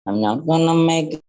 I'm not gonna make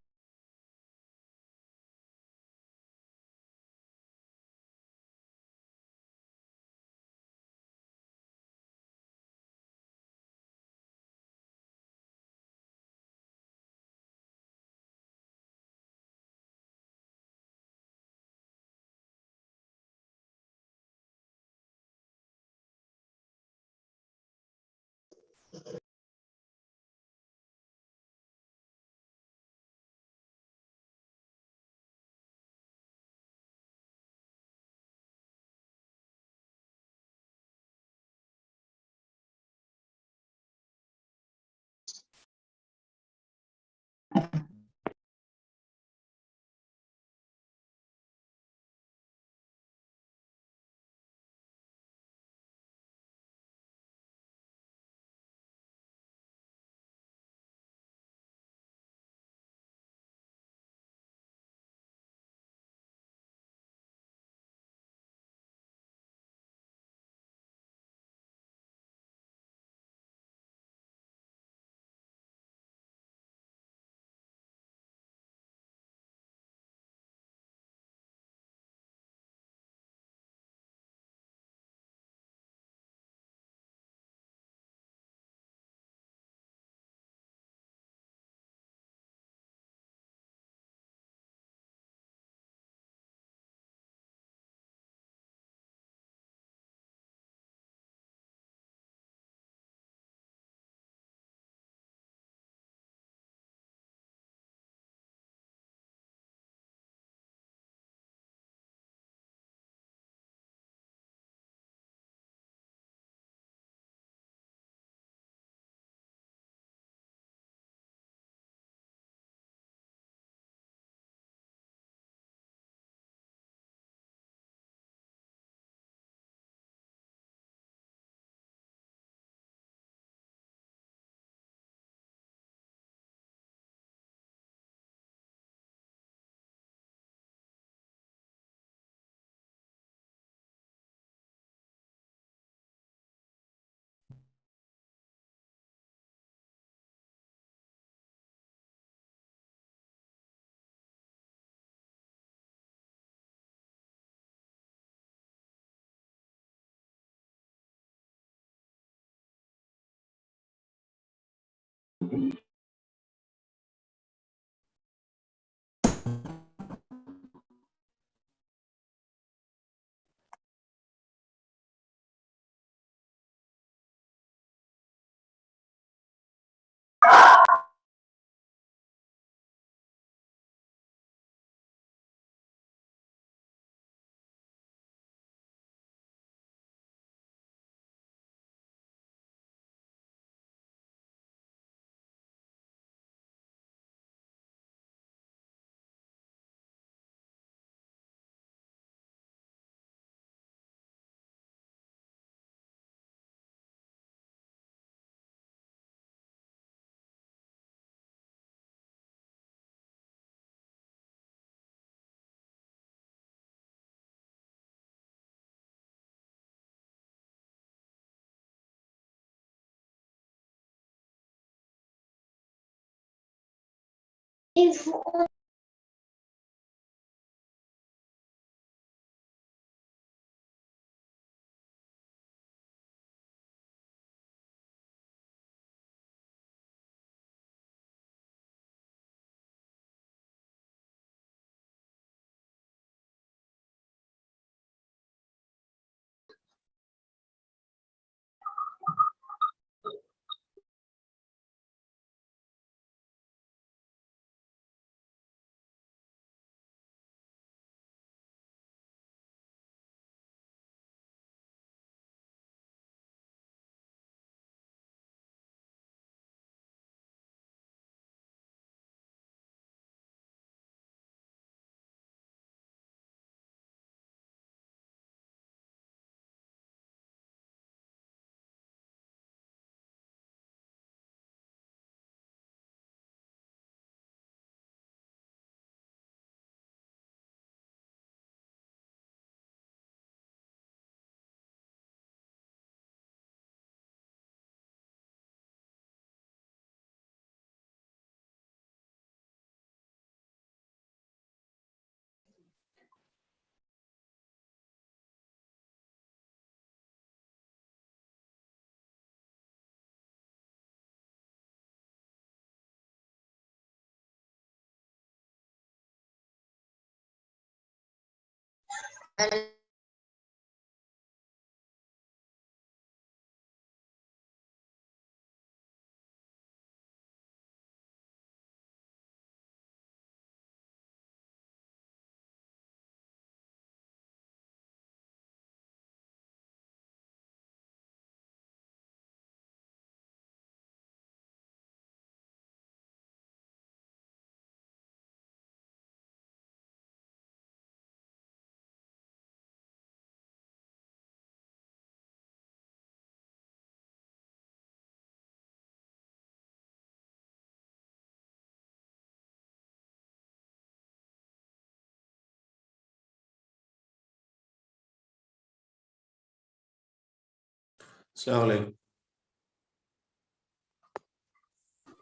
Assalamualaikum.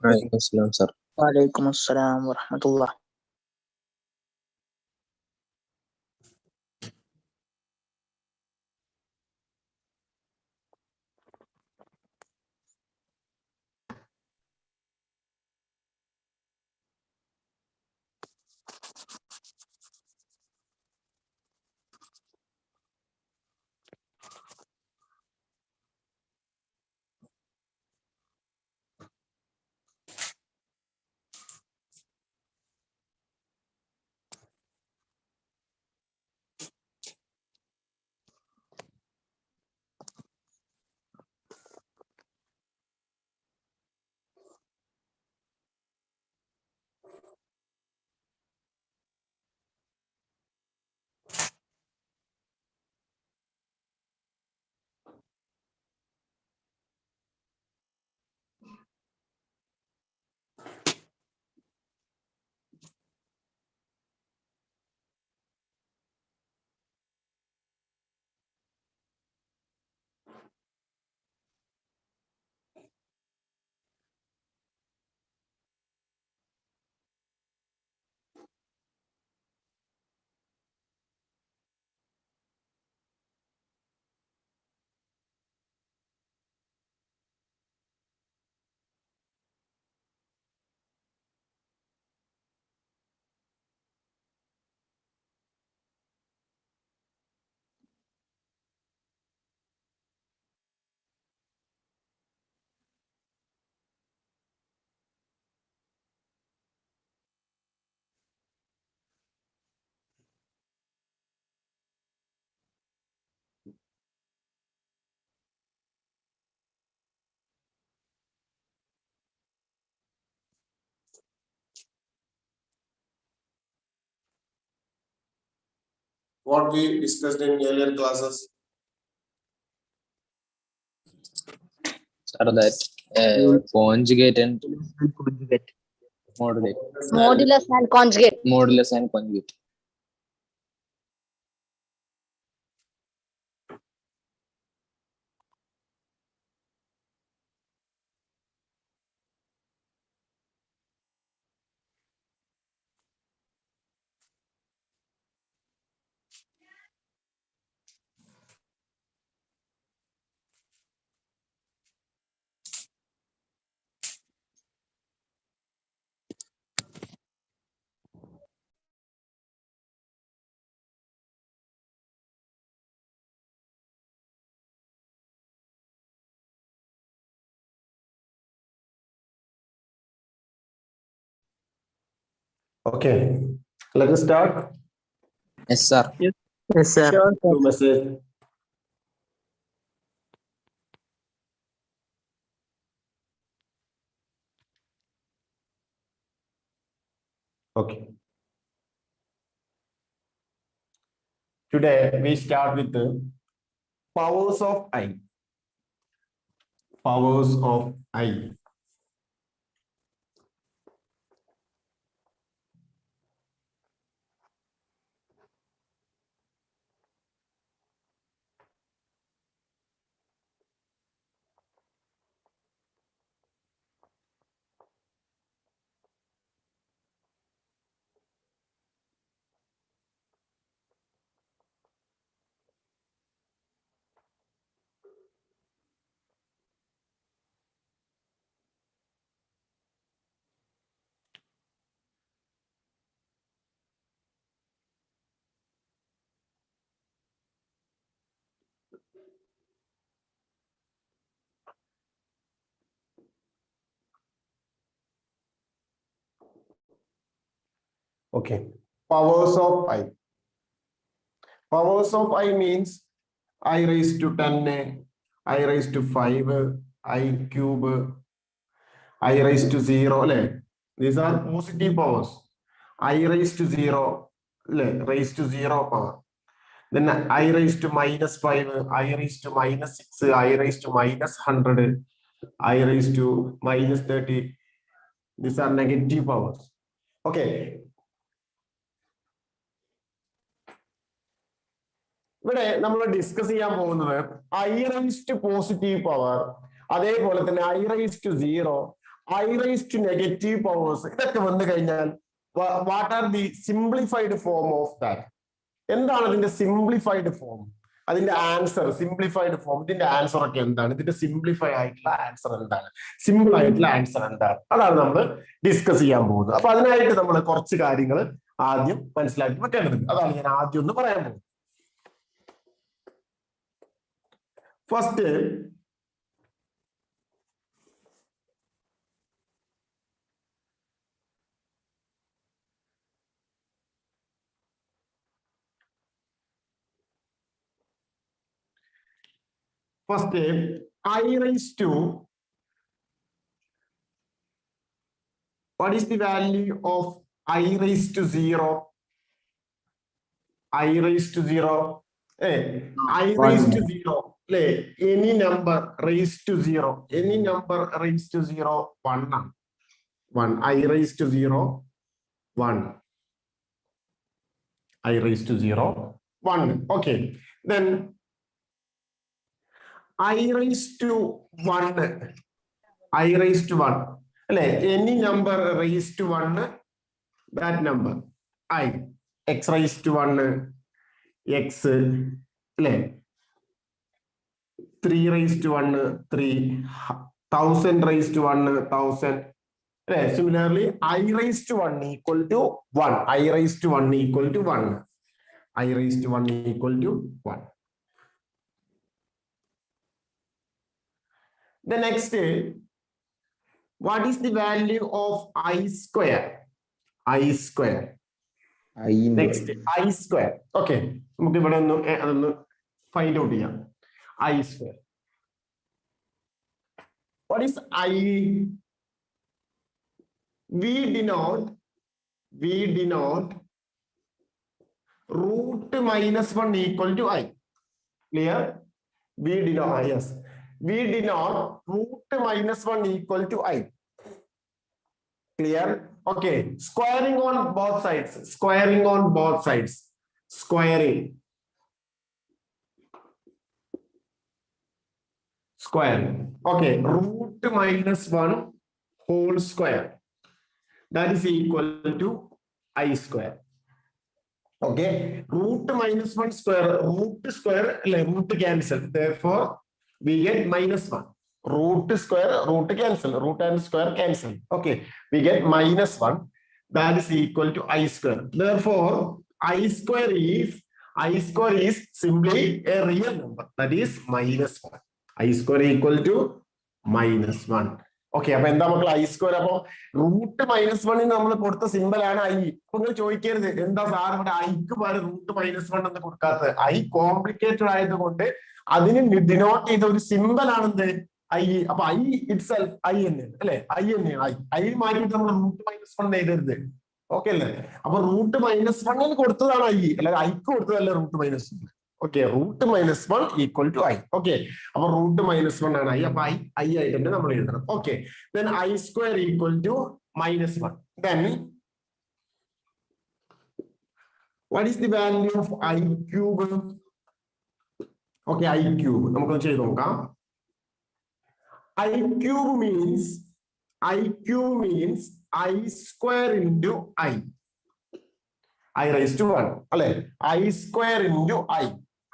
Waalaikumsalam, sir. Waalaikumsalam warahmatullah. What we discussed in earlier classes. Sir, that conjugate and modulate. Modulus and conjugate. Modulus and conjugate. Okay, let us start. Yes, sir. Yes, sir. To message. Okay. Today we start with the powers of I. Powers of I. Okay. Powers of I. Powers of I means I raised to 10, I raised to 5, I cube, I raised to 0. These are positive powers. I raised to 0, raised to 0 power. Then I raised to -5, I raised to -6, I raised to -100, I raised to -30. These are negative powers. Okay. ഇവിടെ നമ്മൾ discuss ചെയ്യാൻ പോകുന്നത് I raised to positive power, അതേപോലെ തന്നെ I raised to 0, I raised to negative powers. ഇതൊക്കെ വന്നു കഴിഞ്ഞാൽ what are the simplified form of that? എന്താണ് അതിന്റെ സിംപ്ലിഫൈഡ് ഫോം? അതിന്റെ ആൻസർ സിംപ്ലിഫൈഡ് ഫോം, ഇതിന്റെ ആൻസർ ഒക്കെ എന്താണ്? ഇതിന്റെ സിംപ്ലിഫൈ ആയിട്ടുള്ള ആൻസർ എന്താണ്? സിമ്പിൾ ആയിട്ടുള്ള ആൻസർ എന്താണ്? അതാണ് നമ്മൾ ഡിസ്കസ് ചെയ്യാൻ പോകുന്നത്. അപ്പൊ അതിനായിട്ട് നമ്മൾ കുറച്ച് കാര്യങ്ങൾ ആദ്യം മനസ്സിലാക്കി വെക്കേണ്ടതുണ്ട്. അതാണ് ഞാൻ ആദ്യം ഒന്ന് പറയാൻ പോകുന്നത്. First, I raised to, what is the value of I raised to 0? I raised to 0. I raised to 0. Any number raised to 0. Any number raised to 0, 1. 1. I raised to 0, 1. I raised to 0, 1. Okay. Then I raised to 1. I raised to 1. Any number raised to 1, that number. I. X raised to 1, X. 3 raised to 1, 3. 1000 raised to 1, 1000. Similarly, I raised to 1 equal to 1. I raised to 1 equal to 1. I raised to 1 equal to 1. The next, what is the value of I square? I square. Next, I square. Okay. Find out here. I square. What is I? We denote root -1 equal to I. Clear? We denote, yes. We denote root -1 equal to I. Clear? Okay. Squaring on both sides. Squaring on both sides. Squaring. Square. Okay. Root -1 whole square. That is equal to I square. Okay. Root -1 square. Root square. Root cancel. Therefore, we get -1. Root square, root cancel. Root and square cancel. Okay. We get -1. That is equal to I square. Therefore, I square is simply a real number. That is -1. I square equal to -1. Okay. അപ്പൊ എന്താ മക്കൾ I square? അപ്പൊ root -1 നമ്മൾ കൊടുത്ത simple ആണ് I. അപ്പൊ നിങ്ങൾ ചോദിക്കരുത് എന്താ സാർ ഇവിടെ ഐക്ക് പകരം റൂട്ട് -1 എന്ന് കൊടുക്കാത്തത്. I കോംപ്ലിക്കേറ്റഡ് ആയതുകൊണ്ട് അതിന് ഡിനോട്ട് ചെയ്ത ഒരു സിമ്പിൾ ആണെന്ത് I. അപ്പൊ I ഇറ്റ്സെൽഫ് I തന്നെയാണ് അല്ലെ? I തന്നെയാണ്. I മാറ്റിയിട്ട് നമ്മൾ റൂട്ട് -1 എഴുതരുത്. ഓക്കെ അല്ലേ? അപ്പൊ റൂട്ട് -1 കൊടുത്തതാണ് I, അല്ലാതെ ഐക്ക് കൊടുത്തതല്ല root -1. Okay. Root -1 equal to I. Okay. അപ്പൊ റൂട്ട് -1 ആണ് I. അപ്പൊ I ആയിട്ട് തന്നെ നമ്മൾ എഴുതണം. Okay. then I square equal to -1. then what is the value of I cube? Okay, I cube. നമുക്ക് ചെയ്ത് നോക്കാം. I cube means I square into I. I raised to 1. അല്ലെ? I square into I.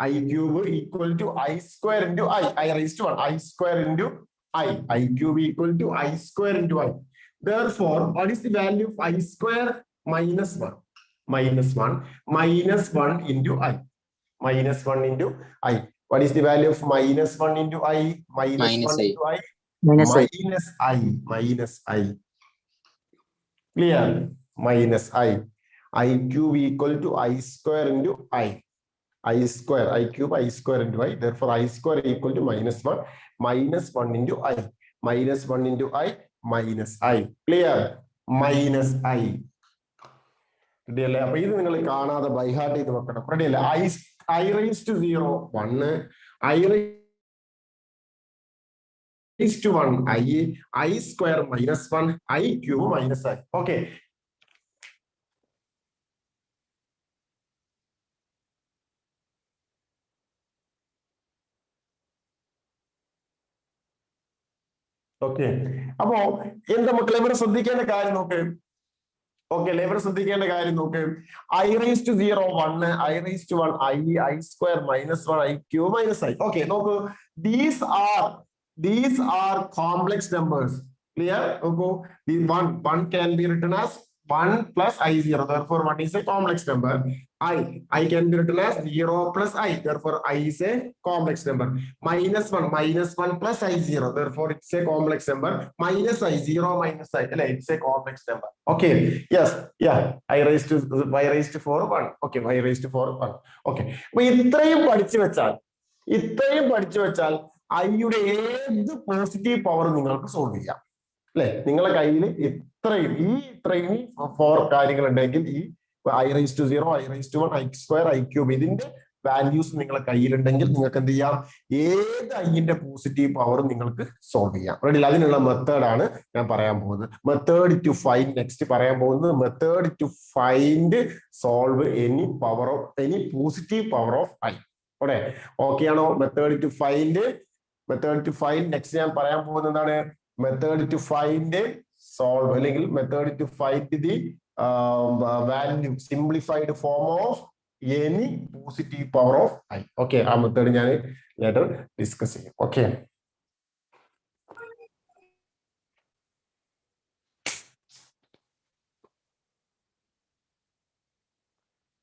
I cube equal to I square into I. I raised to 1. I square into I. I cube equal to I square into I. Therefore, what is the value of I square? -1. -1 into I. -1 into I. What is the value of minus 1 into I? Minus Minus 1 I. into I? Minus I. Minus I. Minus I. Clear? Minus I. I cube equal to I square into I. I square. I cube I square into I. Therefore, I square equal to minus 1. Minus 1 into I. Minus 1 into I. Minus I. Clear? Minus I. Ready അല്ലേ? അപ്പൊ ഇത് നിങ്ങൾ കാണാതെ by heart ചെയ്ത് വെക്കണം. Ready അല്ലേ? I raised to 0 1, I raised to 1 I square minus 1, I cube minus I. Okay. Okay. അപ്പോ എന്താ മക്കളെ ഇവിടെ ശ്രദ്ധിക്കേണ്ട കാര്യം നോക്ക്. Okay, ഇവിടെ ശ്രദ്ധിക്കേണ്ട കാര്യം നോക്ക്. I raised to 0 1, I raised to 1 I square minus 1 I cube minus I. Okay, നോക്കൂ. These are complex numbers. Clear? നോക്കൂ. The one can be written as 1 plus I0. Therefore, 1 is a complex number. I can be written as 0 plus I. Therefore, I is a complex number. Minus 1 plus I0. Therefore, it's a complex number. Minus I, 0 minus I. It's a complex number. Okay. Yes. Yeah. I raised to 4 1. Okay. Y raised to 4 1. Okay. അപ്പൊ ഇത്രയും പഠിച്ചു വെച്ചാൽ ഐയുടെ ഏത് positive power നിങ്ങൾക്ക് solve ചെയ്യാം. അല്ലെ? നിങ്ങളെ കയ്യിൽ ഇത്രയും 4 കാര്യങ്ങൾ ഉണ്ടെങ്കിൽ ഈ I raised to 0, I raised to 1, I square, I cube ഇതിന്റെ വാല്യൂസ് നിങ്ങളെ കയ്യിലുണ്ടെങ്കിൽ നിങ്ങൾക്ക് എന്ത് ചെയ്യാം? ഏത് ഐന്റെ പോസിറ്റീവ് പവർ നിങ്ങൾക്ക് സോൾവ് ചെയ്യാം. റെഡി? അതിനുള്ള മെത്തേഡാണ് ഞാൻ പറയാൻ പോകുന്നത്. മെത്തേഡ് ടു ഫൈൻഡ് നെക്സ്റ്റ് പറയാൻ പോകുന്നത് method to find solve any positive power of i. ഓടെ ഓക്കെ ആണോ? മെത്തേഡ് ടു ഫൈൻഡ് നെക്സ്റ്റ് ഞാൻ പറയാൻ പോകുന്നത് എന്താണ്? മെത്തേഡ് ടു ഫൈൻഡ് സോൾവ് അല്ലെങ്കിൽ method to find the value simplified form of any positive power of i. Okay, ആ method ഞാൻ later discuss ചെയ്യും. Okay,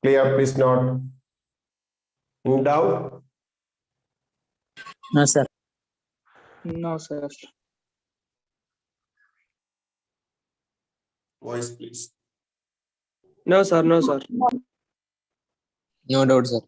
clear? Please note. In doubt? No, sir. No, sir. Voice, please. No, sir. No, sir. No doubt, sir.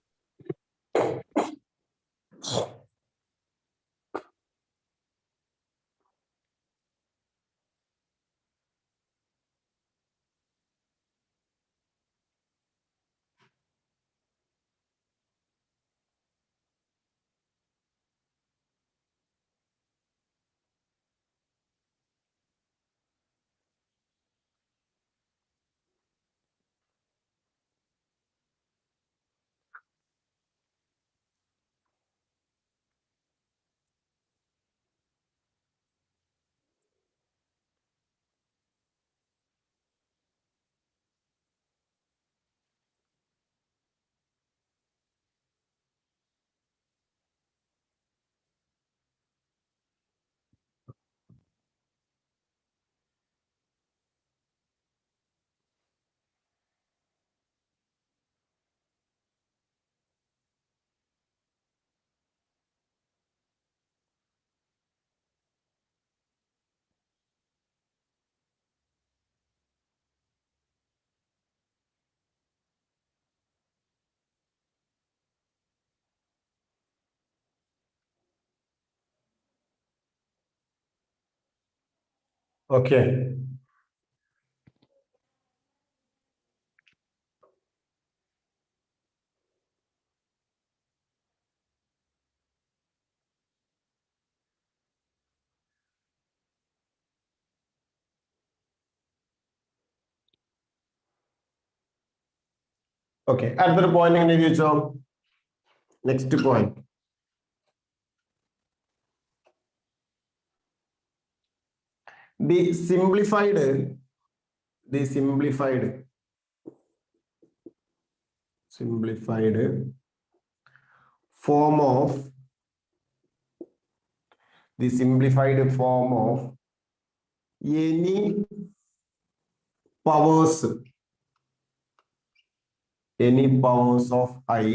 Okay. Okay, അടുത്തൊരു point എങ്ങനെ എഴുതി വെച്ചോ? Next point, the simplified form of any powers of I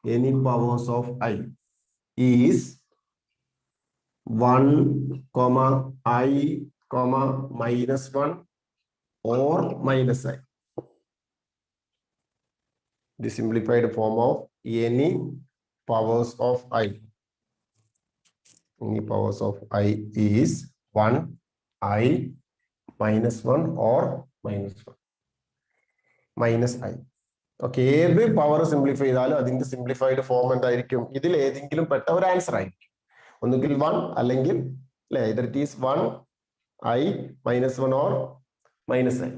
any powers of I is 1, I, minus 1 or minus I. The simplified form of any powers of I. Any powers of I is 1, I, minus 1 or minus 1. Minus I. Okay, ഏത് power simplify ചെയ്താലും അതിന്റെ simplified form എന്തായിരിക്കും? ഇതിൽ ഏതെങ്കിലും പെട്ട ഒരു answer ആയിരിക്കും. ഒന്നുകിൽ 1 അല്ലെങ്കിൽ അല്ലെ, either it is 1, I, minus 1 or minus I.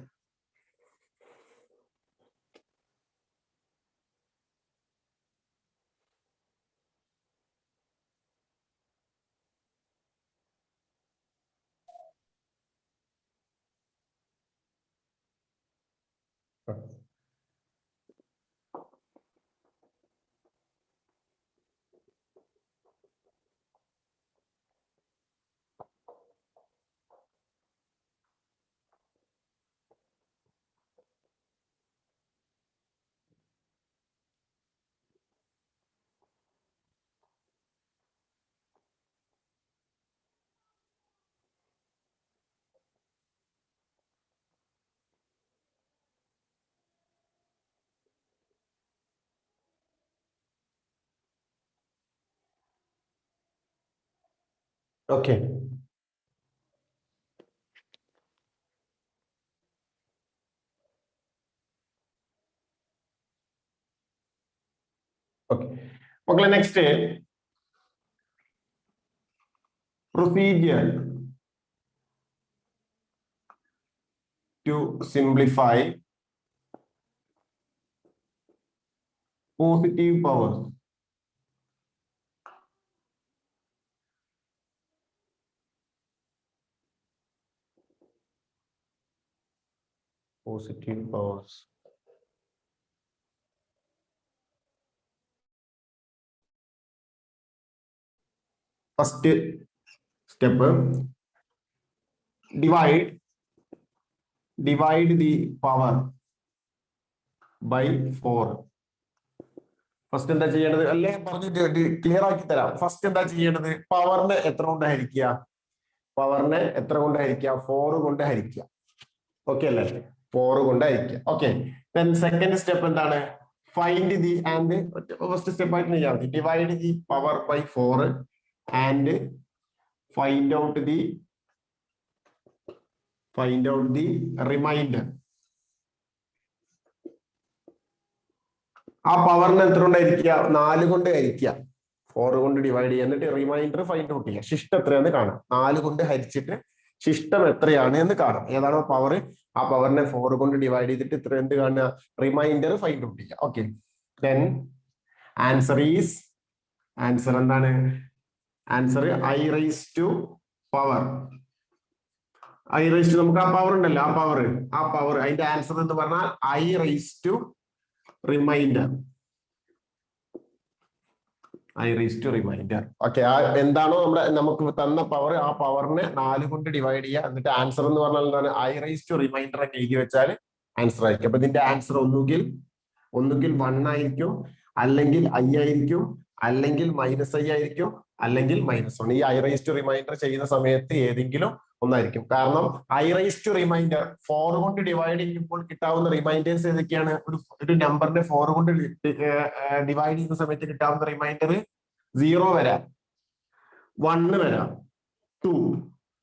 Okay. Okay. Okay, next procedure to simplify positive powers. Positive powers. First step, divide the power by 4. First എന്താ ചെയ്യേണ്ടത്? അല്ലേ പറഞ്ഞിട്ട് ക്ലിയർ ആക്കി തരാം. ഫസ്റ്റ് എന്താ ചെയ്യേണ്ടത്? പവറിനെ എത്ര കൊണ്ട് ഹരിക്കുക? പവറിനെ എത്ര കൊണ്ട് ഹരിക്കുക? 4 കൊണ്ട് ഹരിക്കുക. ഓക്കെ അല്ലേ? 4 കൊണ്ട് ഹരിക്കുക. ഓക്കെ. ദെൻ സെക്കൻഡ് സ്റ്റെപ്പ് എന്താണ്? Find the and first step ആയിട്ട് ചെയ്യാം. Divide the power by 4 and find out the remainder. ആ പവറിനെ എത്ര കൊണ്ട് ഹരിക്കുക? 4 കൊണ്ട് ഹരിക്കുക. 4 കൊണ്ട് ഡിവൈഡ് ചെയ്യുക, എന്നിട്ട് റിമൈൻഡർ ഫൈൻഡ് ഔട്ട് ചെയ്യുക. ശിഷ്ടം എത്രയാന്ന് കാണാം. 4 കൊണ്ട് ഹരിച്ചിട്ട് ശിഷ്ടം എത്രയാണ് എന്ന് കാണാം. ഏതാണോ പവർ, ആ പവറിനെ 4 കൊണ്ട് ഡിവൈഡ് ചെയ്തിട്ട് ഇത്ര എന്ത് കാണുക? റിമൈൻഡർ ഫൈൻഡ് ഔട്ട് ചെയ്യുക. ഓക്കെ. ദെൻ ആൻസർ എന്താണ്? Answer I raised to power. I raised to, നമുക്ക് ആ പവർ ഉണ്ടല്ലോ, ആ പവർ അതിന്റെ ആൻസർ എന്ന് പറഞ്ഞാൽ I raised to remainder. Okay. എന്താണോ നമുക്ക് തന്ന പവർ, ആ പവറിനെ 4 കൊണ്ട് ഡിവൈഡ് ചെയ്യുക, എന്നിട്ട് ആൻസർ എന്ന് പറഞ്ഞാൽ എന്താണ്? I raised to റിമൈൻഡർ ഒക്കെ എഴുതി വെച്ചാൽ ആൻസർ ആയിരിക്കും. അപ്പൊ ഇതിന്റെ ആൻസർ ഒന്നുകിൽ 1 ആയിരിക്കും, അല്ലെങ്കിൽ I ആയിരിക്കും, അല്ലെങ്കിൽ -I ആയിരിക്കും, അല്ലെങ്കിൽ -1. ഈ I raised to റിമൈൻഡർ ചെയ്യുന്ന സമയത്ത് ഏതെങ്കിലും ഒന്നായിരിക്കും. കാരണം I raised to റിമൈൻഡർ 4 കൊണ്ട് ഡിവൈഡ് ചെയ്യുമ്പോൾ കിട്ടാവുന്ന റിമൈൻഡേഴ്സ് ഏതൊക്കെയാണ്? ഒരു നമ്പറിനെ 4 കൊണ്ട് ഡിവൈഡ് ചെയ്യുന്ന സമയത്ത് കിട്ടാവുന്ന റിമൈൻഡർ 0 വരാം, 1 വരാം, 2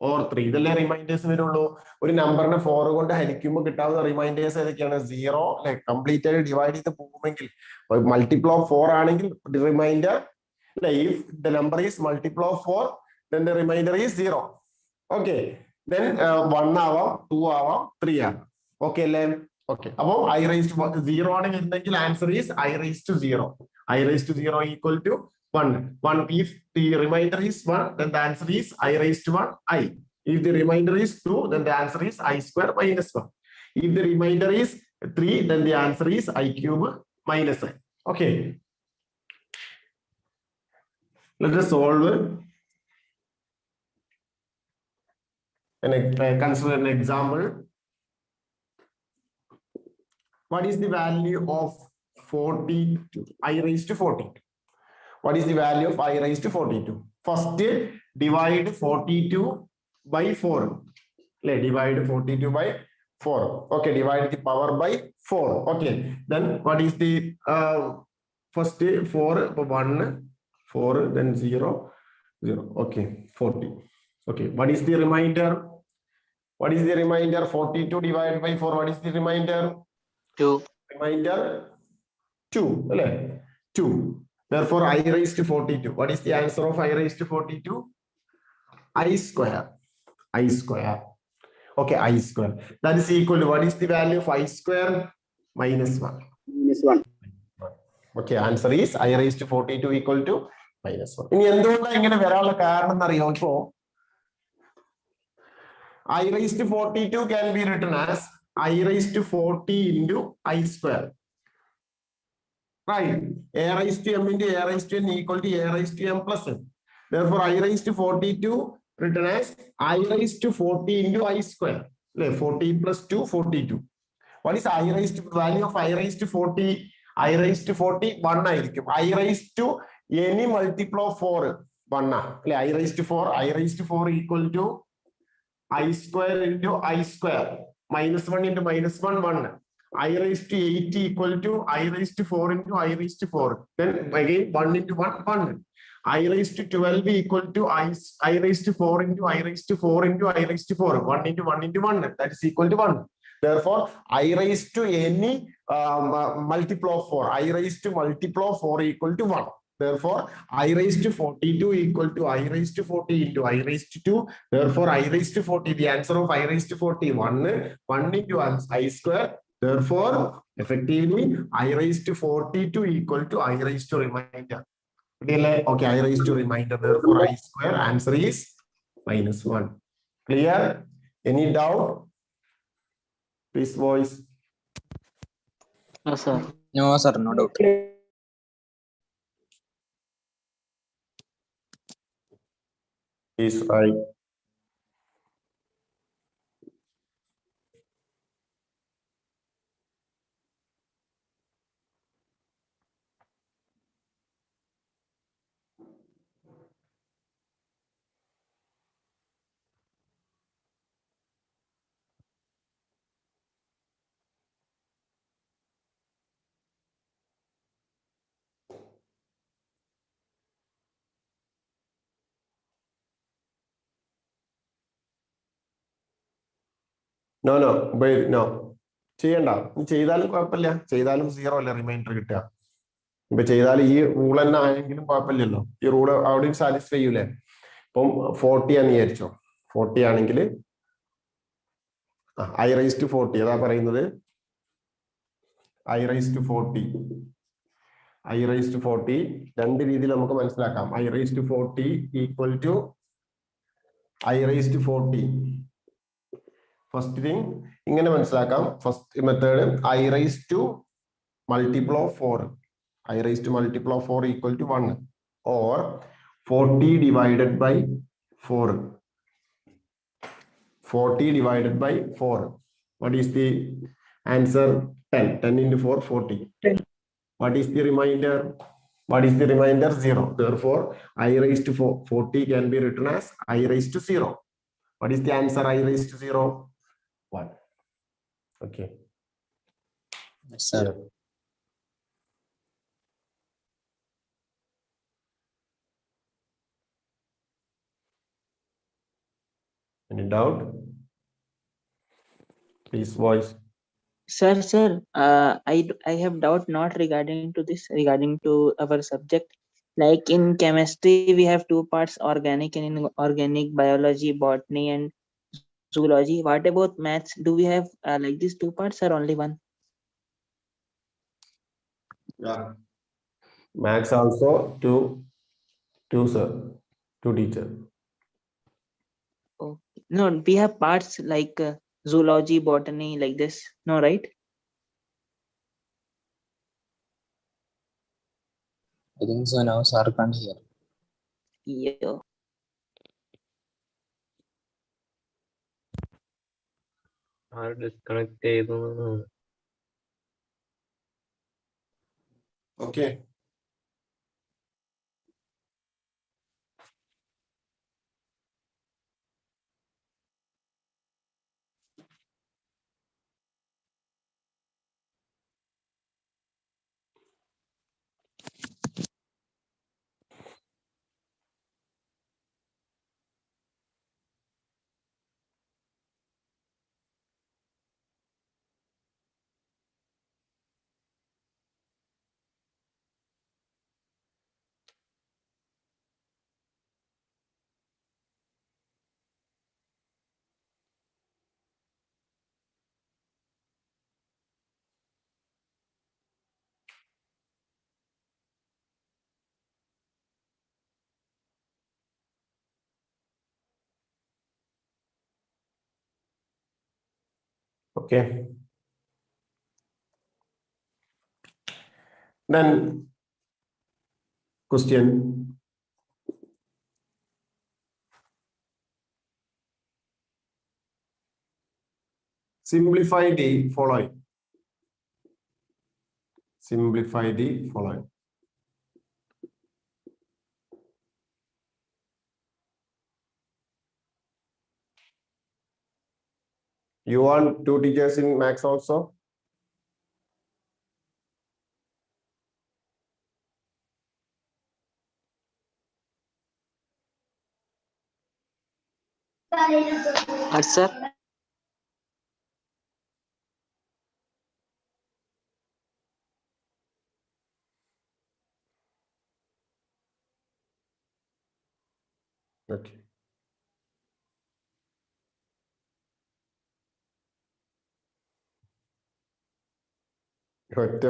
or 3. ഇതല്ലേ റിമൈൻഡേഴ്സ് വരുള്ളൂ. ഒരു നമ്പറിനെ 4 കൊണ്ട് ഹരിക്കുമ്പോൾ കിട്ടാവുന്ന റിമൈൻഡേഴ്സ് ഏതൊക്കെയാണ്? 0 അല്ലെ? കംപ്ലീറ്റ് ആയിട്ട് ഡിവൈഡ് ചെയ്ത് പോകുമെങ്കിൽ, മൾട്ടിപ്പിൾ ഓഫ് 4 ആണെങ്കിൽ reminder, if the number is multiple of 4, then the remainder is 0. Okay. Then 1 ആവാം, 2 ആവാം, 3 ആവാം. ഓക്കെ അല്ലേ? ഓക്കെ. അപ്പൊ I raised to 0 ആണ് വരുന്നെങ്കിൽ answer is I raised to 0. I raised to 0 equal to 1. If the remainder is 1, then the answer is I raised to 1 I. If the remainder is 2, then the answer is I square minus 1. If the remainder is 3, then the answer is I cube minus I. Okay. Let us solve consider an example. What is the value of 42. I raised to 42. What is the value of I raised to 42? First, divide 42 by 4. Divide 42 by 4. Okay, divide the power by 4. Okay, then what is the first 4, 1, 4, then 0, 0. Okay, 40. Okay, what is the remainder? What is the remainder? 42 divided by 4. What is the remainder? 2. Remainder 2. 2. Therefore, I raised to 42. What is the answer of I raised to 42? I square. I square. Okay, I square. That is equal to what is the value of I square? Minus 1. Minus 1. Okay, answer is I raised to 42 equal to minus 1. ഇനി എന്തുകൊണ്ടാണ് ഇങ്ങനെ വരാനുള്ള കാരണം എന്നറിയോ? ഇപ്പോ I raised to 42 can be written as I raised to 40 into I square. Right. A raised to m into a raised to n equal to a raised to m plus n. Therefore, I raised to 42 written as I raised to 40 into I square. 40 plus 2, 42. What is I raised to value of I raised to 40? I raised to 40, 1. I raised to any multiple of 4, 1. I raised to 4, I raised to 4 equal to I square into I square. Minus 1 into minus 1, 1. I raised to 80 equal to I raised to 4 into I raised to 4. Then again 1 into 1, 1. I raised to 12 equal to I raised to 4 into I raised to 4 into I raised to 4. 1 into 1 into 1. That is equal to 1. Therefore, I raised to any multiple of 4. I raised to multiple of 4 equal to 1. Therefore, I raised to 42 equal to I raised to 40 into I raised to 2. Therefore, I raised to 40. The answer of I raised to 40, 1 into I square. Therefore, effectively, I raised to 42 equal to I raised to remainder. Okay, I raised to remainder. Therefore, I square answer is minus 1. Clear? Any doubt? Please voice. No, sir. No, sir, no doubt. Is right. No, no, no. ചെയ്യണ്ട. ചെയ്താലും കുഴപ്പമില്ല. ചെയ്താലും 0 അല്ലേ reminder കിട്ടുക. ഇപ്പൊ ചെയ്താൽ ഈ rule തന്നെ ആയെങ്കിലും കുഴപ്പമില്ലല്ലോ. ഈ റൂൾ അവിടെയും സാറ്റിസ്ഫൈ ചെയ്യൂലേ? ഇപ്പം 40 ആണെന്ന് വിചാരിച്ചോ. 40 ആണെങ്കിൽ I raised to 40 അതാ പറയുന്നത്. I raised to 40. I raised to 40 രണ്ട് രീതിയിൽ നമുക്ക് മനസ്സിലാക്കാം. I raised to 40 equal to I raised to 40. First thing ഇങ്ങനെ മനസ്സിലാക്കാം. First method I raised to multiple of 4. I raised to multiple of 4 equal to 1 or 40 divided by 4. 40 divided by 4. What is the answer? 10. 10 into 4, 40. 10. What is the remainder? What is the remainder? 0. Therefore, I raised to 40 can be written as I raised to 0. What is the answer? I raised to 0? 1. Okay. Yes, sir. Yeah. Any doubt? Please voice. Sir, I have doubt not regarding to this, regarding to our subject. Like in chemistry, we have 2 parts, organic and inorganic, biology, botany, and zoology. What about maths? Do we have like these 2 parts or only 1? Yeah. Max also two sir, 2 teacher. Okay. No, we have parts like zoology, botany, like this. No, right? I think so. Now, sir can't hear. Yeah. Disconnect ചെയ്തു. Okay. Okay. Then question. Simplify the following. Simplify the following. You want 2 teachers in max also? What, sir? Okay. ഒറ്റ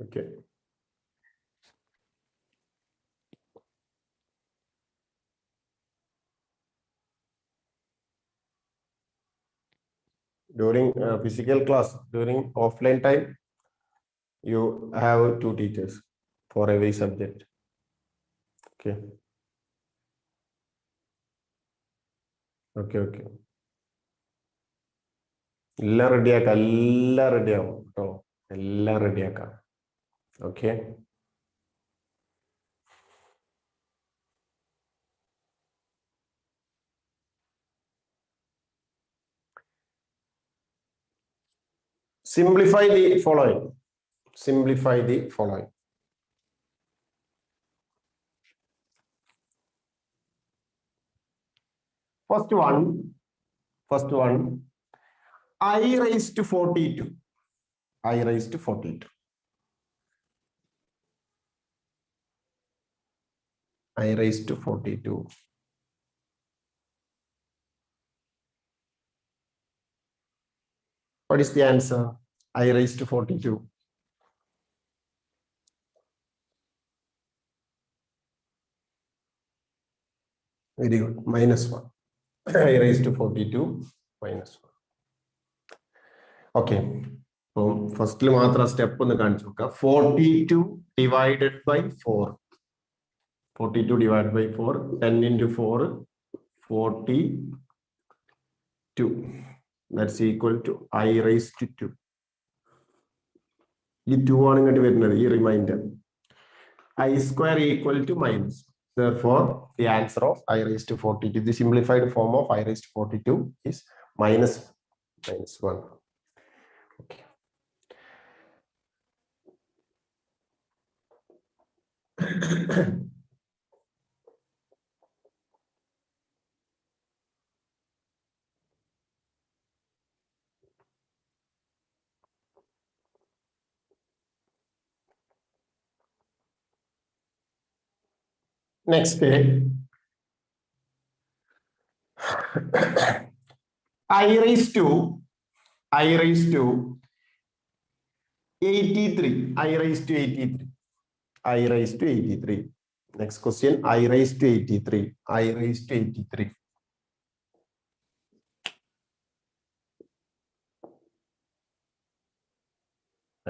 Okay. During physical class, during offline time, you have 2 teachers for every subject. Okay. Okay, okay. എല്ലാം റെഡിയാക്കാം, എല്ലാം റെഡിയാവും കേട്ടോ, എല്ലാം റെഡിയാക്കാം. Okay. Simplify the following. Simplify the following. First one, I raised to 42. I raised to 42. I raised to 42. What is the answer? I raised to 42. Very good. -1. I raised to 42 -1. Okay. So first step on the 42 divided by 4. 42 divided by 4. 10 into 4. 42. That's equal to I raised to 2. This 2 ആണ് ഇങ്ങോട്ട് വരുന്നത്, ഈ reminder. I square equal to minus. Therefore, the answer of I raised to 42, the simplified form of I raised to 42 is minus 1. Okay. Next day, I raised to 83. I raised to 83. I raised to 83. Next question, I raised to 83. I raised to 83.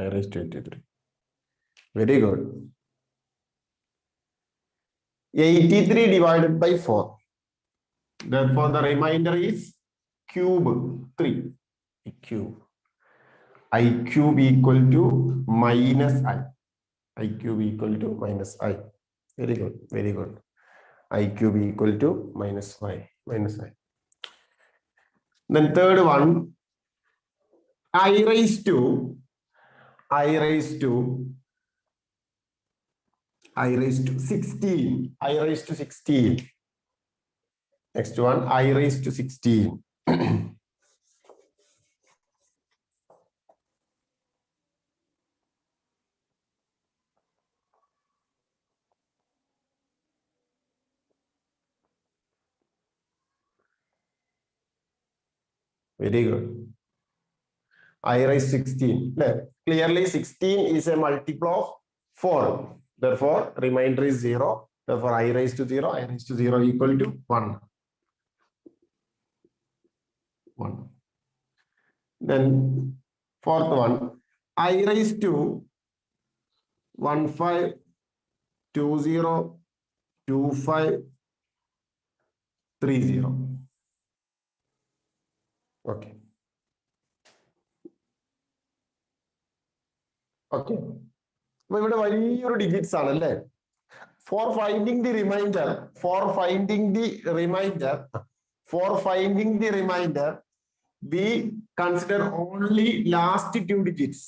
I raised to 83. Very good. 83 divided by 4. Therefore, the remainder is cube 3. Cube. I cube equal to minus I. I cube equal to minus I. Very good. Very good. I cube equal to minus I. Minus I. Then third one, I raised to 16. I raised to 16. Next one, I raised to 16. Very good. I raised 16. Clearly, 16 is a multiple of 4. Therefore, remainder is 0. Therefore, I raised to 0. I raised to 0 equal to 1. 1. Then, fourth one, I raised to 15202530. Okay. Okay. ഇവിടെ വലിയൊരു digits ആണല്ലേ. For finding the remainder, we consider only last two digits.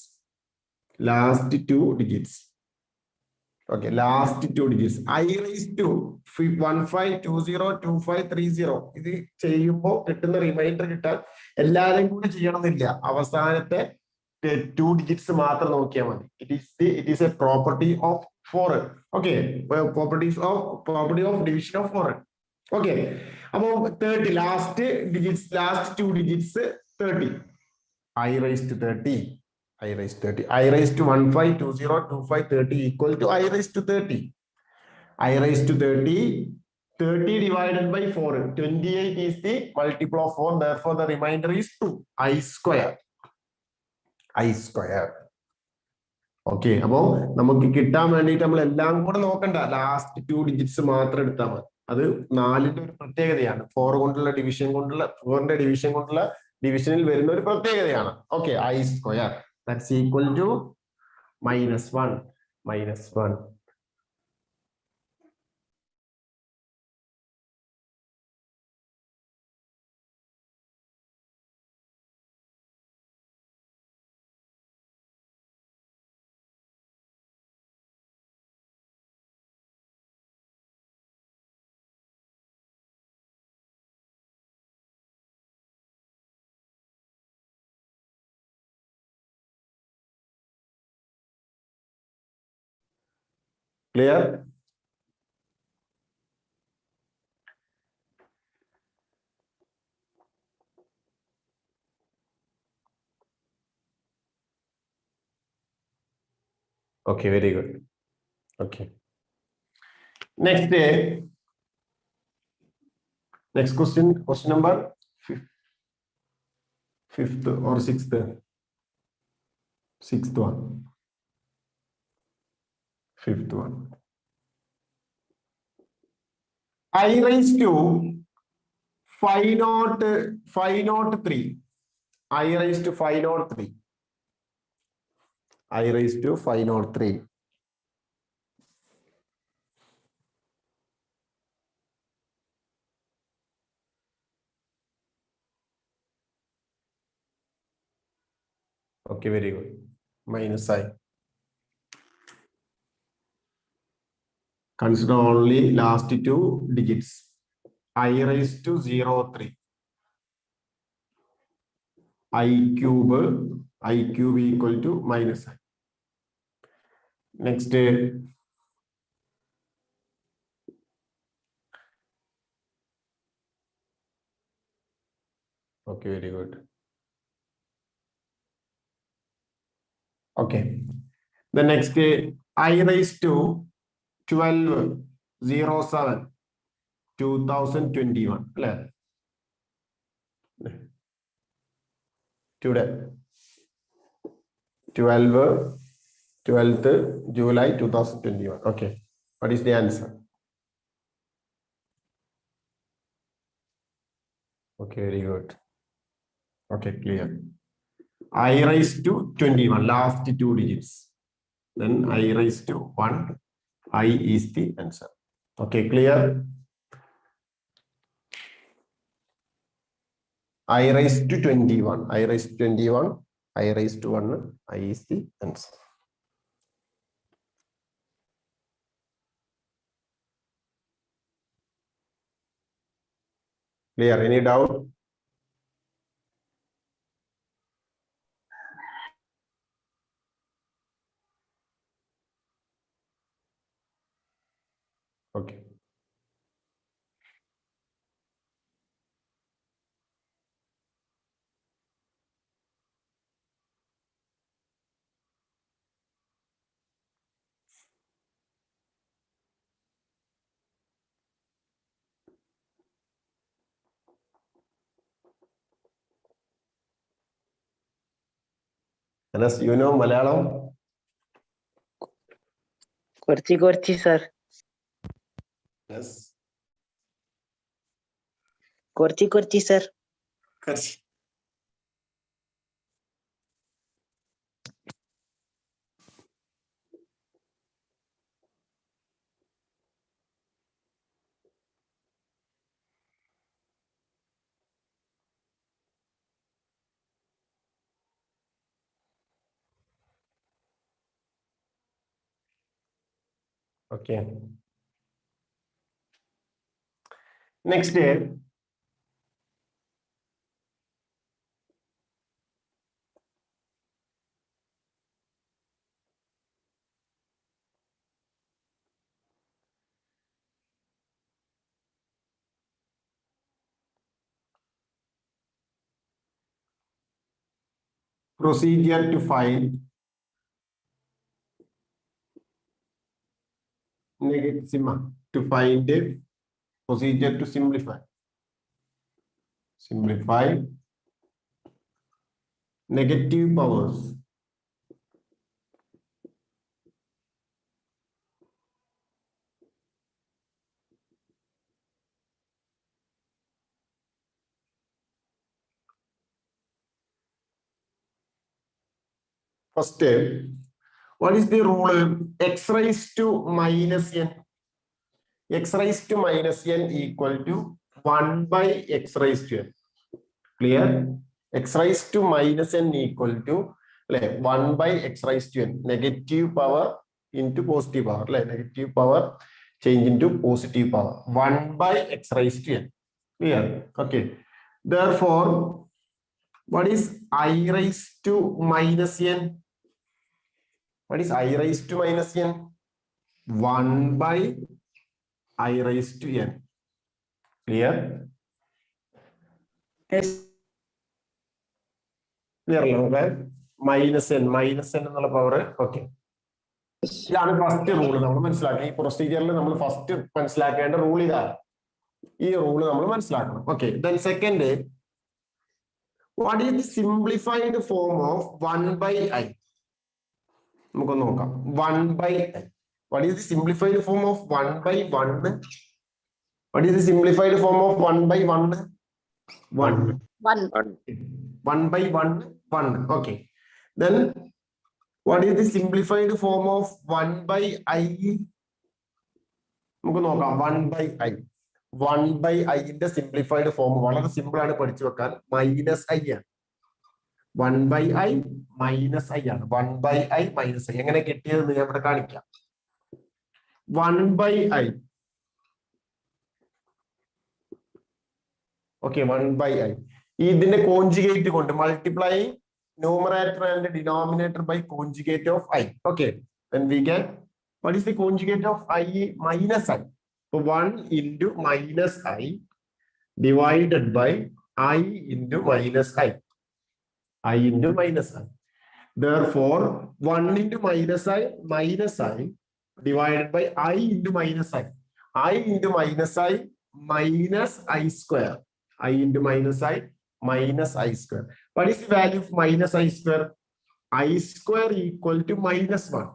Okay, last two digits. I raised to 15202530. ഇത് ചെയ്യുമ്പോൾ കിട്ടുന്ന reminder കിട്ടാൻ എല്ലാവരും കൂടി ചെയ്യണമെന്നില്ല. അവസാനത്തെ 2 digits മാത്രം നോക്കിയാൽ മതി. It is a property of 4. Okay, property of division of 4. Okay, അപ്പോൾ 30 last two digits 30. I raised to 30. I raised to 15202530 equal to I raised to 30. I raised to 30. 30 divided by 4. 28 is the multiple of 4. Therefore, the remainder is 2. I square. Okay. അപ്പോൾ നമുക്ക് കിട്ടാൻ വേണ്ടിയിട്ട് നമ്മൾ എല്ലാം കൂടെ നോക്കണ്ട. Last 2 digits മാത്രം എടുത്താൽ മതി. അത് 4ന്റെ ഒരു പ്രത്യേകതയാണ്. 4 കൊണ്ടുള്ള ഡിവിഷൻ കൊണ്ടുള്ള 4ന്റെ ഡിവിഷൻ കൊണ്ടുള്ള ഡിവിഷനിൽ വരുന്ന ഒരു പ്രത്യേകതയാണ്. Okay, I square. That's equal to -1. Clear? Okay, very good. Okay. Next question number 5th or 6th? 6th one. 5th one. I raised to 503. I raised to 503. I raised to 503. Okay, very good. Minus I. Consider only last 2 digits. I raised to 03. I cube equal to minus I. Next, okay, very good. Okay, the next I raised to 12/07/2021. Today 12th July 2021. Okay, what is the answer? Okay, very good. Okay, clear. I raised to 21, last two digits. Then I raised to 1. I is the answer. Okay, clear. I raised to 21. I raised to 21. I raised to 1. I is the answer. Clear? Any doubt? Okay. Unless you know Malayalam? Korchi, sir. Yes. Korchi, sir. Correct. Okay. Next day. Procedure to find negative to find a procedure to simplify. Simplify negative powers. First step. What is the rule? X raised to minus n. X raised to minus n equal to 1 by x raised to n. Clear? X raised to minus n equal to 1 by x raised to n. Negative power into positive power. Negative power change into positive power. 1 by x raised to n. Clear? Okay. Therefore, what is I raised to minus n? What is I raised to minus n? 1 by I raised to n. Clear? Yes. Clear? Minus n എന്നുള്ള power. Okay, ഇതാണ് first rule നമ്മൾ മനസ്സിലാക്കണം. ഈ പ്രൊസീജിയറിൽ നമ്മൾ first മനസ്സിലാക്കേണ്ട rule ഇതാണ്. ഈ rule നമ്മൾ മനസ്സിലാക്കണം. Okay, then second, what is the simplified form of 1 by i? നമുക്കൊന്ന് നോക്കാം. 1 by i. What is the simplified form of 1 by 1? What is the simplified form of 1 by 1? 1. 1 by 1, 1. Okay. Then what is the simplified form of 1 by i? നമുക്ക് നോക്കാം. 1 by i. 1 by i ന്റെ simplified form വളരെ simple ആണ്, പഠിച്ചു വെക്കാൻ. Minus I ആണ്. 1 by i minus I ആണ്. 1 by i minus I എങ്ങനെ കിട്ടിയത് ഞാൻ ഇവിടെ കാണിക്കാം. 1 by i. Okay, 1 by i. ഇതിന്റെ കോൺജുഗേറ്റ് കൊണ്ട് multiply numerator and denominator by conjugate of i. Okay, then we get, what is the conjugate of i? Minus i. So 1 into minus i divided by I into minus i. I into minus i. Therefore, 1 into minus i divided by I into minus i. I into minus i minus I square. I into minus i minus I square. What is the value of minus I square? I square equal to minus 1.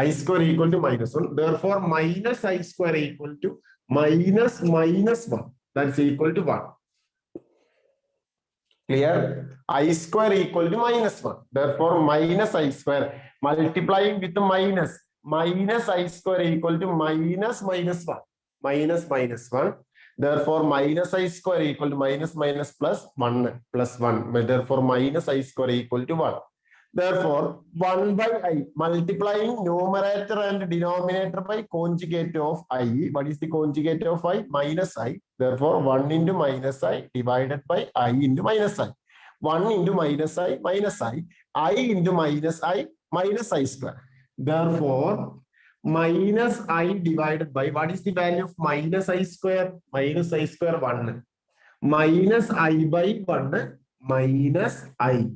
I square equal to minus 1. Therefore, minus I square equal to minus 1. That's equal to 1. Clear? I square equal to minus 1. Therefore, minus I square multiplying with the minus. Minus I square equal to minus 1. Minus 1. Therefore, minus I square equal to minus plus 1 plus 1. Therefore, minus I square equal to 1. Therefore, 1 by I multiplying numerator and denominator by conjugate of I. What is the conjugate of I? Minus I. Therefore, 1 into minus I divided by I into minus I. 1 into minus I into minus I square. Therefore, minus I divided by, what is the value of minus I square? Minus I square 1. Minus I by 1 minus I.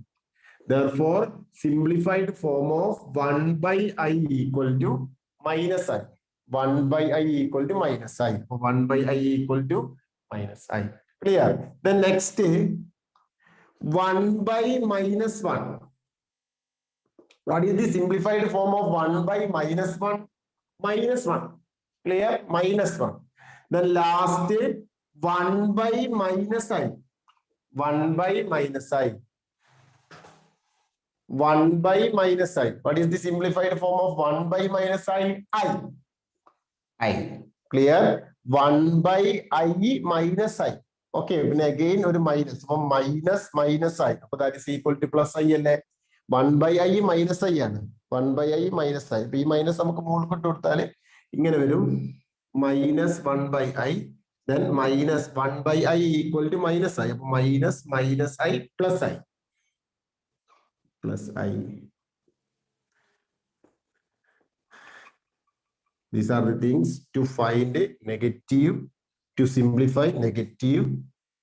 Therefore, simplified form of 1 by I equal to minus I. 1 by I equal to minus I. 1 by I equal to minus I. Clear? Then next, 1 by minus 1. What is the simplified form of 1 by minus 1? Minus 1. Clear? Minus 1. Then last, 1 by minus I. 1 by minus I. 1 by minus I. What is the simplified form of 1 by minus I? I. Clear? 1 by I minus I. Okay, and again or minus. So minus I. So that is equal to plus I. 1 by I minus I. 1 by I minus I. P minus minus 1 by I. Then minus 1 by I equal to minus I. Minus I plus I. Plus I. These are the things to find negative, to simplify negative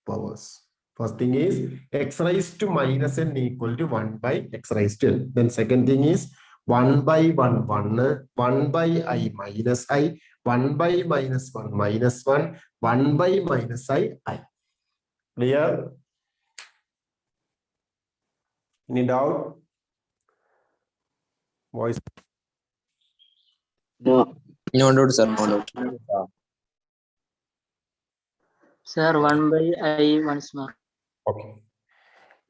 powers. First thing is x raised to minus n equal to 1 by x raised to n. Then second thing is 1 by 1, 1 by I minus I, 1 by minus 1 minus 1, 1 by minus I. Clear? Any doubt? Voice. No. No doubt, sir. No doubt. Sir, 1 by I once more. Okay.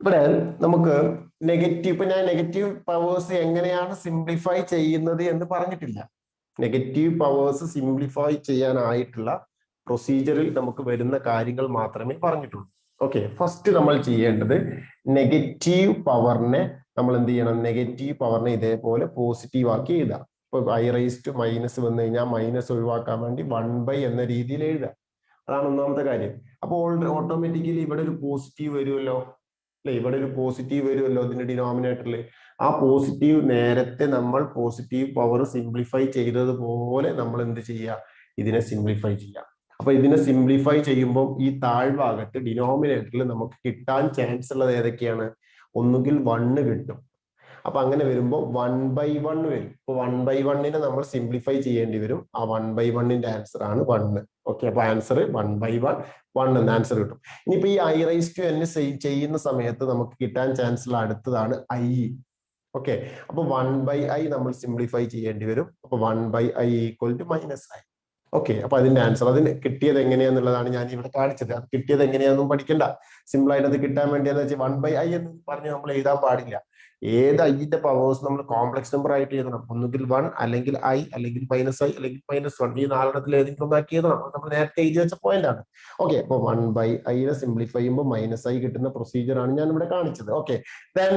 ഇവിടെ നമുക്ക് negative, ഇപ്പൊ ഞാൻ negative powers എങ്ങനെയാണ് simplify ചെയ്യുന്നത് എന്ന് പറഞ്ഞിട്ടില്ല. Negative powers simplify ചെയ്യാനായിട്ടുള്ള പ്രൊസീജിയറിൽ നമുക്ക് വരുന്ന കാര്യങ്ങൾ മാത്രമേ പറഞ്ഞിട്ടുള്ളൂ. ഓക്കെ, ഫസ്റ്റ് നമ്മൾ ചെയ്യേണ്ടത് നെഗറ്റീവ് പവറിനെ നമ്മൾ എന്ത് ചെയ്യണം? നെഗറ്റീവ് പവറിനെ ഇതേപോലെ പോസിറ്റീവ് ആക്കി എഴുതാം. ഇപ്പൊ I raised to മൈനസ് വന്നു കഴിഞ്ഞാൽ മൈനസ് ഒഴിവാക്കാൻ വേണ്ടി 1 by എന്ന രീതിയിൽ എഴുതാം. അതാണ് ഒന്നാമത്തെ കാര്യം. അപ്പോൾ ഓട്ടോമാറ്റിക്കലി ഇവിടെ ഒരു പോസിറ്റീവ് വരുമല്ലോ, അല്ലെ? ഇവിടെ ഒരു പോസിറ്റീവ് വരുമല്ലോ ഇതിന്റെ ഡിനോമിനേറ്ററിൽ. ആ പോസിറ്റീവ് നേരത്തെ നമ്മൾ പോസിറ്റീവ് പവർ സിംപ്ലിഫൈ ചെയ്തതുപോലെ നമ്മൾ എന്ത് ചെയ്യുക? ഇതിനെ സിംപ്ലിഫൈ ചെയ്യാം. അപ്പൊ ഇതിനെ സിംപ്ലിഫൈ ചെയ്യുമ്പോൾ ഈ താഴ്ഭാഗത്ത് ഡിനോമിനേറ്ററിൽ നമുക്ക് കിട്ടാൻ ചാൻസ് ഉള്ളത് ഏതൊക്കെയാണ്? ഒന്നുകിൽ 1 കിട്ടും. അപ്പൊ അങ്ങനെ വരുമ്പോൾ 1 by 1 വരും. ഇപ്പൊ 1 by 1 നമ്മൾ സിംപ്ലിഫൈ ചെയ്യേണ്ടി വരും. ആ 1 by 1 ആൻസർ ആണ് 1. ഓക്കെ, അപ്പൊ ആൻസർ 1 by 1 എന്ന ആൻസർ കിട്ടും. ഇനിയിപ്പോ ഈ I raised to n ചെയ്യുന്ന സമയത്ത് നമുക്ക് കിട്ടാൻ ചാൻസ് ഉള്ള അടുത്തതാണ് I. ഓക്കെ, അപ്പൊ 1 by I നമ്മൾ സിംപ്ലിഫൈ ചെയ്യേണ്ടി വരും. അപ്പൊ 1 by I equal to minus I. Okay, അപ്പൊ അതിന്റെ ആൻസർ, അതിന് കിട്ടിയത് എങ്ങനെയാന്നുള്ളതാണ് ഞാൻ ഇവിടെ കാണിച്ചത്. അത് കിട്ടിയത് എങ്ങനെയാണെന്നും പഠിക്കണ്ട. സിമ്പിൾ ആയിട്ട് അത് കിട്ടാൻ വേണ്ടിയെന്ന് വെച്ചാൽ 1 by I എന്ന് പറഞ്ഞ് നമ്മൾ എഴുതാൻ പാടില്ല. ഏത് ഐന്റെ പവേഴ്സ് നമ്മൾ കോംപ്ലക്സ് നമ്പർ ആയിട്ട് എഴുതണം. ഒന്നുകിൽ 1 അല്ലെങ്കിൽ I അല്ലെങ്കിൽ മൈനസ് I അല്ലെങ്കിൽ -1. ഈ 4 ഏതെങ്കിലും ഒന്നാക്കി എഴുതണം. നമ്മൾ നേരത്തെ എഴുതി വെച്ച പോയിന്റ് ആണ്. ഓക്കെ, അപ്പൊ 1 by I സിംപ്ലിഫൈ ചെയ്യുമ്പോൾ -I കിട്ടുന്ന പ്രൊസീജിയർ ആണ് ഞാൻ ഇവിടെ കാണിച്ചത്. ഓക്കെ, ദെൻ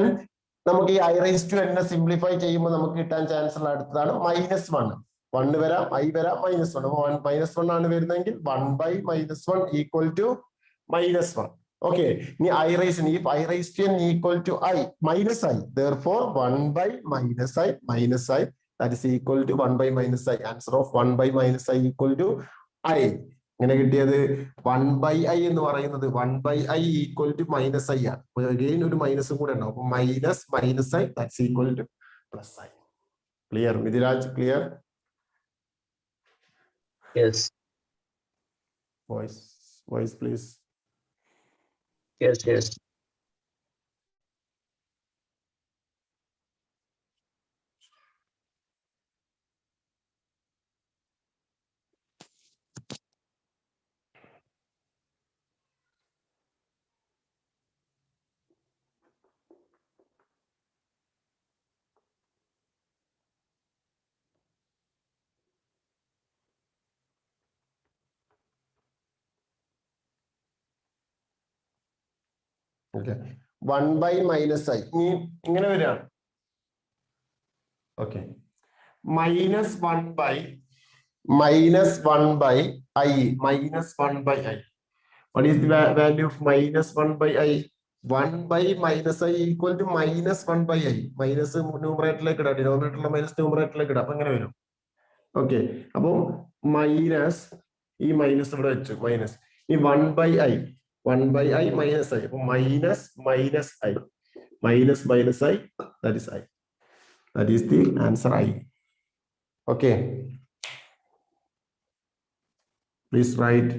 നമുക്ക് ഈ I raised to n simplify ചെയ്യുമ്പോൾ നമുക്ക് കിട്ടാൻ ചാൻസ് ഉള്ള അടുത്തതാണ് -1. 1 വരാം, I വരാം, -1. -1 ആണ് വരുന്നതെങ്കിൽ 1 by -1 equal to -1. Okay, I raised to n equal to I minus I. Therefore, 1 by minus I, that is equal to 1 by minus I. Answer of 1 by minus I equal to I. ഇങ്ങനെ കിട്ടിയത് 1 by I എന്ന് പറയുന്നത് 1 by I equal to minus I ആണ്. Again ഒരു മൈനസും കൂടെ ഉണ്ടാവും. അപ്പൊ minus I, that's equal to plus I. Clear? Midhiraj, clear? Yes. Voice please. Yes. Okay 1 by minus I ഇനി ഇങ്ങനെ വരികയാണ് okay minus 1 by minus 1 by I minus 1 by I. What is the value of minus 1 by I? 1 by minus I equal to minus 1 by I. Minus ന്യൂമറേറ്ററിലേക്ക് ഇടാം, ഡിനോമിനേറ്ററിലെ minus ന്യൂമറേറ്ററിലേക്ക് ഇടാം, അപ്പൊ അങ്ങനെ വരും. Okay, അപ്പൊ minus ഈ മൈനസ് ഇവിടെ വെച്ചു, മൈനസ് ഈ 1 by I 1 by I minus I, അപ്പൊ minus minus I minus minus I, that is I. That is the answer I. Okay. Please write.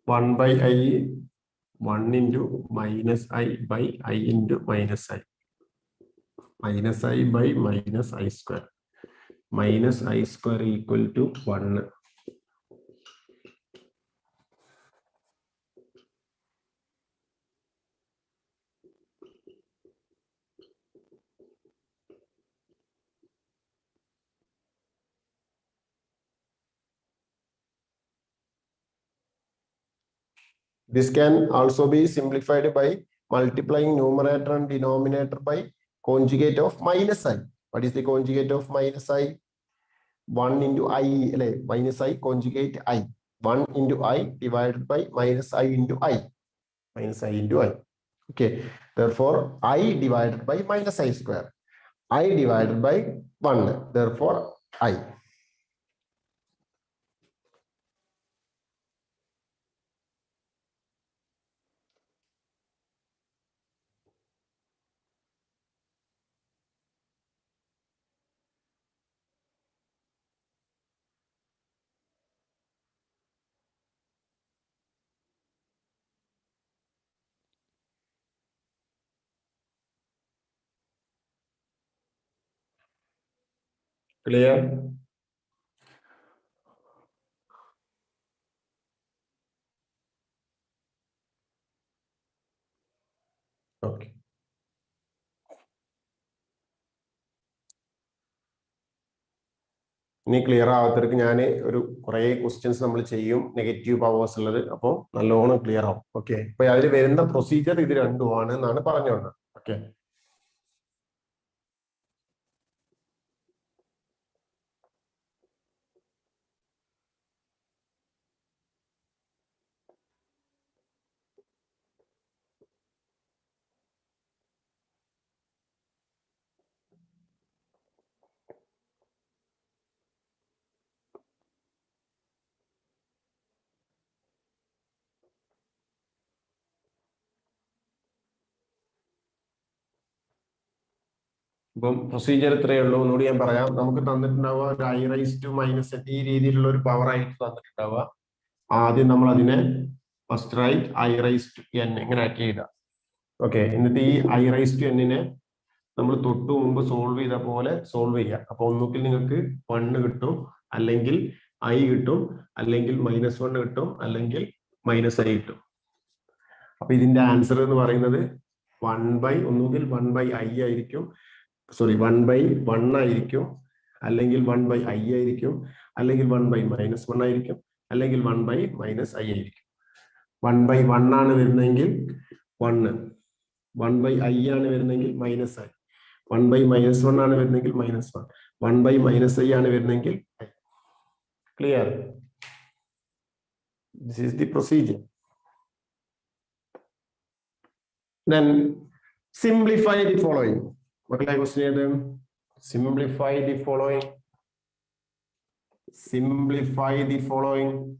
One by I, 1 into minus I by I into minus I. Minus I by minus I square. Minus I square equal to 1. This can also be simplified by multiplying numerator and denominator by conjugate of minus I. What is the conjugate of minus I? 1 into I, minus I conjugate I. 1 into I divided by minus I into I. Minus I into I. Okay. Therefore, I divided by minus I square. I divided by 1. Therefore, I. Clear? Okay. ഇനി clear ആവാത്തവർക്ക് ഞാൻ ഒരു കുറെ questions നമ്മൾ ചെയ്യും, negative powers ഉള്ളത്, അപ്പോൾ നല്ലോണം clear ആവും. ഓക്കെ, അപ്പൊ അതിൽ വരുന്ന പ്രൊസീജിയർ ഇത് രണ്ടുമാണ് എന്നാണ് പറഞ്ഞു വന്നത്. ഓക്കെ, ഇപ്പം പ്രൊസീജിയർ ഇത്രയേ ഉള്ളൂ. ഒന്നുകൂടി ഞാൻ പറയാം. നമുക്ക് തന്നിട്ടുണ്ടാവുക ഒരു I raised to minus n, ഈ രീതിയിലുള്ള ഒരു പവർ ആയിട്ട് തന്നിട്ടുണ്ടാവുക. ആദ്യം നമ്മൾ അതിനെ first write I raised to n ഇങ്ങനെ ആക്കി എഴുതാം. ഓക്കെ, എന്നിട്ട് ഈ I raised to n നെ നമ്മൾ തൊട്ടു മുമ്പ് സോൾവ് ചെയ്ത പോലെ സോൾവ് ചെയ്യാം. അപ്പൊ ഒന്നുകിൽ നിങ്ങൾക്ക് 1 കിട്ടും, അല്ലെങ്കിൽ I കിട്ടും, അല്ലെങ്കിൽ -1 കിട്ടും, അല്ലെങ്കിൽ -I കിട്ടും. അപ്പൊ ഇതിന്റെ ആൻസർ എന്ന് പറയുന്നത് ഒന്നുകിൽ 1 by I ആയിരിക്കും, സോറി 1 by 1 ആയിരിക്കും, അല്ലെങ്കിൽ 1 by I ആയിരിക്കും, അല്ലെങ്കിൽ 1 by -1 ആയിരിക്കും, അല്ലെങ്കിൽ 1 by -I ആയിരിക്കും. 1 by 1 ആണ് വരുന്നതെങ്കിൽ 1, 1 by I ആണ് വരുന്നെങ്കിൽ -I, 1 by -1 ആണ് വരുന്നെങ്കിൽ -1, 1 by -I ആണ് വരുന്നെങ്കിൽ I. Clear? This is the procedure. Then simplify the following. Simplify the following. Simplify the following.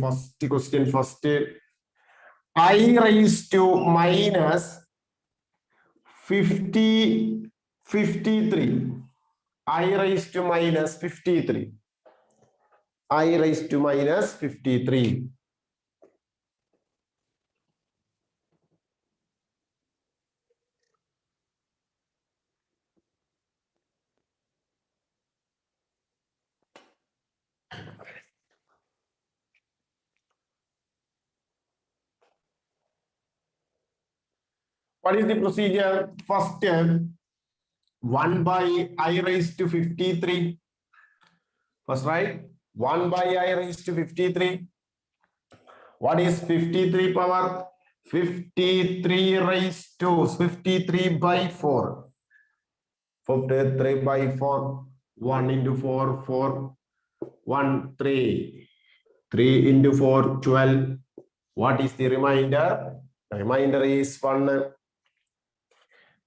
First question first. I raised to minus 53. I raised to minus 53. I raised to minus 53. What is the procedure? First, 1 by I raised to 53. First, right? 1 by I raised to 53. What is 53 power? 53 raised to 53 by 4. 53 by 4. 1 into 4, 4. 1, 3. 3 into 4, 12. What is the remainder? The remainder is 1.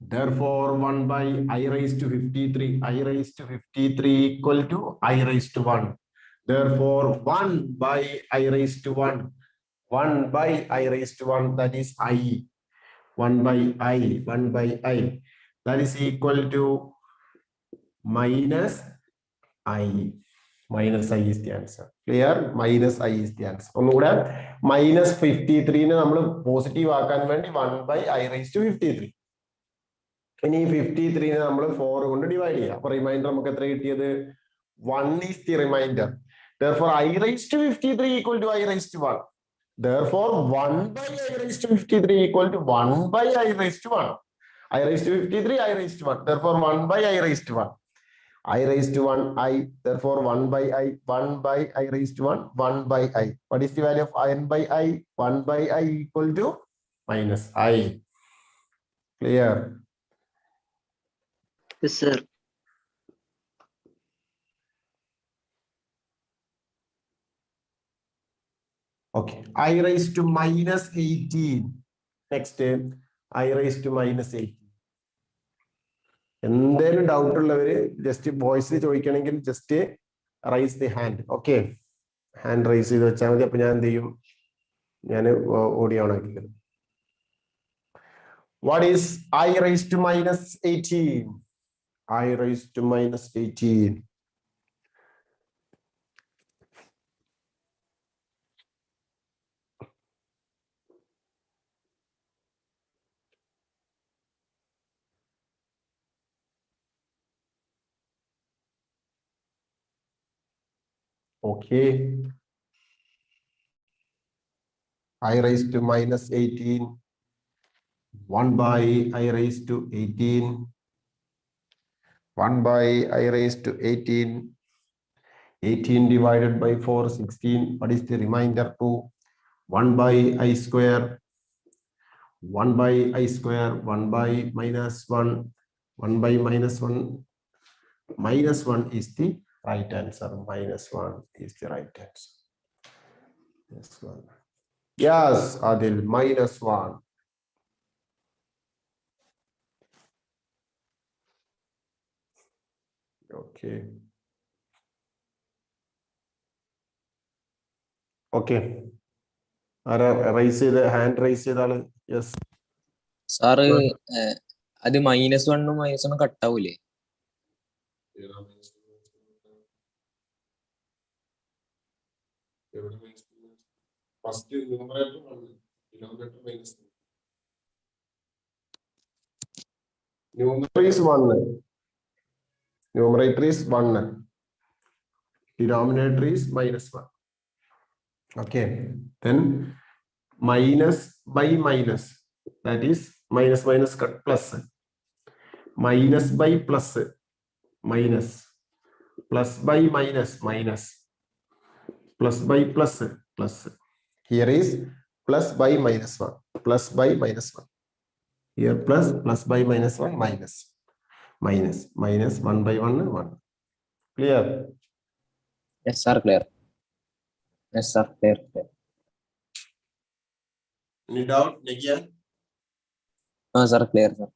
Therefore, 1 by I raised to 53. I raised to 53 equal to I raised to 1. Therefore, 1 by I raised to 1. 1 by I raised to 1, that is I. 1 by I. 1 by I. That is equal to minus I. Minus I is the answer. Clear? Minus I is the answer. Minus 53 positive 1 by I raised to 53. Any 53 4 കൊണ്ട് divide ചെയ്യാം. അപ്പോൾ remainder നമുക്ക് എത്ര കിട്ടിയത്? 1 is the remainder. Therefore, I raised to 53 equal to I raised to 1. Therefore, 1 by I raised to 53 equal to 1 by I raised to 1. I raised to 53, I raised to 1. Therefore, 1 by I raised to 1. I raised to 1, I. Therefore, 1 by I. 1 by I raised to 1. 1 by I. What is the value of n by I? 1 by I equal to minus I. Clear? Yes, sir. Okay. I raised to minus 18. Next, I raised to minus 18. എന്തെങ്കിലും doubt ഉള്ളവര് just വോയിസിൽ ചോദിക്കണമെങ്കിൽ just raise the hand. Okay, hand raise ചെയ്ത് വെച്ചാൽ മതി. അപ്പൊ ഞാൻ എന്ത് ചെയ്യും? ഞാൻ ഓഡിയോ ഓൺ ആക്കി തരും. What is I raised to minus 18? I raised to minus 18. Okay. I raised to minus 18. 1 by I raised to 18. 1 by I raised to 18. 18 divided by 4, 16. What is the remainder? 2. 1 by I square. 1 by I square. 1 by minus 1. 1 by minus 1. Minus 1 is the right answer. Minus 1 is the right answer. This one. Yes, Adil, minus 1. Okay. Okay. Raise the hand, raise the yes. Sir അത് -1 -1 കട്ടാവൂലേ? First numerator 1, denominator minus 2. Numerator is 1. Numerator is 1. Denominator is minus 1. Okay. Then minus by minus. That is minus minus cut plus. Minus by plus. Minus. Plus by minus. Minus. Plus by plus. Plus. Here is plus by minus 1. Plus by minus 1. Here plus by minus 1 minus. Minus. Minus 1 by 1 1. Clear? Yes, sir, clear. Yes, sir. Clear. Clear. Any doubt, Nikia? Sir, clear, sir.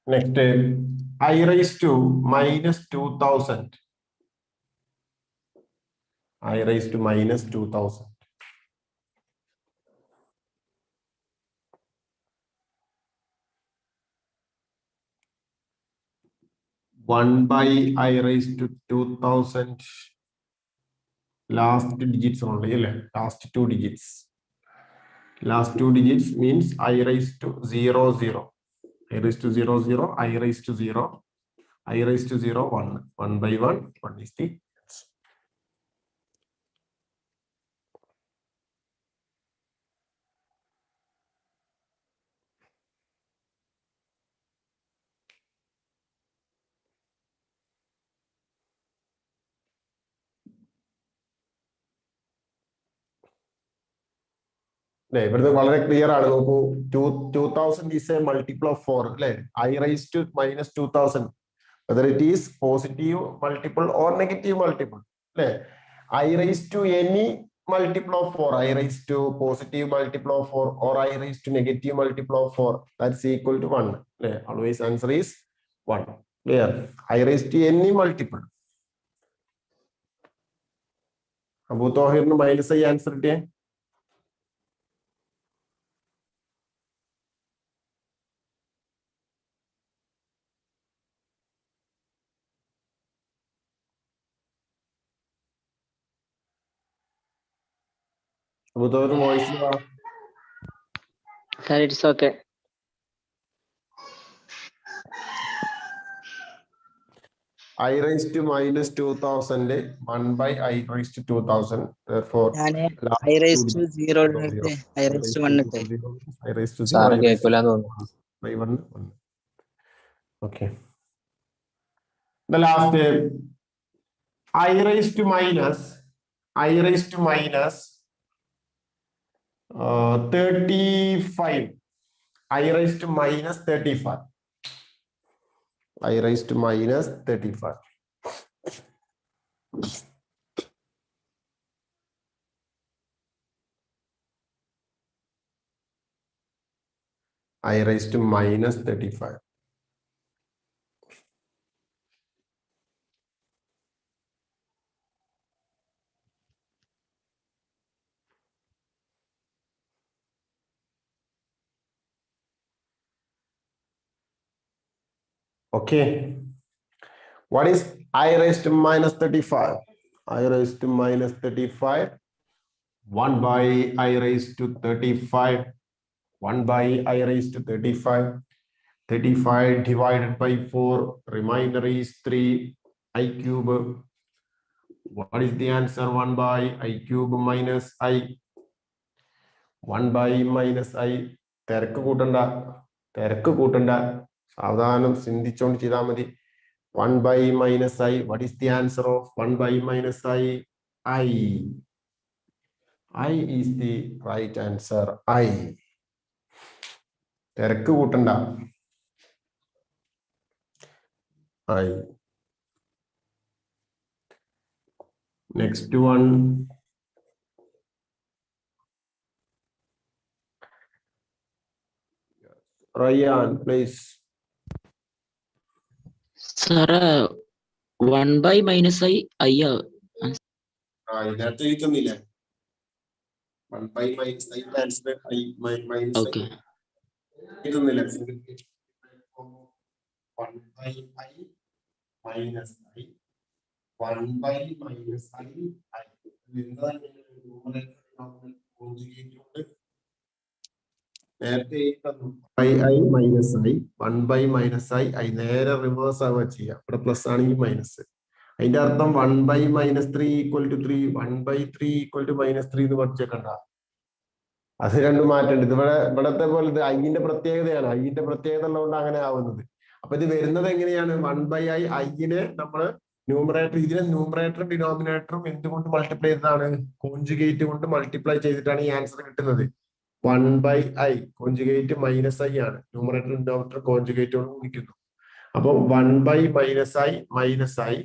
Next, I raised to minus 2000. I raised to minus 2000. One by I raised to 2000. Last digits only, last two digits. Last two digits means I raised to 0, 0. I raised to 0, 0. I raised to 0. I raised to 0, 1. 1 by 1. 1 is the answer. ഇവിടുത്തെ വളരെ clear ആണ്. നോക്കൂ, 2000 is a multiple of 4 അല്ലെ. I raised to minus 2000, whether it is positive multiple or negative multiple അല്ലെ. I raised to any multiple of 4, I raised to positive multiple of 4 or I raised to negative multiple of 4, that's equal to 1 അല്ലെ. Always answer is 1. Clear? I raised to any multiple. Abu തോഹിറിന് minus ആയി answer കിട്ടിയേ. Abu Thohir voice Sir, it's okay. I raised to minus 2000, 1 by I raised to 2000. Therefore, I raised to 0. I raised to 1. I raised to 0. Sir, കേൾക്കൂലെന്ന് തോന്നുന്നു. By 1. Okay. The last, I raised to minus 35. I raised to minus 35. I raised to minus 35. I raised to minus 35. Okay. What is I raised to minus 35? I raised to minus 35. 1 by I raised to 35. 1 by I raised to 35. 35 divided by 4. Remainder is 3. I cube. What is the answer? 1 by I cube minus I. 1 by minus I. തിരക്ക് കൂട്ടണ്ട. സാവധാനം ചിന്തിച്ചോണ്ട് ചെയ്താൽ മതി. 1 by minus I. What is the answer of 1 by minus I? I. I is the right answer. I. തിരക്ക് കൂട്ടണ്ട. I. Next one. Ryan, please. Sir, 1 by minus I. ഇതിനകത്ത് ചോദിക്കുന്നില്ല. 1 by minus I answer I minus Okay. ഇതൊന്നുമില്ല. 1 by I minus I. 1 by minus I. നേരത്തെ by I minus I. 1 by minus I. I നേരെ reverse ആവുക ചെയ്യാം. ഇവിടെ plus ആണെങ്കിൽ minus. അതിന്റെ അർത്ഥം 1 by minus 3 equal to 3. 1 by 3 equal to minus 3 എന്ന് പഠിച്ചേക്കണ്ട. അത് രണ്ടും മാറ്റമുണ്ട്. ഇത് ഇവിടത്തെ പോലെ ഇത് ഐന്റെ പ്രത്യേകതയാണ്. ഐന്റെ പ്രത്യേകത ഉള്ളതുകൊണ്ട് അങ്ങനെ ആവുന്നത്. അപ്പൊ ഇത് വരുന്നത് എങ്ങനെയാണ്? 1/i ഐനെ നമ്മൾ ന്യൂമറേറ്റർ, ഇതിനെ ന്യൂമറേറ്ററും ഡിനോമിനേറ്ററും എന്തുകൊണ്ട് മൾട്ടിപ്ലൈ ചെയ്തതാണ്? കോൺജുഗേറ്റ് കൊണ്ട് മൾട്ടിപ്ലൈ ചെയ്തിട്ടാണ് ഈ ആൻസർ കിട്ടുന്നത്. 1/i കോൺജുഗേറ്റ് -i ആണ്. ന്യൂമറേറ്റർ ഡിനോമിനേറ്റർ കോൺജുഗേറ്റ് കൊണ്ട് ഗുണിക്കുന്നു. അപ്പൊ 1/-i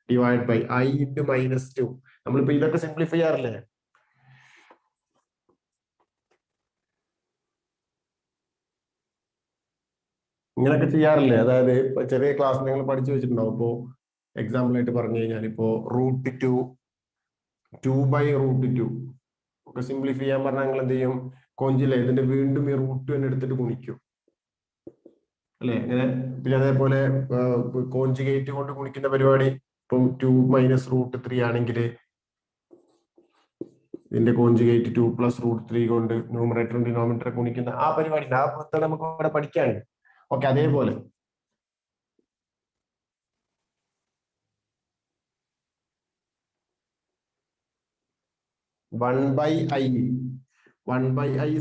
divide by i into -2. നമ്മളിപ്പോ ഇതൊക്കെ സിംപ്ലിഫൈ ചെയ്യാറില്ലേ? ഇങ്ങനെയൊക്കെ ചെയ്യാറില്ലേ? അതായത് ഇപ്പൊ ചെറിയ ക്ലാസ് നിങ്ങൾ പഠിച്ചു വെച്ചിട്ടുണ്ടാവും. ഇപ്പോ എക്സാമ്പിൾ ആയിട്ട് പറഞ്ഞു കഴിഞ്ഞാൽ ഇപ്പോ √2 2/√2 ഒക്കെ സിംപ്ലിഫൈ ചെയ്യാൻ പറഞ്ഞാൽ നിങ്ങൾ എന്ത് ചെയ്യും? കോഞ്ചില്ലേ, ഇതിന്റെ വീണ്ടും ഈ √2 തന്നെ എടുത്തിട്ട് ഗുണിക്കും അല്ലെ? അങ്ങനെ. പിന്നെ അതേപോലെ കോഞ്ചുഗേറ്റ് കൊണ്ട് ഗുണിക്കുന്ന പരിപാടി. ഇപ്പം 2 - √3 ആണെങ്കിൽ ഇതിന്റെ കോഞ്ചുഗേറ്റ് 2 + √3 കൊണ്ട് ന്യൂമറേറ്ററും ഡിനോമിനേറ്റർ ഗുണിക്കുന്ന ആ പരിപാടി, ആ പുസ്തകം നമുക്ക് ഇവിടെ പഠിക്കാനുണ്ട്. ഓക്കെ, അതേപോലെ 1/i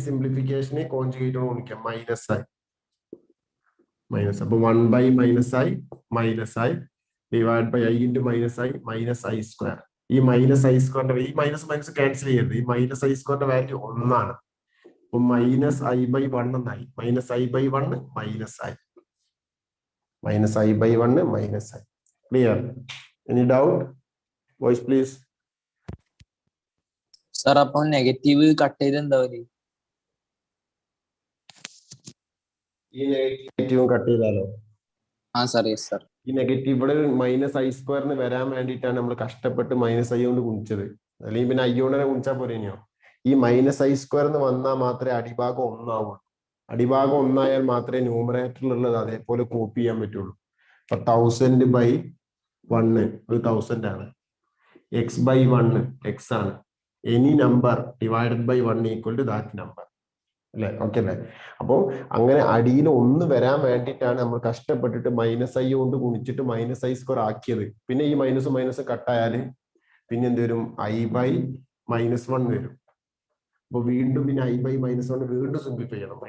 സിംപ്ലിഫിക്കേഷന് കോഞ്ചുഗേറ്റ് കൊണ്ട് ഗുണിക്കാം -i. അപ്പൊ 1/-i divide by i into -i ഈ -i²ന്റെ ഈ മൈനസ് ക്യാൻസൽ ചെയ്യരുത്. ഈ -i² വാല്യൂ 1 ആണ്. അപ്പൊ -i/1 എന്നായി. -i/1 -i. Clear? Any doubt? Voice please. Sir അപ്പൊ നെഗറ്റീവ് കട്ട് ചെയ്ത് എന്താ പറയുക? ഈ നെഗറ്റീവും കട്ട് ചെയ്താലോ? ആ സാർ, യെസ് സാർ. ഈ നെഗറ്റീവ് ഇവിടെ -i² വരാൻ വേണ്ടിയിട്ടാണ് നമ്മൾ കഷ്ടപ്പെട്ട് -i കൊണ്ട് ഗുണിച്ചത്. അല്ലെങ്കിൽ പിന്നെ i കൊണ്ട് തന്നെ ഗുണിച്ചാൽ പോരെയോ? ഈ -i² വന്നാൽ മാത്രമേ അടിഭാഗം 1 ആവുള്ളൂ. അടിഭാഗം 1 ആയാൽ മാത്രമേ ന്യൂമറേറ്ററിലുള്ളത് അതേപോലെ കോപ്പി ചെയ്യാൻ പറ്റുള്ളൂ. അപ്പൊ 1000/1 ഒരു 1000 ആണ്. x/1 x ആണ്. Any number divided by 1 equal to that number അല്ലെ? ഓക്കെ അല്ലെ? അപ്പോ അങ്ങനെ അടിയിൽ 1 വരാൻ വേണ്ടിയിട്ടാണ് നമ്മൾ കഷ്ടപ്പെട്ടിട്ട് -i കൊണ്ട് ഗുണിച്ചിട്ട് -i² ആക്കിയത്. പിന്നെ ഈ മൈനസ് കട്ടായാല് പിന്നെ എന്ത് വരും? i/-1 വരും. അപ്പൊ വീണ്ടും പിന്നെ i/-1 വീണ്ടും സിംപ്ലിഫൈ ചെയ്യണം. -i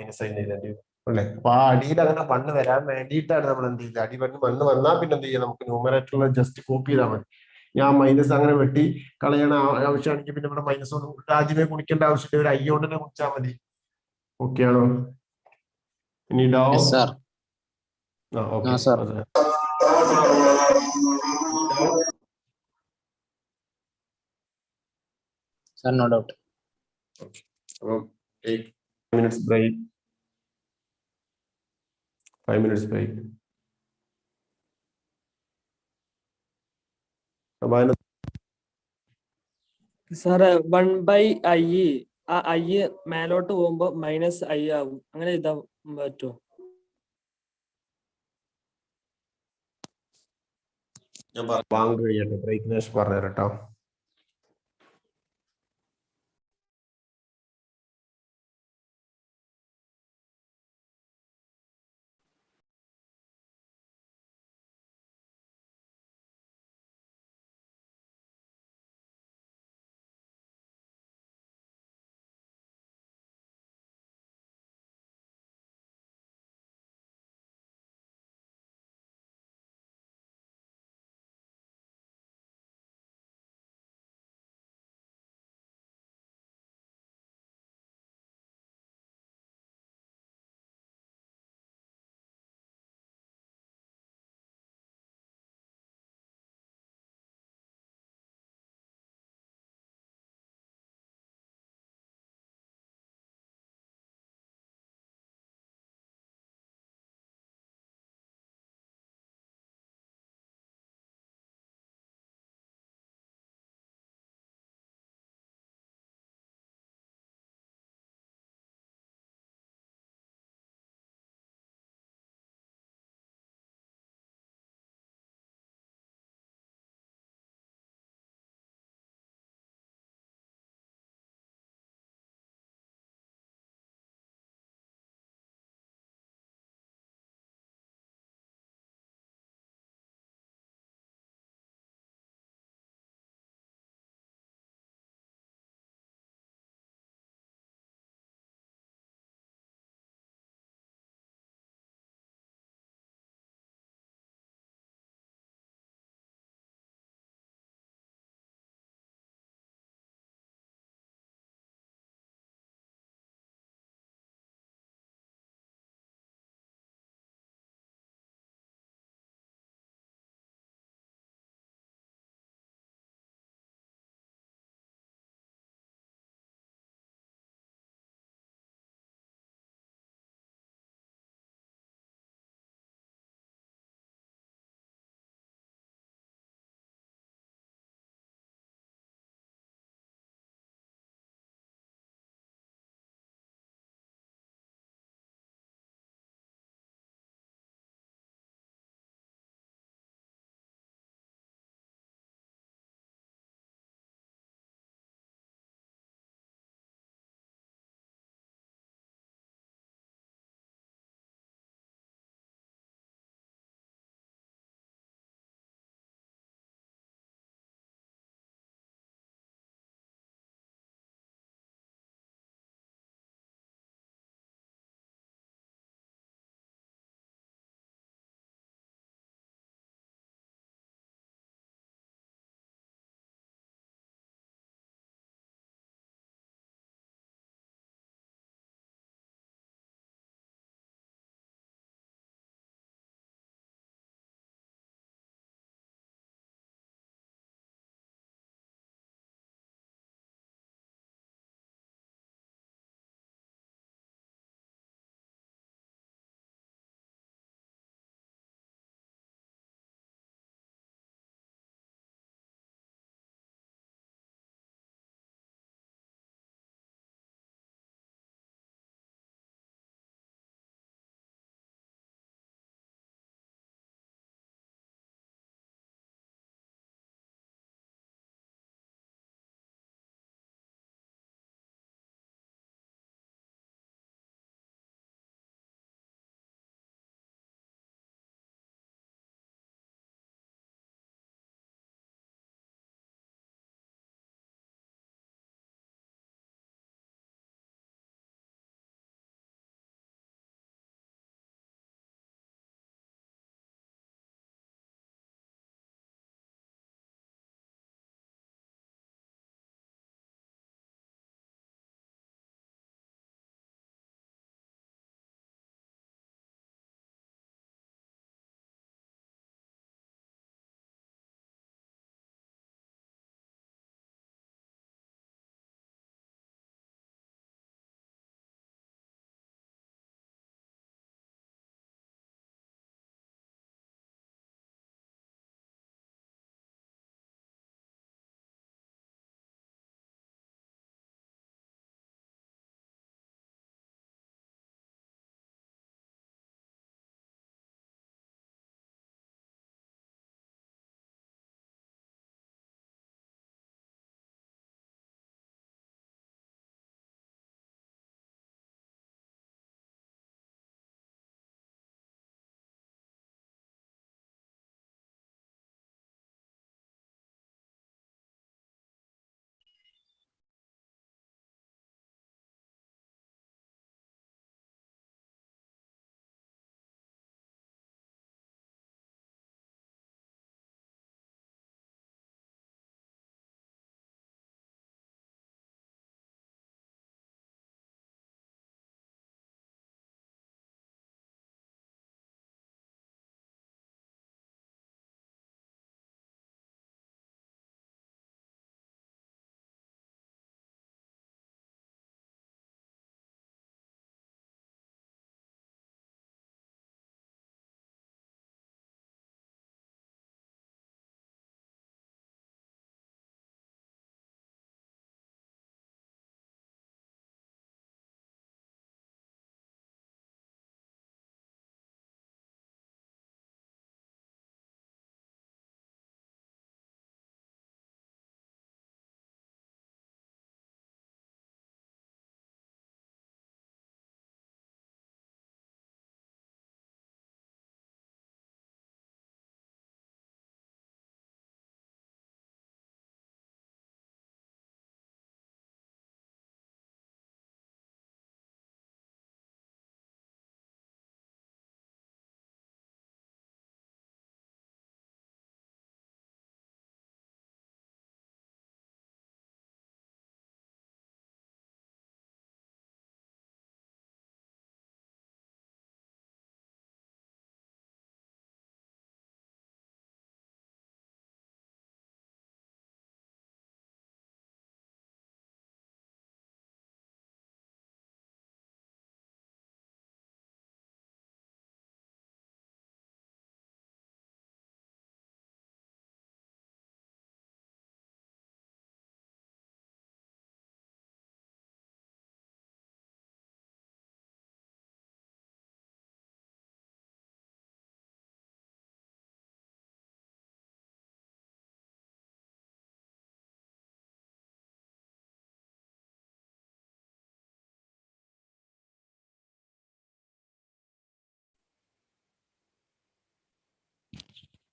അല്ലെ? അപ്പൊ ആ അടിയിൽ അങ്ങനെ 1 വരാൻ വേണ്ടിയിട്ടാണ് നമ്മൾ എന്ത് ചെയ്തത്? അടി 1 വന്നാൽ പിന്നെ എന്ത് ചെയ്യാം? നമുക്ക് ന്യൂമറേറ്ററിൽ ജസ്റ്റ് കോപ്പി ചെയ്താൽ മതി. ഞാൻ മൈനസ് അങ്ങനെ വെട്ടി കളയണ ആവശ്യമാണെങ്കിൽ പിന്നെ ഇവിടെ -1 ആദ്യമേ ഗുണിക്കേണ്ട ആവശ്യമില്ല. ഒരു i കൊണ്ട് തന്നെ ഗുണിച്ചാൽ മതി. ഓക്കെ ആണോ? ഇനി യെസ് സാർ. ഓക്കെ. ആ സാർ. Sir no doubt. അപ്പം 5 minutes break. 5 minutes break. Sir 1/i ആ i മേലോട്ട് പോകുമ്പോ -i ആവും. അങ്ങനെ ഇതാ പറ്റുമോ? ഞാൻ വാങ്ങ് കഴിയട്ടെ. ബ്രേക്കിന് പറഞ്ഞു തരട്ടോ.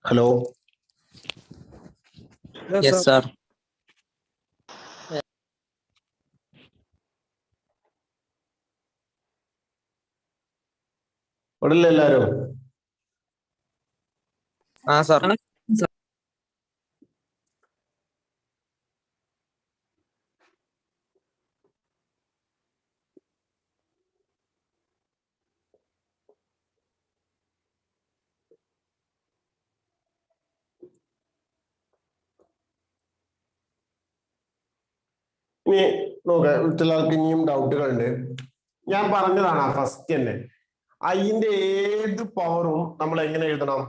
Hello. Yes, sir. What is it? Sir. ഇനി നോക്കാം, ചിലർക്ക് ഇനിയും ഡൗട്ടുകളുണ്ട്. ഞാൻ പറഞ്ഞതാണ് ഫസ്റ്റ് തന്നെ, ഐന്റെ ഏത് പവറും നമ്മൾ എങ്ങനെ എഴുതണം?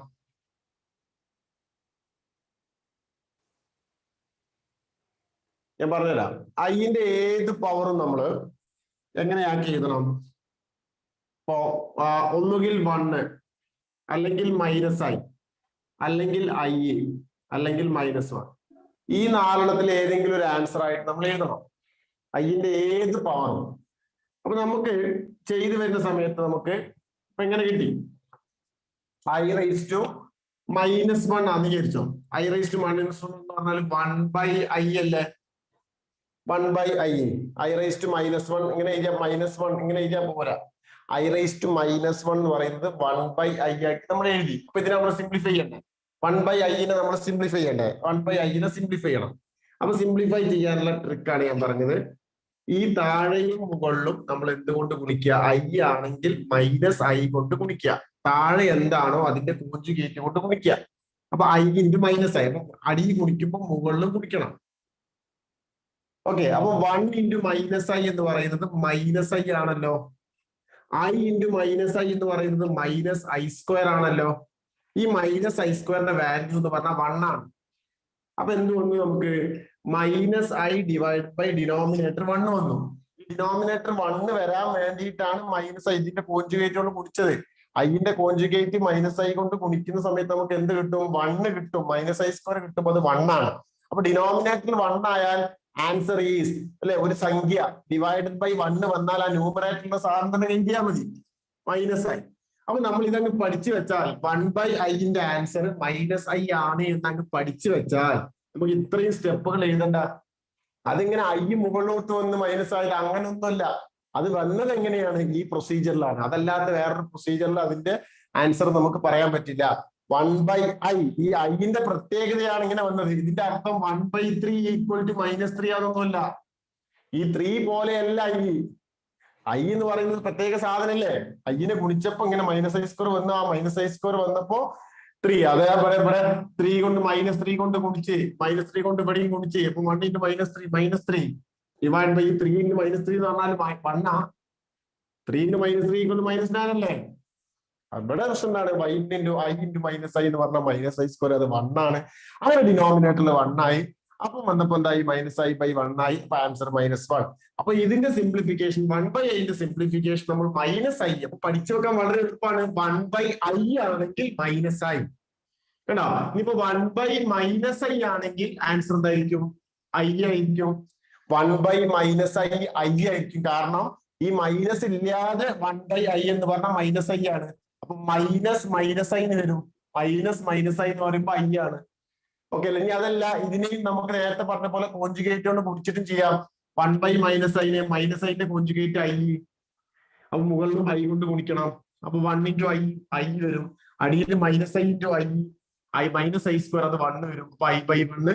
ഞാൻ പറഞ്ഞുതരാം. ഐന്റെ ഏത് പവറും നമ്മൾ എങ്ങനെയാക്കി എഴുതണം? ഇപ്പോ ഒന്നുകിൽ 1, അല്ലെങ്കിൽ -i, അല്ലെങ്കിൽ i, അല്ലെങ്കിൽ -1. ഈ 4 ഏതെങ്കിലും ഒരു ആൻസർ ആയിട്ട് നമ്മൾ എഴുതണം ഐന്റെ ഏത് പവറും. അപ്പൊ നമുക്ക് ചെയ്തു വരുന്ന സമയത്ത് നമുക്ക് ഇപ്പൊ എങ്ങനെ കിട്ടി? i⁻⁻1 ആണെന്ന് വിചാരിച്ചോ. i⁻⁻1 എന്ന് പറഞ്ഞാൽ 1/i അല്ലേ? 1/i. i⁻⁻1 ഇങ്ങനെ എഴുതിയാൽ -1 ഇങ്ങനെ എഴുതിയാൽ പോരാ. i⁻⁻1 എന്ന് പറയുന്നത് 1/i ആയിട്ട് നമ്മൾ എഴുതി. അപ്പൊ ഇതിനെ നമ്മൾ സിംപ്ലിഫൈ ചെയ്യണ്ടേ? 1/i നമ്മൾ സിംപ്ലിഫൈ ചെയ്യണ്ടേ? 1/i സിംപ്ലിഫൈ ചെയ്യണം. അപ്പൊ സിംപ്ലിഫൈ ചെയ്യാനുള്ള ട്രിക്കാണ് ഞാൻ പറഞ്ഞത്. ഈ താഴെയും മുകളിലും നമ്മൾ എന്തുകൊണ്ട് ഗുണിക്കുക? i ആണെങ്കിൽ -i കൊണ്ട് ഗുണിക്കുക. താഴെ എന്താണോ അതിന്റെ കോഞ്ചുഗേറ്റ് കൊണ്ട് ഗുണിക്കുക. അപ്പൊ i × -i. അപ്പൊ അടിയിൽ ഗുണിക്കുമ്പോൾ മുകളിലും ഗുണിക്കണം. ഓക്കെ, അപ്പൊ 1 × -i എന്ന് പറയുന്നത് -i ആണല്ലോ. i × -i എന്ന് പറയുന്നത് -i² ആണല്ലോ. ഈ -i² വാല്യൂ എന്ന് പറഞ്ഞാൽ 1 ആണ്. അപ്പൊ എന്തുകൊണ്ട് നമുക്ക് -i ഡിവൈഡ് ബൈ ഡിനോമിനേറ്റർ 1 വന്നു. ഈ ഡിനോമിനേറ്റർ 1 വരാൻ വേണ്ടിയിട്ടാണ് -i ഇതിന്റെ കോഞ്ചുഗേറ്റ് കൊണ്ട് ഗുണിച്ചത്. ഐന്റെ കോഞ്ചുഗേറ്റ് -i കൊണ്ട് ഗുണിക്കുന്ന സമയത്ത് നമുക്ക് എന്ത് കിട്ടും? 1 കിട്ടും. -i² കിട്ടുമ്പോൾ അത് 1 ആണ്. അപ്പൊ ഡിനോമിനേറ്ററിൽ 1 ആയാൽ ആൻസർ ഈസ് അല്ലെ, ഒരു സംഖ്യ ഡിവൈഡഡ് ബൈ 1 വന്നാൽ ആ ന്യൂമറേറ്ററിന്റെ സാധനം തന്നെ എഴുതിയാൽ മതി, -i. അപ്പൊ നമ്മൾ ഇതങ്ങ് പഠിച്ചു വെച്ചാൽ 1/i ന്റെ ആൻസർ -i ആണ് എന്നങ്ങ് പഠിച്ചു വെച്ചാൽ നമുക്ക് ഇത്രയും സ്റ്റെപ്പുകൾ എഴുതണ്ട. അതിങ്ങനെ i മുകളിലോട്ട് വന്ന് -i അങ്ങനൊന്നുമല്ല. അത് വന്നത് എങ്ങനെയാണ്? ഈ പ്രൊസീജിയറിലാണ്. അതല്ലാത്ത വേറൊരു പ്രൊസീജിയറിൽ അതിന്റെ ആൻസർ നമുക്ക് പറയാൻ പറ്റില്ല. 1/i ഈ ഐന്റെ പ്രത്യേകതയാണ് ഇങ്ങനെ വന്നത്. ഇതിന്റെ അർത്ഥം 1/3 = -3 അതൊന്നുമല്ല. ഈ 3 പോലെയല്ല i എന്ന് പറയുന്നത് പ്രത്യേക സാധനല്ലേ. ഐനെ ഗുണിച്ചപ്പോ ഇങ്ങനെ -i² വന്നു. ആ -i² വന്നപ്പോ 3, അതേ ഇവിടെ 3 കൊണ്ട് -3 കൊണ്ട് ഗുണിച്ച്, -3 കൊണ്ട് ഇവിടെയും ഗുണിച്ച്. അപ്പൊ 1 × -3 ഡിവൈഡ് ബൈ 3 × -3 എന്ന് പറഞ്ഞാൽ 1 ആ. 3 × -3 = -9 അല്ലേ? അവിടെ പ്രശ്നം എന്താണ്? i × -i എന്ന് പറഞ്ഞാൽ -i² അത് 1 ആണ്. അങ്ങനെ ഡിനോമിനേറ്ററിൽ 1 ആയി. അപ്പം വന്നപ്പോ എന്തായി? -i/1 ആയി. അപ്പൊ ആൻസർ -1. അപ്പൊ ഇതിന്റെ സിംപ്ലിഫിക്കേഷൻ 1/i ന്റെ സിംപ്ലിഫിക്കേഷൻ നമ്മൾ -i. അപ്പൊ പഠിച്ചു വെക്കാൻ വളരെ എളുപ്പമാണ്. 1/i ആണെങ്കിൽ -i കേട്ടോ. ഇനിയിപ്പോ 1/-i ആണെങ്കിൽ ആൻസർ എന്തായിരിക്കും? i ആയിരിക്കും. 1/-i ആയിരിക്കും. കാരണം ഈ മൈനസ് ഇല്ലാതെ 1/i എന്ന് പറഞ്ഞാൽ -i ആണ്. അപ്പൊ -i വരും. -i എന്ന് പറയുമ്പോ i ആണ്. ഓക്കെ അല്ലെ? ഇനി അതല്ല, ഇതിനെയും നമുക്ക് നേരത്തെ പറഞ്ഞ പോലെ കോഞ്ചുഗേറ്റ് കൊണ്ട് ഗുണിച്ചിട്ടും ചെയ്യാം. 1/-i നെ -i ന്റെ കോഞ്ചുഗേറ്റ് i. അപ്പൊ മുകളിലും i കൊണ്ട് ഗുണിക്കണം. അപ്പൊ 1 × i വരും. അടിയിൽ -i × i -i² അത് 1 വരും. അപ്പൊ i/1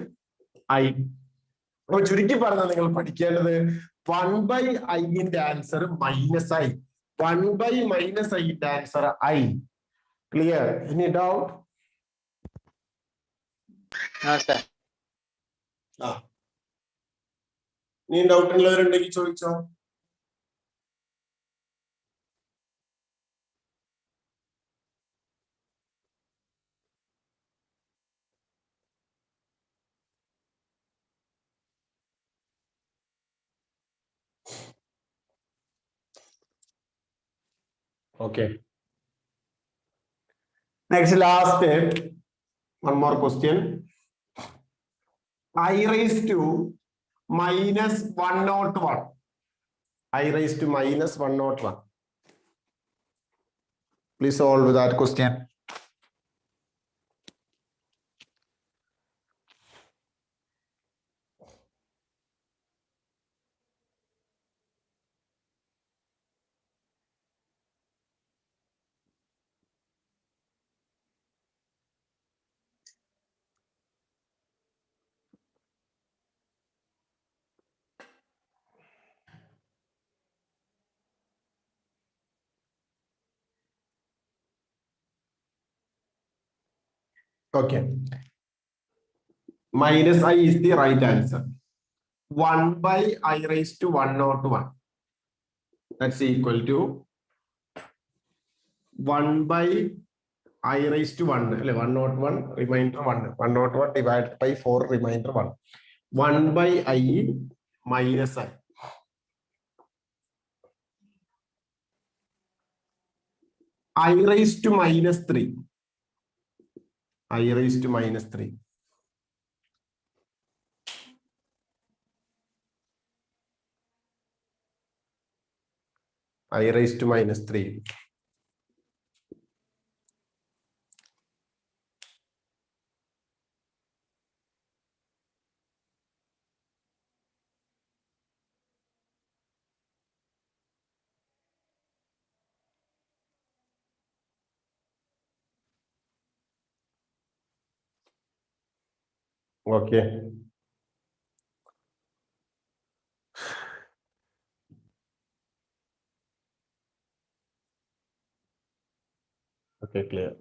i. അപ്പൊ ചുരുക്കി പറഞ്ഞാൽ നിങ്ങൾ പഠിക്കേണ്ടത് 1/i ന്റെ ആൻസർ -i, 1/-i ന്റെ answer i. Clear? Any doubt? നീ ഡൗട്ട് ഉള്ളവരുണ്ടെങ്കിൽ ചോദിച്ചോ. Okay. Next, last, one more question. i⁻⁻101. i⁻⁻101. Please solve that question. Okay. Minus I is the right answer. 1 by I raised to 101. That's equal to 1 by I raised to 1. 101 remainder 1. 101 divided by 4 remainder 1. 1 by I minus I. I raised to minus 3. I raised to minus 3. I raised to minus 3. Okay. Okay, clear.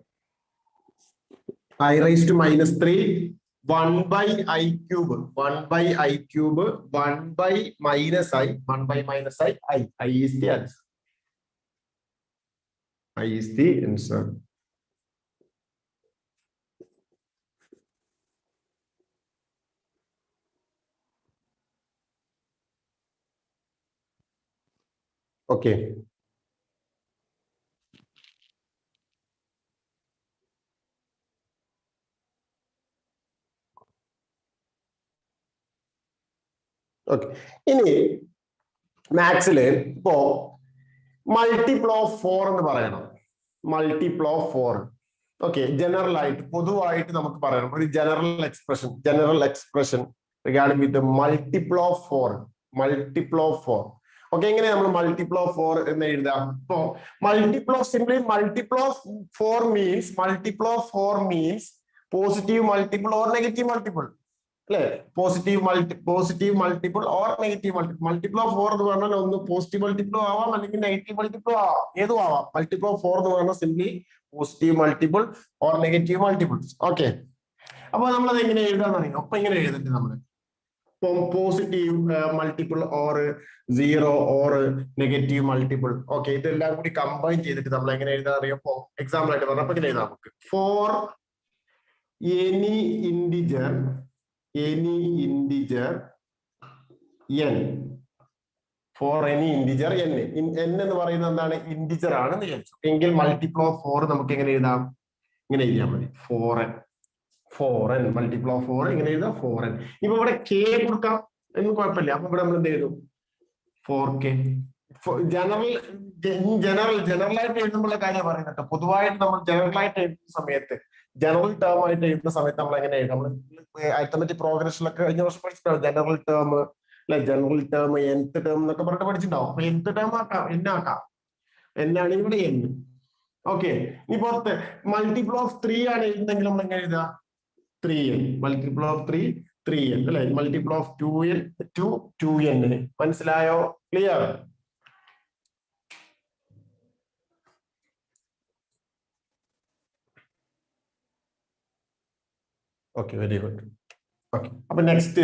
I raised to minus 3. 1 by I cube. 1 by I cube. 1 by minus I. 1 by minus I. I is the answer. I is the answer. Okay. Okay. ഇനി മാത്സില് ഇപ്പോ multiple of 4 എന്ന് പറയണം. Multiple of 4. Okay, general ആയിട്ട് പൊതുവായിട്ട് നമുക്ക് പറയണം ഒരു general expression regarding with multiple of 4. Multiple of 4. Okay, എങ്ങനെ നമ്മൾ മൾട്ടിപ്പിൾ ഓഫ് 4 എന്ന് എഴുതാം? ഇപ്പോ multiple of multiple of 4 means positive multiple or negative multiple അല്ലെ? Positive multiple or negative multiple. Multiple of 4 എന്ന് പറഞ്ഞാൽ ഒന്ന് പോസിറ്റീവ് മൾട്ടിപ്പിളും ആവാം അല്ലെങ്കിൽ നെഗറ്റീവ് മൾട്ടിപ്പിളും ആവാം, ഏതും ആവാം. മൾട്ടിപ്പിൾ ഓഫ് 4 എന്ന് പറഞ്ഞാൽ simply positive multiple or negative multiples. Okay, അപ്പൊ നമ്മളത് എങ്ങനെ എഴുതാന്ന് അറിയാം. അപ്പൊ ഇങ്ങനെ എഴുതട്ടെ നമ്മള് positive multiple or 0 or negative multiple. Okay, ഇതെല്ലാം കൂടി കമ്പൈൻ ചെയ്തിട്ട് നമ്മൾ എങ്ങനെ എഴുതാൻ അറിയാം. എക്സാമ്പിൾ ആയിട്ട് പറഞ്ഞപ്പോ ഇങ്ങനെ എഴുതാം നമുക്ക്. For any integer n. For any integer n. n എന്ന് പറയുന്നത് എന്താണ്? ഇൻഡിജർ ആണെന്ന് വിചാരിച്ചു എങ്കിൽ മൾട്ടിപ്പിൾ ഓഫ് 4 നമുക്ക് എങ്ങനെ എഴുതാം? ഇങ്ങനെ എഴുതിയാൽ മതി. 4n മൾട്ടിപ്പിൾ ഓഫ് 4 ഇങ്ങനെ എഴുതാം 4n. ഇപ്പൊ ഇവിടെ k കൊടുക്കാം എന്നും കുഴപ്പമില്ല. അപ്പൊ ഇവിടെ നമ്മൾ എന്ത് ചെയ്തു? 4k. ജനറലായിട്ട് എഴുതുമ്പോഴുള്ള കാര്യം പറയുന്നത് കേട്ടോ. പൊതുവായിട്ട് നമ്മൾ ജനറലായിട്ട് എഴുതുന്ന സമയത്ത് ജനറൽ ടേം ആയിട്ട് എഴുതുന്ന സമയത്ത് നമ്മൾ എങ്ങനെ എഴുതാം? നമ്മൾ അരിത്തമെറ്റിക് പ്രോഗ്രഷനിലൊക്കെ കഴിഞ്ഞ വർഷം പഠിച്ചിട്ടുണ്ടാവും. ജനറൽ ടേം അല്ലെ, ജനറൽ ടേം nth ടേം എന്നൊക്കെ പറഞ്ഞിട്ട് പഠിച്ചിട്ടുണ്ടാവും. അപ്പൊ nth ടേം ആക്കാം, ആക്കാം. എന്നാണ് ഇവിടെ n. ഓക്കെ, ഇനി പുറത്ത് മൾട്ടിപ്പിൾ ഓഫ് 3 ആണ് എഴുതുന്നെങ്കിൽ നമ്മൾ എങ്ങനെ എഴുതുക? 3n. മൾട്ടിപ്പിൾ ഓഫ് 3n അല്ലെ. Multiple of 2n. മനസ്സിലായോ? Clear? Okay, very good. Okay, അപ്പൊ next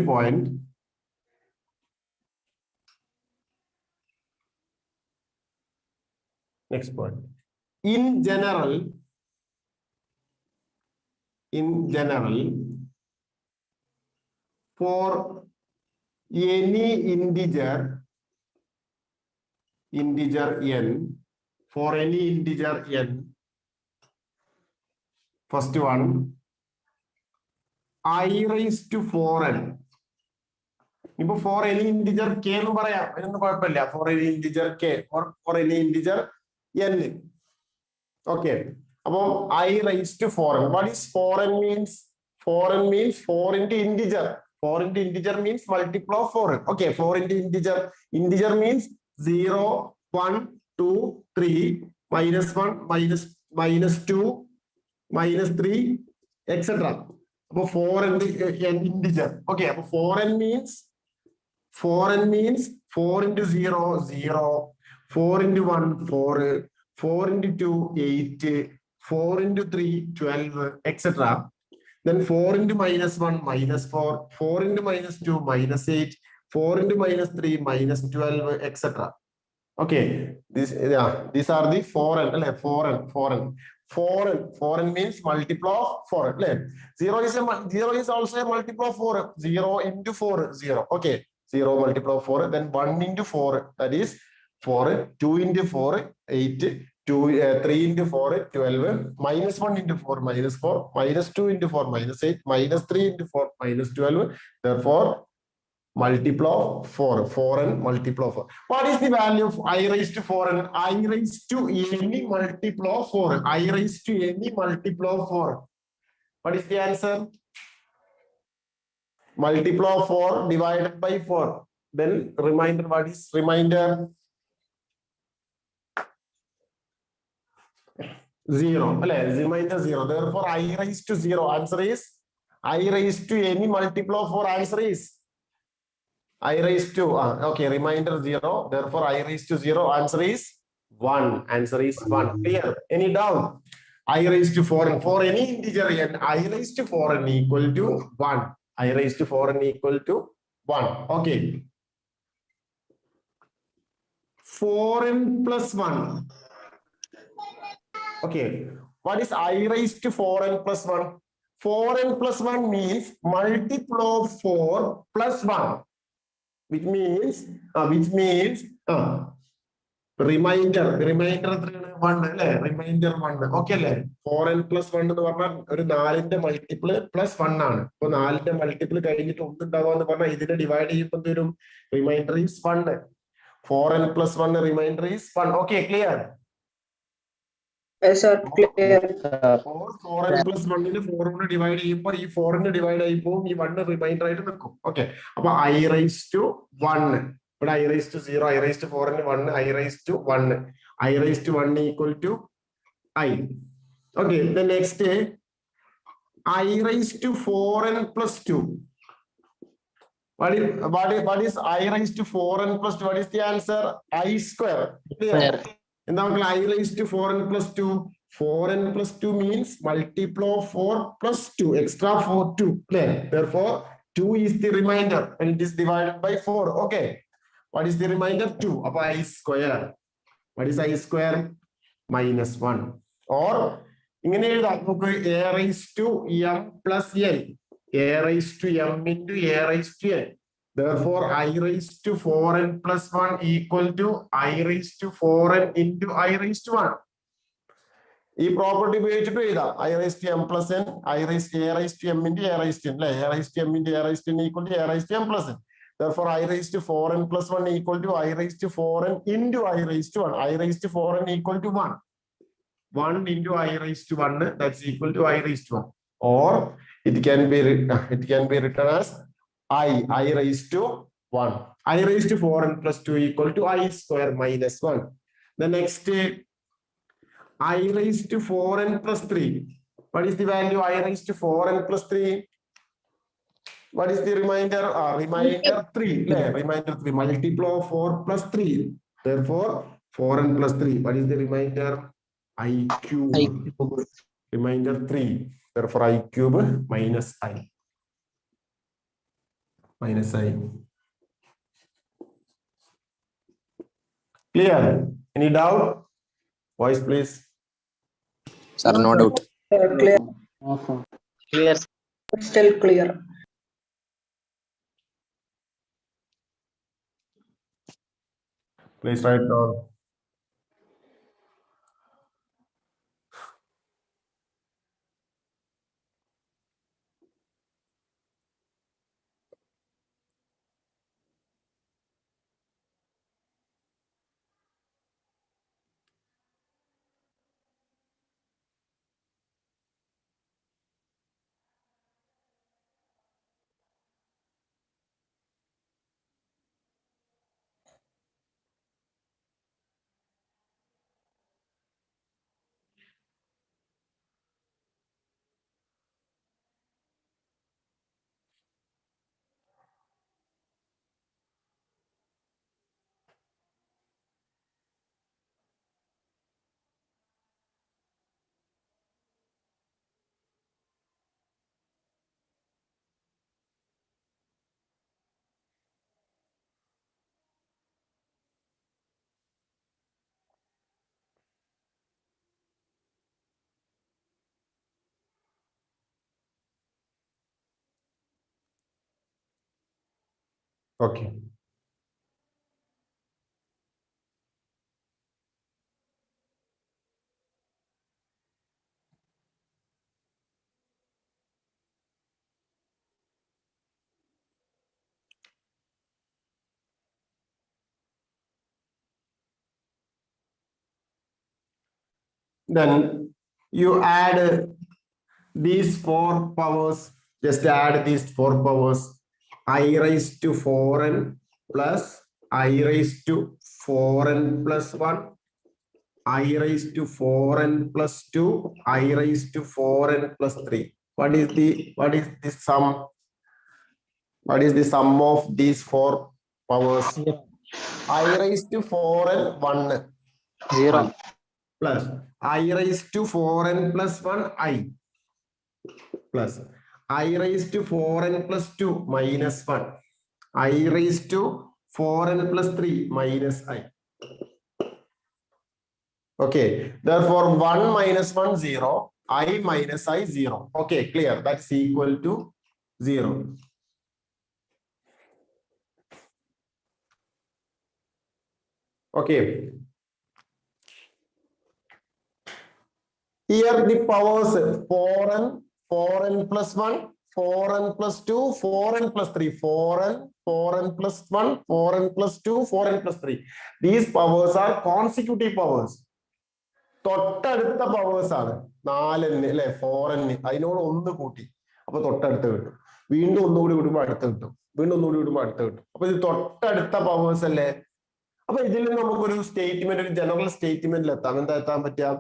point. In general, for any integer n, first one, I raised to 4n. ഇപ്പൊ ഫോർ എനി ഇൻഡിജർ k എന്ന് പറയാം, അതിനൊന്നും കുഴപ്പമില്ല. For any integer k for any integer n. Okay, അപ്പൊ I raised to 4n. What is 4n means? 4n means 4 into integer. 4 into integer means multiple of 4. Okay, 4 into integer means 0, 1, 2, 3, -1, -2, -3, etc. അപ്പൊ 4 into integer. Okay, അപ്പൊ 4n means 4 into 0, 0, 4 into 1, 4, 4 into 2, 8, 4 into 3, 12, etc. Then 4 into minus 1, minus 4, 4 into minus 2, minus 8, 4 into minus 3, minus 12, etc. Okay, these are the foreign means multiple of foreign. 0 is also a multiple of 4. 0 into 4, 0. Okay, 0 multiple of 4. Then 1 into 4, that is 4. 2 into 4, 8. 3 into 4, 12. Minus 1 into 4, minus 4. Minus 2 into 4, minus 8. Minus 3 into 4, minus 12. Therefore, multiple of 4. Foreign multiple of 4. What is the value of I raised to 4 and I raised to any multiple of 4? I raised to any multiple of 4. What is the answer? Multiple of 4 divided by 4. Then remainder, what is remainder? 0. Remainder 0. Therefore, I raised to 0. Answer is I raised to any multiple of 4. Answer is I raised to, okay, remainder 0. Therefore, I raised to 0. Answer is 1. Answer is 1. Clear? Any doubt? I raised to 4 and for any integer and I raised to 4 and equal to 1. I raised to 4 and equal to 1. Okay. 4n plus 1. Okay. What is I raised to 4n plus 1? 4n plus 1 means multiple of 4 plus 1. Which means remainder 1 remainder 1. Okay, 4n plus 1 എന്ന് പറഞ്ഞാൽ ഒരു 4ന്റെ multiple plus 1 ആണ്. അപ്പൊ 4ന്റെ multiple കഴിഞ്ഞിട്ട് ഒന്നുണ്ടാവാന്ന് പറഞ്ഞാൽ ഇതിനെ divide ചെയ്യുമ്പോൾ വരും reminder is 1. 4n plus 1 remainder is 1. Okay, clear? Yes, sir. Clear. 4n plus 1 ന് 4 കൊണ്ട് ഡിവൈഡ് ചെയ്യുമ്പോൾ ഈ 4 ന് ഡിവൈഡ് ചെയ്യുമ്പോൾ ഈ 1 റിമൈൻഡർ ആയിട്ട് നിൽക്കും. ഓക്കെ, അപ്പൊ I raised to 1. ഇവിടെ I raised to 0, I raised to 4 ന് 1, I raised to 1. I raised to 1 equal to I. Okay, the next I raised to 4n plus 2. What is I raised to 4n plus 2? What is the answer? I square. Clear? Now I raised to 4n plus 2. 4n plus 2 means multiple of 4 plus 2. Extra 4, 2. Clear? Therefore, 2 is the remainder and it is divided by 4. Okay. What is the remainder? 2. Upon I square. What is I square? Minus 1. Or a raised to m plus n. A raised to m into a raised to n. Therefore, I raised to 4n plus 1 equal to I raised to 4n into I raised to 1. This property ഉപയോഗിച്ചിട്ട് എഴുതാം. I raised to m plus n, I raised to a raised to m into a raised to n. A raised to m into a raised to n equal to a raised to m plus n. Therefore, I raised to 4n plus 1 equal to I raised to 4n into I raised to 1. I raised to 4n equal to 1. 1 into I raised to 1, that's equal to I raised to 1. Or it can be written as I raised to 1. I raised to 4n plus 2 equal to I square minus 1. The next, I raised to 4n plus 3. What is the value? I raised to 4n plus 3. What is the remainder? Remainder 3. Remainder 3. Multiple of 4 plus 3. Therefore, 4n plus 3. What is the remainder? I cube. Remainder 3. Therefore, I cube minus I. Minus I. Clear? Any doubt? Voice, please. Sir, no doubt. Clear. Clear. Still clear. Please write down. Okay. Then you add these 4 powers. Just add these 4 powers. I raised to 4n plus I raised to 4n plus 1. I raised to 4n plus 2. I raised to 4n plus 3. What is the sum? What is the sum of these 4 powers? I raised to 4n 1. 0. Plus I raised to 4n plus 1 I. Plus I raised to 4n plus 2 minus 1. I raised to 4n plus 3 minus I. Okay, therefore 1 minus 1 0, I minus I 0. Okay, clear. That's equal to 0. Okay. Here the powers 4n, 4n plus 1, 4n plus 2, 4n plus 3, 4n, 4n plus 1, 4n plus 2, 4n plus 3. These powers are consecutive powers. തൊട്ടടുത്ത powers ആണ് 4n അല്ലെ 4n അതിനോട് 1 കൂട്ടി അപ്പൊ തൊട്ടടുത്ത് കിട്ടും വീണ്ടും ഒന്നുകൂടി വിടുമ്പോൾ അടുത്ത് കിട്ടും വീണ്ടും ഒന്നുകൂടി വിടുമ്പോൾ അടുത്ത് കിട്ടും അപ്പൊ ഇത് തൊട്ടടുത്ത പവേഴ്സ് അല്ലേ അപ്പൊ ഇതിൽ നമുക്കൊരു സ്റ്റേറ്റ്മെന്റ് ഒരു ജനറൽ സ്റ്റേറ്റ്മെന്റിൽ എത്താം എന്താ എത്താൻ പറ്റുക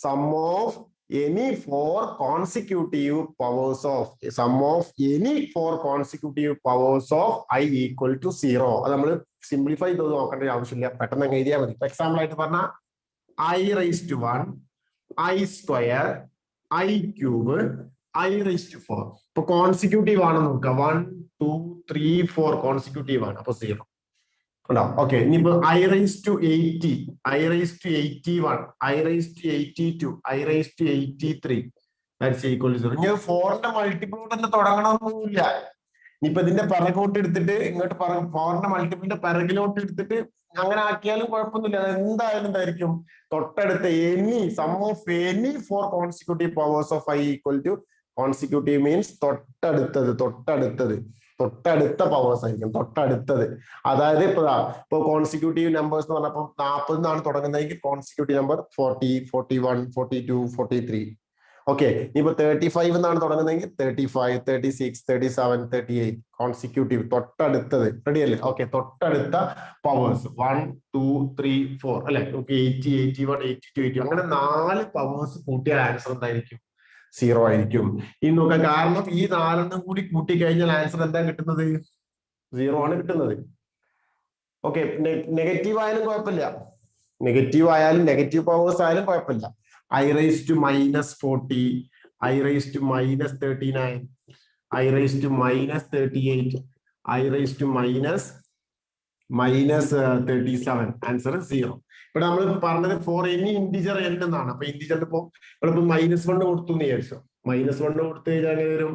sum of any 4 consecutive powers of sum of any 4 consecutive powers of I equal to 0 അത് നമ്മൾ സിംപ്ലിഫൈ ചെയ്ത് നോക്കേണ്ട ആവശ്യമില്ല പെട്ടെന്ന് എഴുതിയാൽ മതി എക്സാമ്പിൾ ആയിട്ട് പറഞ്ഞാൽ I raised to 1, I square, I cube, I raised to 4. ഇപ്പൊ കോൺസിക്യൂട്ടീവ് ആണെന്ന് നോക്കുക 1, 2, 3, 4 കോൺസിക്യൂട്ടീവ് ആണ് അപ്പൊ 0 ഉണ്ടാവും ഓക്കെ ഇനിയിപ്പോ I raised to 80, I raised to 81, I raised to 82, I raised to 83. That's equal to 0. ഇനി 4ന്റെ മൾട്ടിപ്പിൾ തന്നെ തുടങ്ങണമെന്നൊന്നുമില്ല ഇനിയിപ്പോ ഇതിന്റെ പിറകോട്ട് എടുത്തിട്ട് ഇങ്ങോട്ട് 4ന്റെ മൾട്ടിപ്പിളിന്റെ പിറകിലോട്ട് എടുത്തിട്ട് അങ്ങനെ ആക്കിയാലും കുഴപ്പമൊന്നുമില്ല അത് എന്തായാലും എന്തായിരിക്കും തൊട്ടടുത്ത any sum of any 4 consecutive powers of I equal to consecutive means തൊട്ടടുത്ത പവേഴ്സ് ആയിരിക്കും തൊട്ടടുത്തത് അതായത് ഇപ്പൊ കോൺസിക്യൂട്ടീവ് നമ്പേഴ്സ് എന്ന് പറഞ്ഞപ്പോൾ 40 എന്നാണ് തുടങ്ങുന്നതെങ്കിൽ കോൺസിക്യൂട്ടീവ് നമ്പർ 40, 41, 42, 43. ഓക്കെ ഇപ്പൊ 35 എന്നാണ് തുടങ്ങുന്നതെങ്കിൽ 35, 36, 37, 38 കോൺസിക്യൂട്ടീവ് തൊട്ടടുത്തത് റെഡി അല്ലേ ഓക്കെ തൊട്ടടുത്ത പവേഴ്സ് 1, 2, 3, 4 അല്ലെ 80, 81, 82, 80 അങ്ങനെ 4 പവേഴ്സ് കൂട്ടിയാൽ ആൻസർ എന്തായിരിക്കും 0 ആയിരിക്കും ഇനി നോക്കാം കാരണം ഈ 4 കൂടി കൂട്ടി കഴിഞ്ഞാൽ ആൻസർ എന്താ കിട്ടുന്നത് 0 ആണ് കിട്ടുന്നത് ഓക്കെ നെഗറ്റീവ് ആയാലും കുഴപ്പമില്ല നെഗറ്റീവ് പവേഴ്സ് ആയാലും കുഴപ്പമില്ല I raised to minus 40, I raised to minus 39, I raised to minus 38, I raised to minus 37. Answer is 0. But നമ്മൾ പറഞ്ഞത് ഫോർ എനി ഇന്റിജർ n എന്നാണ് അപ്പൊ ഇന്റിജറിന് ഇപ്പൊ -1 കൊടുത്തു എന്ന് വിചാരിച്ചോ -1 കൊടുത്തു കഴിഞ്ഞാൽ വരും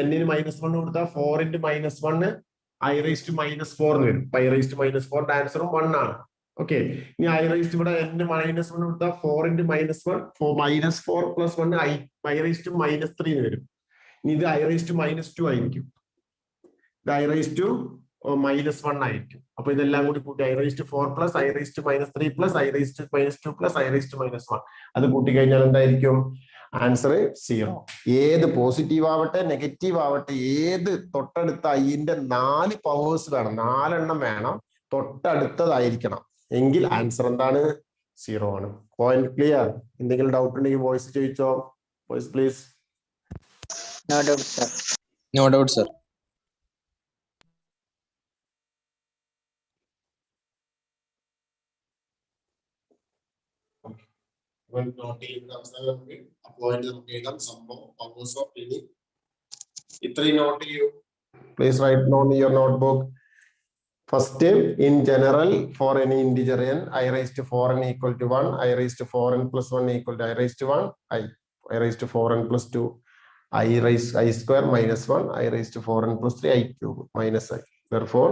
n-ന് -1 കൊടുത്താൽ 4 into -1 I raised to -4 എന്ന് വരും I raised to -4 ആൻസറും 1 ആണ് ഓക്കെ ഇനി I raised ഇവിടെ n -1 കൊടുത്താൽ 4 into -1 -4 plus 1 I raised to -3 എന്ന് വരും ഇനി ഇത് I raised to -2 ആയിരിക്കും ഇത് I raised to -1 ആയിരിക്കും അപ്പൊ ഇതെല്ലാം കൂടി കൂട്ടി I raised to 4 plus I raised to -3 plus I raised to -2 plus I raised to -1 അത് കൂട്ടി കഴിഞ്ഞാൽ എന്തായിരിക്കും ആൻസർ 0 ഏത് പോസിറ്റീവ് ആവട്ടെ നെഗറ്റീവ് ആവട്ടെ ഏത് തൊട്ടടുത്ത ഐന്റെ 4 പവേഴ്സ് വേണം 4 എണ്ണം വേണം തൊട്ടടുത്തതായിരിക്കണം എങ്കിൽ ആൻസർ എന്താണ് 0 ആണ് പോയിന്റ് ക്ലിയർ എന്തെങ്കിലും ഡൗട്ട് ഉണ്ടെങ്കിൽ വോയിസ് ചോദിച്ചോ voice please No doubt, sir. No doubt, sir. Please write down in your notebook. First, in general, for any integer n, I raised to 4n equal to 1, I raised to 4n plus 1 equal to I raised to 1, I raised to 4n plus 2, I square minus 1, I raised to 4n plus 3, I cube minus I. Therefore,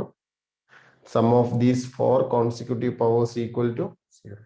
Sum of these 4 consecutive powers equal to 0.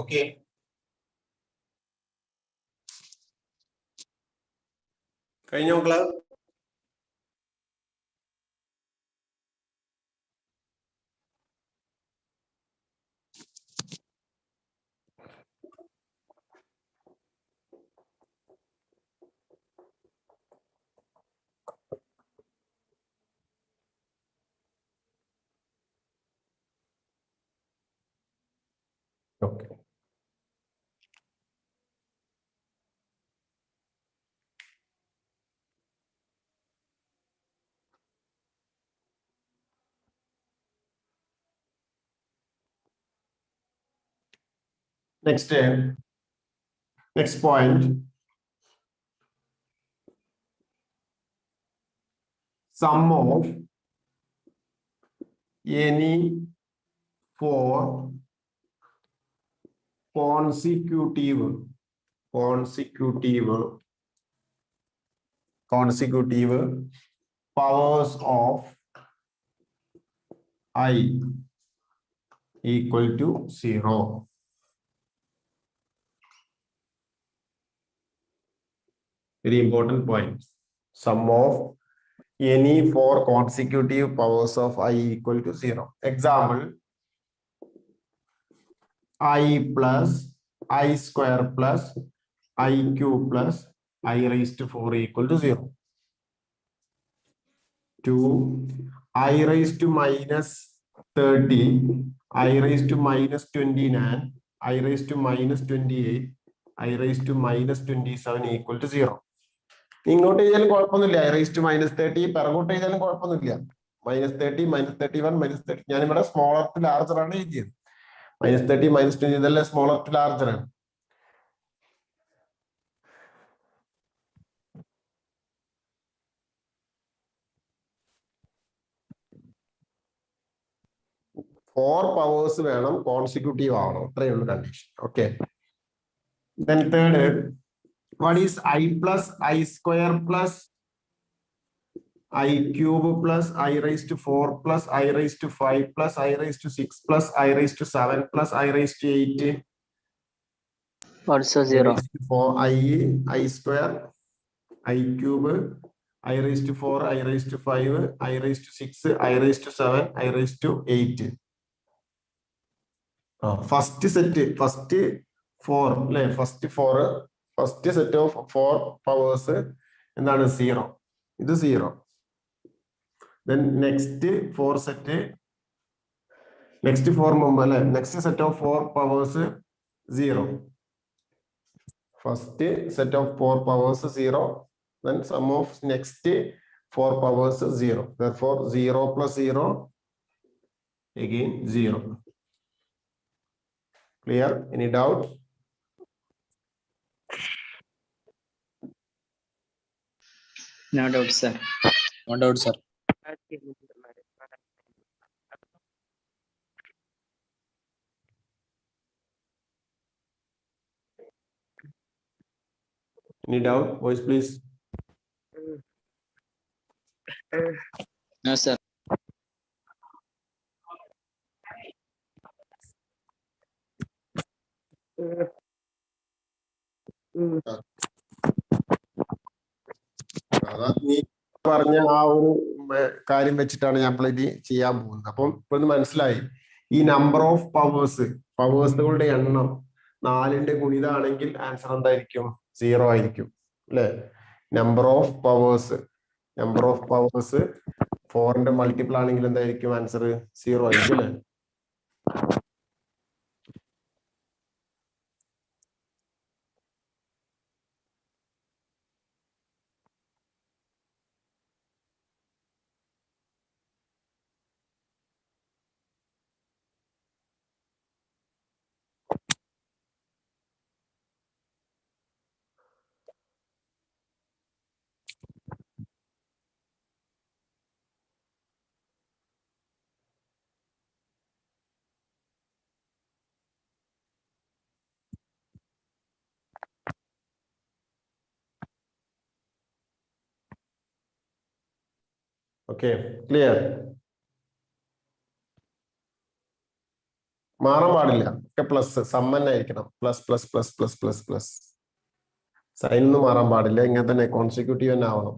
Okay. കഴിഞ്ഞോ മക്കള്? Okay. Next point. Sum of any four consecutive consecutive powers of I equal to 0. Very important point. Sum of any 4 consecutive powers of I equal to 0. Example, I plus I square plus I cube plus I raised to 4 equal to 0. 2, I raised to minus 30, I raised to minus 29, I raised to minus 28, I raised to minus 27 equal to 0. ഇങ്ങോട്ട് ചെയ്താലും കുഴപ്പമൊന്നുമില്ല. I raised to minus 30 പിറകോട്ട് ചെയ്താലും കുഴപ്പമൊന്നുമില്ല. minus 30, minus 31, minus 30. ഞാനിവിടെ smaller to larger ആണ് എഴുതിയത്. minus 30, minus 20 ഇതെല്ലാം സ്മോളർ ടു ലാർജർ ആണ്. Four powers വേണം കോൺസിക്യൂട്ടീവ് ആവണം. അത്രയേ ഉള്ളൂ condition. Okay. Then third, what is I plus I square plus I cube plus I raised to 4 plus I raised to 5 plus I raised to 6 plus I raised to 7 plus I raised to 8? Also 0. For I square, I cube, I raised to 4, I raised to 5, I raised to 6, I raised to 7, I raised to 8. First set, first 4, first set of 4 powers എന്താണ് 0. ഇത് 0. Then next 4 set, next 4 member, next set of 4 powers 0. First set of 4 powers 0. Then sum of next 4 powers 0. Therefore 0 plus 0 again 0. Clear? Any doubt? No doubt, sir. No doubt, sir. Any doubt? Voice please. No, sir. നീ പറഞ്ഞ ആ ഒരു കാര്യം വെച്ചിട്ടാണ് ഞാൻ ഇത് ചെയ്യാൻ പോകുന്നത്. അപ്പം ഇപ്പൊ മനസ്സിലായി. ഈ നമ്പർ ഓഫ് പവേഴ്സുകളുടെ എണ്ണം 4ന്റെ ഗുണിതാണെങ്കിൽ ആൻസർ എന്തായിരിക്കും? 0 ആയിരിക്കും അല്ലെ? നമ്പർ ഓഫ് പവേഴ്സ് 4ന്റെ മൾട്ടിപ്പിൾ ആണെങ്കിൽ എന്തായിരിക്കും ആൻസർ? 0 ആയിരിക്കും അല്ലെ? Okay, clear? മാറാൻ പാടില്ല. ഒക്കെ പ്ലസ് സമ്മന്നായിരിക്കണം. Plus plus plus plus plus plus sign ഒന്നും മാറാൻ പാടില്ല. ഇങ്ങനെ തന്നെ കോൺസിക്യൂട്ടീവ് തന്നെ ആവണം.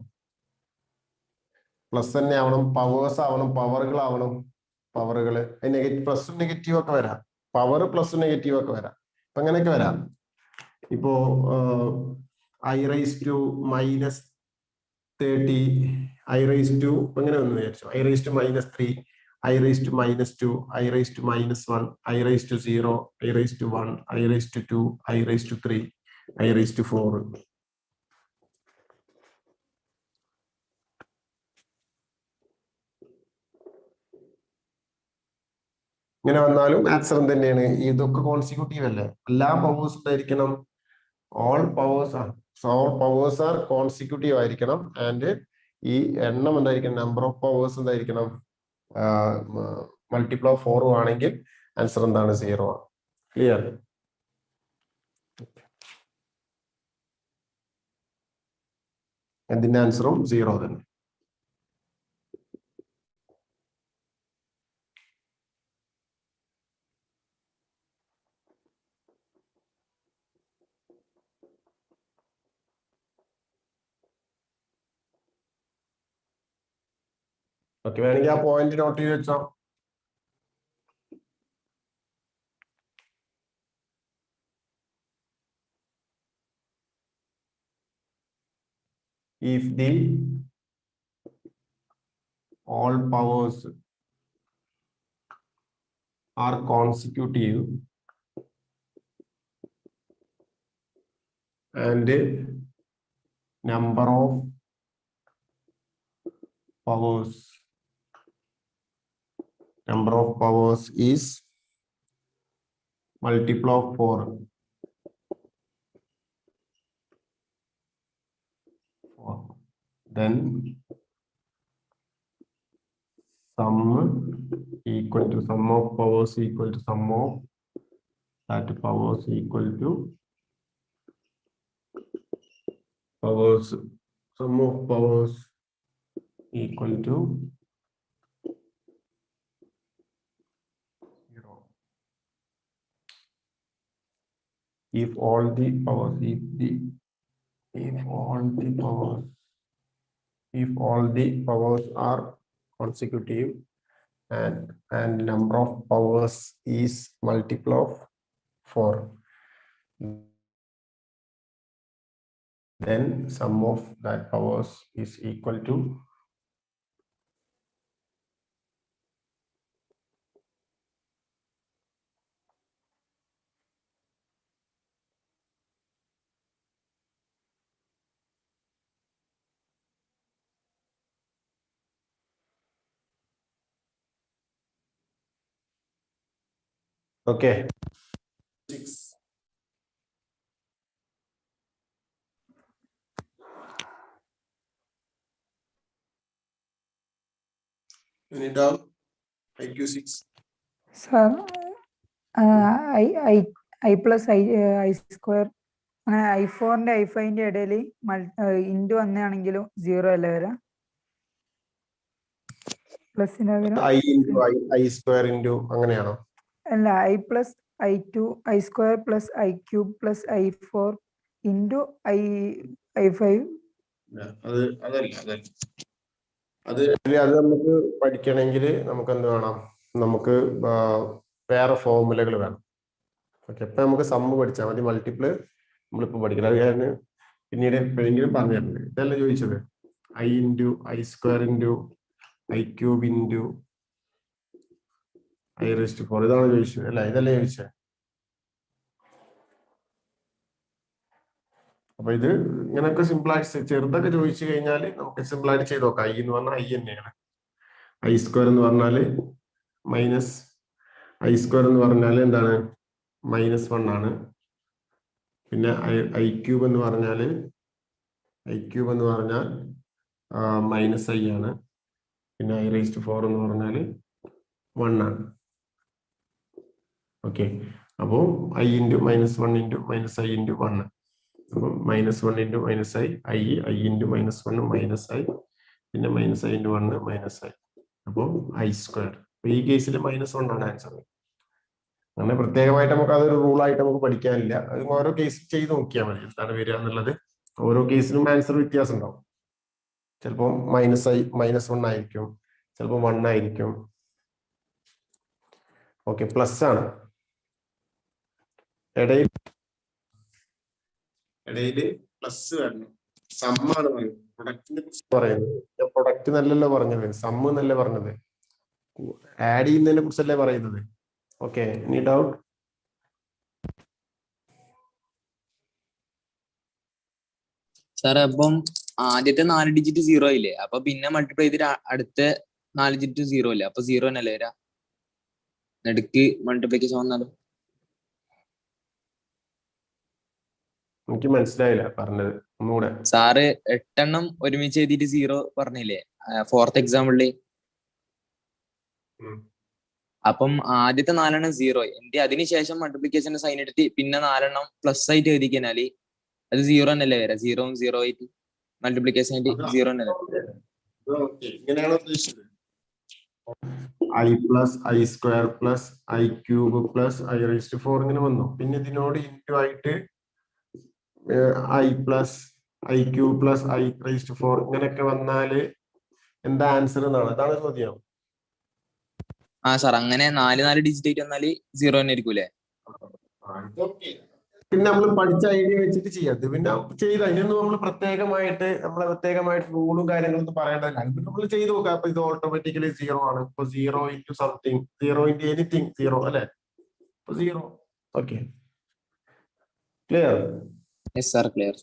പ്ലസ് തന്നെ ആവണം. പവേഴ്സ് ആവണം. പവറുകളാവണം. പവറുകള് നെഗറ്റീവ്, പ്ലസും നെഗറ്റീവ് ഒക്കെ വരാം. പവർ പ്ലസും നെഗറ്റീവ് ഒക്കെ വരാം. അപ്പൊ അങ്ങനെയൊക്കെ വരാം. ഇപ്പോ I raised to minus 30, I raised to അങ്ങനെ ഒന്ന് വിചാരിച്ചു. I raised to minus 3, I raised to minus 2, I raised to minus 1, I raised to 0, I raised to 1, I raised to 2, I raised to 3, I raised to 4. ഇങ്ങനെ വന്നാലും answer തന്നെയാണ്. ഇതൊക്കെ consecutive അല്ലേ? എല്ലാ പവേഴ്സും ഉണ്ടായിരിക്കണം. ഓൾ പവേഴ്സ് ആർ കോൺസിക്യൂട്ടീവ് ആയിരിക്കണം. And ഈ എണ്ണം എന്തായിരിക്കണം? നമ്പർ ഓഫ് പവേഴ്സ് എന്തായിരിക്കണം? മൾട്ടിപ്പിൾ ഓഫ് 4 ആണെങ്കിൽ ആൻസർ എന്താണ്? 0 ആണ്. ക്ലിയർ? ഇതിന്റെ ആൻസറും 0 തന്നെ. ഓക്കെ, വേണമെങ്കിൽ ആ പോയിന്റ് നോട്ട് ചെയ്ത് വെച്ചോ. If the all powers are consecutive and number of powers is multiple of 4. Then sum equal to sum of powers equal to sum of that powers equal to powers, sum of powers equal to 0. If all the powers are consecutive and number of powers is multiple of 4, then sum of that powers is equal to okay. 6. Any doubt? IQ6. Sir, I plus I square അങ്ങനെ I4ന്റെ I5ന്റെ ഇടയിൽ into വന്നാണെങ്കിലും 0 അല്ലേ വരാം? പ്ലസിന്റെ I into I square into അങ്ങനെയാണോ? അല്ല, I plus I2 I square plus I cube plus I4 into I5. അത് നമുക്ക് പഠിക്കണമെങ്കിൽ നമുക്ക് എന്ത് വേണം? നമുക്ക് വേറെ ഫോർമുലകൾ വേണം. ഓക്കെ, അപ്പൊ നമുക്ക് സമ്മ് പഠിച്ചാൽ മതി. മൾട്ടിപ്പിൾ നമ്മളിപ്പോ പഠിക്കണം. അത് ഞാൻ പിന്നീട് എപ്പോഴെങ്കിലും പറഞ്ഞു തരുന്നത്. ഇതല്ല ചോദിച്ചത്. I into I square into I cube into I raised to 4 ഇതാണ് ചോദിച്ചത് അല്ല? ഇതല്ലേ ചോദിച്ചത്? അപ്പൊ ഇത് ഇങ്ങനെയൊക്കെ സിമ്പിളായിട്ട് ചെറുതൊക്കെ ചോദിച്ചു കഴിഞ്ഞാൽ നമുക്ക് സിമ്പിളായിട്ട് ചെയ്ത് നോക്കാം. I എന്ന് പറഞ്ഞാൽ I തന്നെയാണ്. I സ്ക്വയർ എന്ന് പറഞ്ഞാല് മൈനസ് I സ്ക്വയർ എന്ന് പറഞ്ഞാൽ എന്താണ്? -1 ആണ്. പിന്നെ I ക്യൂബ് എന്ന് പറഞ്ഞാൽ -I ആണ്. പിന്നെ I raised to 4 എന്ന് പറഞ്ഞാൽ 1 ആണ്. ഓക്കെ, അപ്പോ I into -1 into -I into 1. അപ്പൊ -1 into -I into -1 -I, പിന്നെ -I into 1 -I. അപ്പോ I സ്ക്വയർ. ഈ കേസിൽ -1 ആണ് ആൻസർ. അങ്ങനെ പ്രത്യേകമായിട്ട് നമുക്ക് അതൊരു റൂളായിട്ട് നമുക്ക് പഠിക്കാനില്ല. അത് ഓരോ കേസ് ചെയ്ത് നോക്കിയാൽ മതി എന്താണ് വരിക എന്നുള്ളത്. ഓരോ കേസിനും ആൻസർ വ്യത്യാസം ഉണ്ടാവും. ചിലപ്പോൾ -1 ആയിരിക്കും, ചിലപ്പോൾ 1 ആയിരിക്കും. ഓക്കെ, പ്ലസ് ആണ്. ഇടയിൽ പ്ലസ് വരണം. സമ്മാണ് പ്രൊഡക്റ്റിനെ കുറിച്ച് പറയുന്നത്. പ്രൊഡക്റ്റ് നല്ലല്ലോ പറഞ്ഞത്, സമ്മ് എന്നല്ലേ പറഞ്ഞത്. ആഡ് ചെയ്യുന്നതിനെ കുറിച്ചല്ലേ പറയുന്നത്. Okay, any doubt? സാറേ, അപ്പം ആദ്യത്തെ 4 ഡിജിറ്റ് 0 ഇല്ലേ? അപ്പൊ പിന്നെ മൾട്ടിപ്ലൈ ചെയ്തിട്ട് അടുത്ത 4 ഡിജിറ്റ് 0 ഇല്ലേ? അപ്പൊ 0 തന്നെയല്ലേ വരാ? നടുക്ക് മൾട്ടിപ്ലിക്കേഷൻ വന്നാലോ? എനിക്ക് മനസ്സിലായില്ല പറഞ്ഞത്, ഒന്നുകൂടെ. സാറ് 8 എണ്ണം ഒരുമിച്ച് എഴുതിയിട്ട് 0 പറഞ്ഞില്ലേ 4th എക്സാമ്പിളില്? അപ്പം ആദ്യത്തെ 4 എണ്ണം 0 എന്നിട്ട് അതിനുശേഷം മൾട്ടിപ്ലിക്കേഷൻ സൈൻ എടുത്ത് പിന്നെ 4 എണ്ണം പ്ലസ് ആയിട്ട് എഴുതി കഴിഞ്ഞാല് അത് 0 തന്നെയല്ലേ വരാ? 0 ഉം 0 ആയിട്ട്. മൾട്ടിപ്ലിക്കേഷൻ ആയിട്ട് 0 ഉണ്ടല്ലോ. ഇങ്ങനെയാണ് ഉദ്ദേശിച്ചത്. I plus I square plus I cube plus I raised to 4 ഇങ്ങനെ വന്നു. പിന്നെ ഇതിനോട് ഇൻറ്റു ആയിട്ട് I plus I cube plus I raised to 4 ഇങ്ങനെയൊക്കെ വന്നാല് എന്താ ആൻസർ എന്നാണ്. അതാണ് ചോദ്യം. സാർ അങ്ങനെ 4 ഡിജിറ്റ് ആയിട്ട് വന്നാല് 0 തന്നെ ആയിരിക്കൂലേ? പിന്നെ നമ്മൾ പഠിച്ച ഐഡിയ വെച്ചിട്ട് ചെയ്യാത്തത് പിന്നെ ചെയ്ത ഇതിനൊന്നും നമ്മൾ പ്രത്യേകമായിട്ട് റൂളും കാര്യങ്ങളൊന്നും പറയേണ്ടതില്ല. പിന്നെ നമ്മൾ ചെയ്ത് നോക്കാം. അപ്പൊ ഇത് ഓട്ടോമാറ്റിക്കലി 0 ആണ്. ഇപ്പൊ 0 into സംതിങ് 0 into എനിത്തിങ് 0 അല്ലെ? 0. Okay, clear? Yes sir, clear.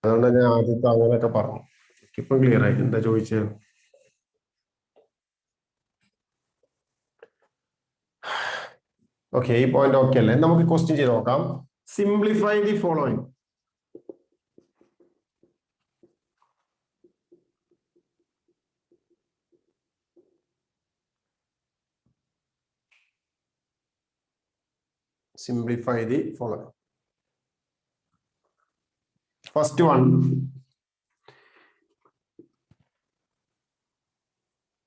അതുകൊണ്ട് ഞാൻ ആദ്യത്തെ അങ്ങനെയൊക്കെ പറഞ്ഞു. ഇപ്പൊ ക്ലിയർ ആയി. എന്താ ചോദിച്ചത്? ഓക്കെ, ഈ പോയിന്റ് ഓക്കെ അല്ലേ? നമുക്ക് ക്വസ്റ്റ്യൻ ചെയ്ത് നോക്കാം. Simplify the following. Simplify the following. First one,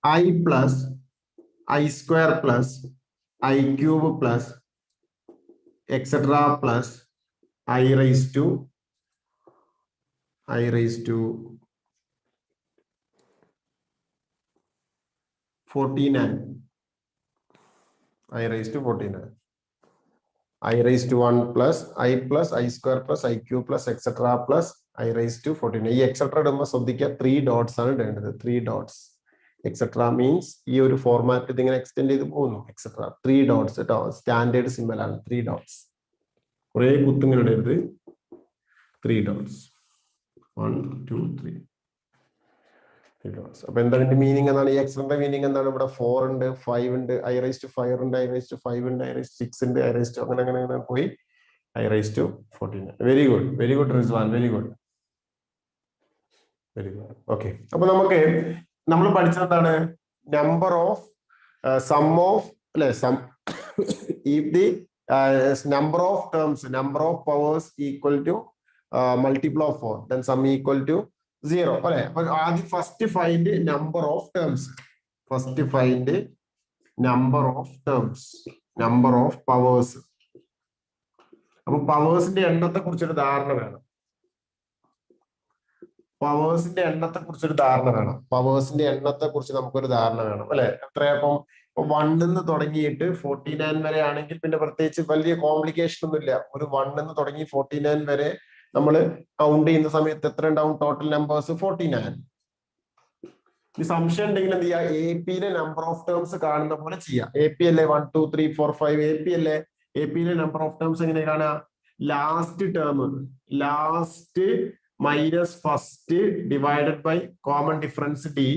I plus I square plus I cube plus etc. plus I raised to 49. I raised to 49. I raised to 1 plus I square plus I cube plus etc. plus I raised to 49. ഈ etc. ഇടുമ്പോൾ ശ്രദ്ധിക്കുക 3 dots ആണ് ഇടേണ്ടത്. 3 dots. etc. means ഈ ഒരു format ഇതിങ്ങനെ extend ചെയ്ത് പോകുന്നു. etc. 3 dots കേട്ടോ. സ്റ്റാൻഡേർഡ് സിമ്പൽ ആണ് 3 dots. കുറെ കുത്തുങ്ങനെ ഇടരുത്. 3 dots. 1 2 3. അപ്പൊ എന്താണ് ഇതിന്റെ മീനിങ്? എന്താണ് ഈ എക്സിന്റെ മീനിങ്? എന്താണ്? ഇവിടെ 4 ഉണ്ട്, 5 ഉണ്ട്, I raised to 5 ഉണ്ട്, I raised to 5 ഉണ്ട്, I raised to 6 ഉണ്ട്, I raised to അങ്ങനെ പോയി I raised to 14. Very good Rizwan, very good. Okay, അപ്പൊ നമ്മൾ പഠിച്ചത് എന്താണ്? നമ്പർ ഓഫ് സം ഓഫ് അല്ലെ some if the number of terms, number of powers equal to multiple of 4, then sum equal to 0 അല്ലെ? അപ്പൊ ആദ്യം first find number of terms. First find number of terms, number of powers. അപ്പൊ പവേഴ്സിന്റെ എണ്ണത്തെ കുറിച്ചൊരു ധാരണ വേണം. പവേഴ്സിന്റെ എണ്ണത്തെ കുറിച്ചൊരു ധാരണ വേണം. പവേഴ്സിന്റെ എണ്ണത്തെ കുറിച്ച് നമുക്കൊരു ധാരണ വേണം അല്ലെ? എത്രയപ്പം 1 തുടങ്ങിയിട്ട് 49 വരെ ആണെങ്കിൽ പിന്നെ പ്രത്യേകിച്ച് വലിയ കോംപ്ലിക്കേഷൻ ഒന്നും ഇല്ല. ഒരു 1 തുടങ്ങി 49 വരെ നമ്മൾ കൗണ്ട് ചെയ്യുന്ന സമയത്ത് എത്ര ഉണ്ടാവും? Total numbers 49. ഈ സംശയം ഉണ്ടെങ്കിൽ എന്ത് ചെയ്യുക? എ പിയിലെ നമ്പർ ഓഫ് ടേംസ് കാണുന്ന പോലെ ചെയ്യാം. എ പി അല്ലേ 1 2 3 4 5 എ പി അല്ലേ? എ പിയിലെ നമ്പർ ഓഫ് ടേംസ് എങ്ങനെ കാണുക? Last term, last minus first divided by common difference D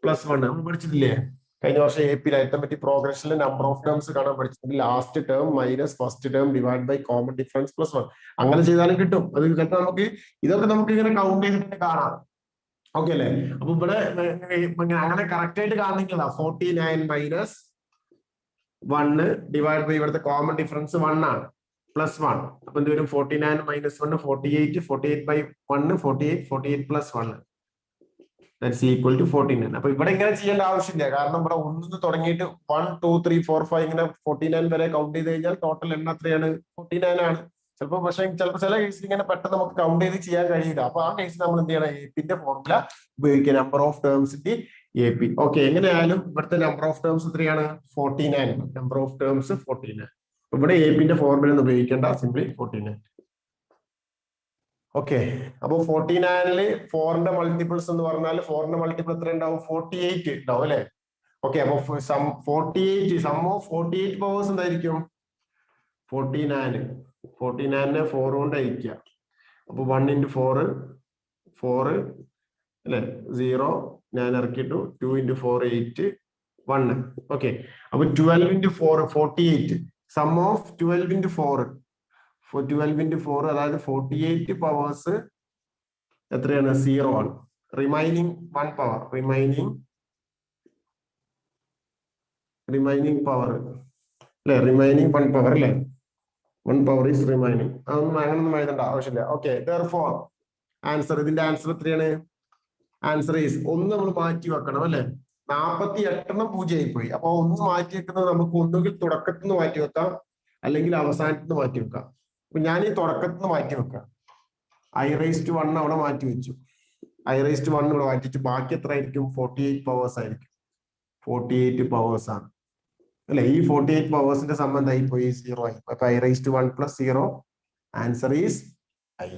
plus 1. നമ്മൾ പഠിച്ചിട്ടില്ലേ കഴിഞ്ഞ വർഷം എ പി അരിത്തമെറ്റിക് പ്രോഗ്രഷനിൽ നമ്പർ ഓഫ് ടേംസ് കാണാൻ പഠിച്ചിട്ടുണ്ട്. Last term minus first term divide by common difference plus 1. അങ്ങനെ ചെയ്താലും കിട്ടും. അത് ചിലപ്പോൾ ഇതൊക്കെ നമുക്ക് ഇങ്ങനെ കൗണ്ട് ചെയ്തിട്ട് കാണാം. ഓക്കെ അല്ലേ? അപ്പൊ ഇവിടെ അങ്ങനെ കറക്റ്റ് ആയിട്ട് കാണണമെങ്കിൽ 49 മൈനസ് 1 ഡിവൈഡ് ബൈ ഇവിടുത്തെ കോമൺ ഡിഫറൻസ് 1 ആണ്, പ്ലസ് 1. അപ്പൊ എന്ത് വരും? 49 minus 1 48, 48 by 1 48, 48 plus 1 that's equal to 49. അപ്പൊ ഇവിടെ ഇങ്ങനെ ചെയ്യേണ്ട ആവശ്യമില്ല. കാരണം ഇവിടെ 1 തുടങ്ങിയിട്ട് 1 2 3 4 5 ഇങ്ങനെ 49 വരെ കൗണ്ട് ചെയ്ത് കഴിഞ്ഞാൽ ടോട്ടൽ എണ്ണം എത്രയാണ്? 49 ആണ്. ചിലപ്പോൾ ചില കേസിൽ ഇങ്ങനെ പെട്ടെന്ന് നമുക്ക് കൗണ്ട് ചെയ്ത് ചെയ്യാൻ കഴിയില്ല. അപ്പൊ ആ കേസിൽ നമ്മൾ എന്ത് ചെയ്യണം? എ പിന്റെ ഫോർമുല ഉപയോഗിക്കുക. നമ്പർ ഓഫ് ടേംസിന്റെ എ പി. ഓക്കെ, എങ്ങനെയായാലും ഇവിടുത്തെ നമ്പർ ഓഫ് ടേംസ് എത്രയാണ്? 49. Number of terms 49. ഇവിടെ എ പിന്റെ ഫോർമുല ഒന്നും ഉപയോഗിക്കേണ്ട, സിംപ്ലി 49. ഓക്കെ, അപ്പൊ 49-ല് 4ന്റെ മൾട്ടിപ്പിൾസ് എന്ന് പറഞ്ഞാൽ 4ന്റെ മൾട്ടിപ്പിൾ എത്ര ഉണ്ടാവും? 48 ഉണ്ടാവും അല്ലെ? ഓക്കെ, അപ്പൊ സം ഓഫ് 48 പവേഴ്സ് എന്തായിരിക്കും? 49. 49-നെ 4 കൊണ്ട് ഹരിക്കുക. അപ്പൊ 1 into 4 4 അല്ലെ? 0 ഞാൻ ഇറക്കിയിട്ടു. 2 into 4 8 1. ഓക്കെ, അപ്പൊ 12 into 4 48. Sum of 12 into 4 12 into 4 അതായത് 48 പവേഴ്സ് എത്രയാണ്? 0 ആണ്. റിമൈനിങ് 1 പവർ, റിമൈനിങ് പവർ അല്ലെ? റിമൈനിങ് 1 പവർ അല്ലെ? 1 power is remaining. അങ്ങനൊന്നും എഴുതേണ്ട ആവശ്യമില്ല. ഓക്കെ, therefore ആൻസർ, ഇതിന്റെ ആൻസർ എത്രയാണ്? ആൻസർ ഈസ്, ഒന്ന് നമ്മൾ മാറ്റി വെക്കണം അല്ലെ? 48 0 ആയിപ്പോയി. അപ്പൊ ഒന്ന് മാറ്റി വെക്കുന്നത് നമുക്ക് ഒന്നുകിൽ തുടക്കത്തിൽ നിന്ന് മാറ്റി വെക്കാം, അല്ലെങ്കിൽ അവസാനത്തിൽ നിന്ന് മാറ്റി വെക്കാം. അപ്പൊ ഞാൻ ഈ തുടക്കത്തിൽ നിന്ന് മാറ്റി വെക്കാം. I⁻1 അവിടെ മാറ്റി വെച്ചു. I⁻1 ഇവിടെ മാറ്റിച്ചു. ബാക്കി എത്ര ആയിരിക്കും? 48 പവേഴ്സ് ആയിരിക്കും. 48 പവേഴ്സ് ആണ് അല്ലെ? ഈ 48 പവേഴ്സിന്റെ സംബന്ധമായി പോയി 0 ആയി. അപ്പൊ I⁻1 + 0, ആൻസർ ഈസ് I.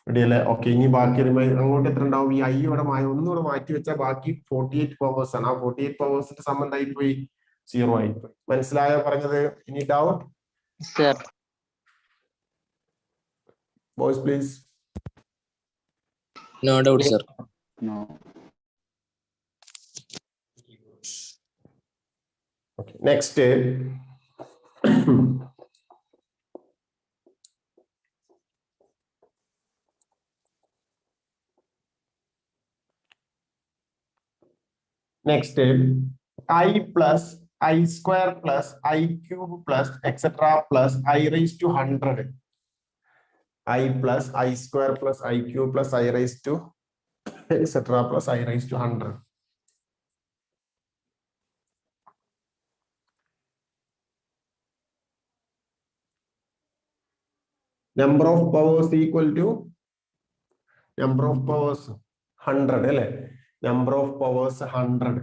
റെഡിയല്ലേ? ഓക്കെ, ഇനി ബാക്കി അങ്ങോട്ട് എത്ര ഉണ്ടാവും? ഈ I ഇവിടെ ഒന്നുകൂടെ മാറ്റി വെച്ചാൽ ബാക്കി 48 പവേഴ്സ് ആണ്. ആ 48 പവേഴ്സിന്റെ സംബന്ധമായി പോയി 0 ആയി. മനസ്സിലായോ പറഞ്ഞത്? ഇനി doubt? Sir. Boys, please. No doubt, sir. No. Okay, next. Next, I plus I² plus I³ plus etc. plus I⁻100. I plus I² plus I³ plus I⁻, etc. plus I⁻100. Number of powers equal to number of powers 100 അല്ലേ? Number of powers 100.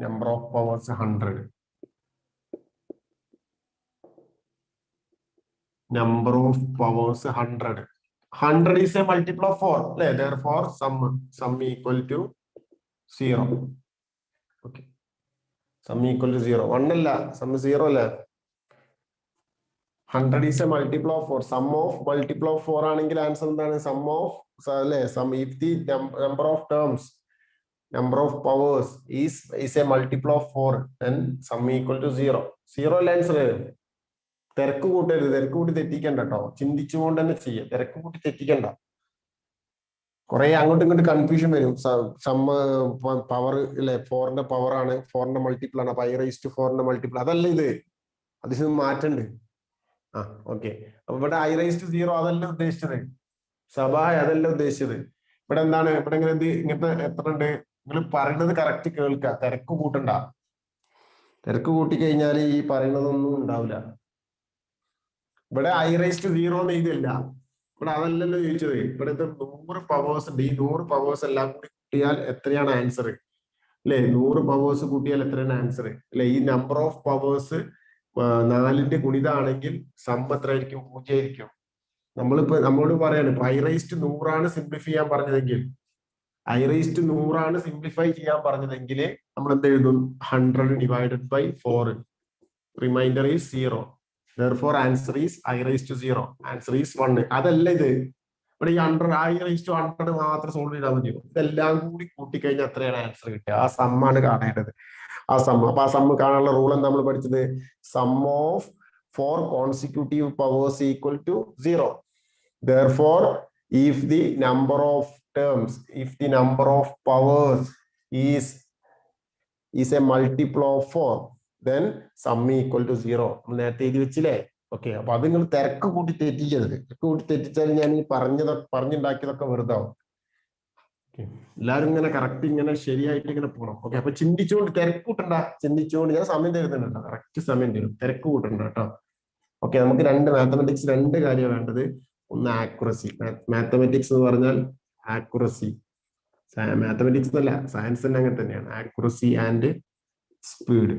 Number of powers 100. Number of powers 100. 100 is a multiple of 4. Therefore, sum equal to 0. Okay. Sum equal to 0. 1 അല്ല, sum 0 അല്ല. 100 is a multiple of 4. Sum of multiple of 4 ആണെങ്കിൽ answer എന്താണ്? Sum of അല്ലേ? Sum if the number of terms, number of powers is a multiple of 4, then sum equal to 0. 0 അല്ല answer. തിരക്ക് കൂട്ടരുത്, തിരക്ക് കൂട്ടി തെറ്റിക്കണ്ട കേട്ടോ. ചിന്തിച്ചുകൊണ്ട് തന്നെ ചെയ്യുക, തിരക്ക് കൂട്ടി തെറ്റിക്കണ്ട. കുറെ അങ്ങോട്ടും ഇങ്ങോട്ടും കൺഫ്യൂഷൻ വരും. സമ്മ പവർ അല്ലെ, 4ന്റെ പവർ ആണ്, 4ന്റെ മൾട്ടിപ്പിൾ ആണ്. അപ്പൊ I⁻4ന്റെ മൾട്ടിപ്പിൾ അതല്ല ഇത്, അതിന് മാറ്റുണ്ട്. ആ ഓക്കെ, അപ്പൊ ഇവിടെ I⁻0 അതല്ല ഉദ്ദേശിച്ചത്, സഭായ് അതല്ല ഉദ്ദേശിച്ചത്. ഇവിടെ എന്താണ്? ഇവിടെ ഇങ്ങനെ ഇങ്ങനത്തെ എത്ര ഉണ്ട്? നിങ്ങൾ പറയുന്നത് കറക്റ്റ് കേൾക്കുക, തിരക്ക് കൂട്ടണ്ട. തിരക്ക് കൂട്ടിക്കഴിഞ്ഞാൽ ഈ പറയുന്നതൊന്നും ഉണ്ടാവില്ല. ഇവിടെ I⁻0 എഴുതില്ല, ഇവിടെ അതല്ലല്ലോ ചോദിച്ചത്. ഇവിടുത്തെ 100 പവേഴ്സ് ഉണ്ട്. ഈ 100 പവേഴ്സ് എല്ലാം കൂടി കൂട്ടിയാൽ എത്രയാണ് ആൻസർ അല്ലെ? 100 പവേഴ്സ് കൂട്ടിയാൽ എത്രയാണ് ആൻസർ അല്ലെ? ഈ നമ്പർ ഓഫ് പവേഴ്സ് 4ന്റെ ഗുണിതാണെങ്കിൽ സം എത്ര ആയിരിക്കും? 0 ആയിരിക്കും. നമ്മളോട് പറയാണ് ഇപ്പൊ I⁻100 ആണ് സിംപ്ലിഫൈ ചെയ്യാൻ പറഞ്ഞതെങ്കിൽ, I⁻100 ആണ് സിംപ്ലിഫൈ ചെയ്യാൻ പറഞ്ഞതെങ്കിൽ നമ്മൾ എന്ത് എഴുതും? 100 divided by 4, remainder is 0. Therefore, answer is I⁻0. Answer is 1. അതല്ല ഇത്. ഇവിടെ ഈ I⁻100 മാത്രം സോൾവ് ചെയ്താൽ മതിയോ? ഇതെല്ലാം കൂടി കൂട്ടിക്കഴിഞ്ഞാൽ എത്രയാണ് ആൻസർ കിട്ടുക? ആ സമ്മാണ് കാണേണ്ടത്. ആ സം. അപ്പൊ ആ സം കാണാനുള്ള റൂൾ എന്താ നമ്മൾ പഠിച്ചത്? Sum of 4 consecutive powers equal to 0. Therefore, if the number of terms, if the number of powers is a multiple of 4, then sum equal to 0. നേരത്തെ എഴുതി വെച്ചില്ലേ? ഓക്കെ, അപ്പൊ അത് നിങ്ങൾ തിരക്ക് കൂട്ടി തെറ്റിക്കരുത്. തിരക്ക് കൂട്ടി തെറ്റിച്ചാൽ ഞാൻ ഈ പറഞ്ഞുണ്ടാക്കിയതൊക്കെ വെറുതെ ആവും. എല്ലാവരും ഇങ്ങനെ കറക്റ്റ് ഇങ്ങനെ ശരിയായിട്ട് ഇങ്ങനെ പോകണം. ഓക്കെ, അപ്പൊ ചിന്തിച്ചുകൊണ്ട് തിരക്ക് കൂട്ടണ്ട, ചിന്തിച്ചുകൊണ്ട് ഞാൻ സമയം തരുന്നുണ്ട്, കറക്റ്റ് സമയം തരും, തിരക്ക് കൂട്ടണ്ട കേട്ടോ. ഓക്കെ, നമുക്ക് മാത്തമെറ്റിക്സ് 2 കാര്യമാണ് വേണ്ടത്. ഒന്ന് ആക്യുറസി. മാത്തമെറ്റിക്സ് എന്ന് പറഞ്ഞാൽ ആക്യുറസി. മാത്തമെറ്റിക്സ് എന്നല്ല, സയൻസ് തന്നെ അങ്ങനെ തന്നെയാണ്. ആക്യുറസി ആൻഡ് സ്പീഡ്,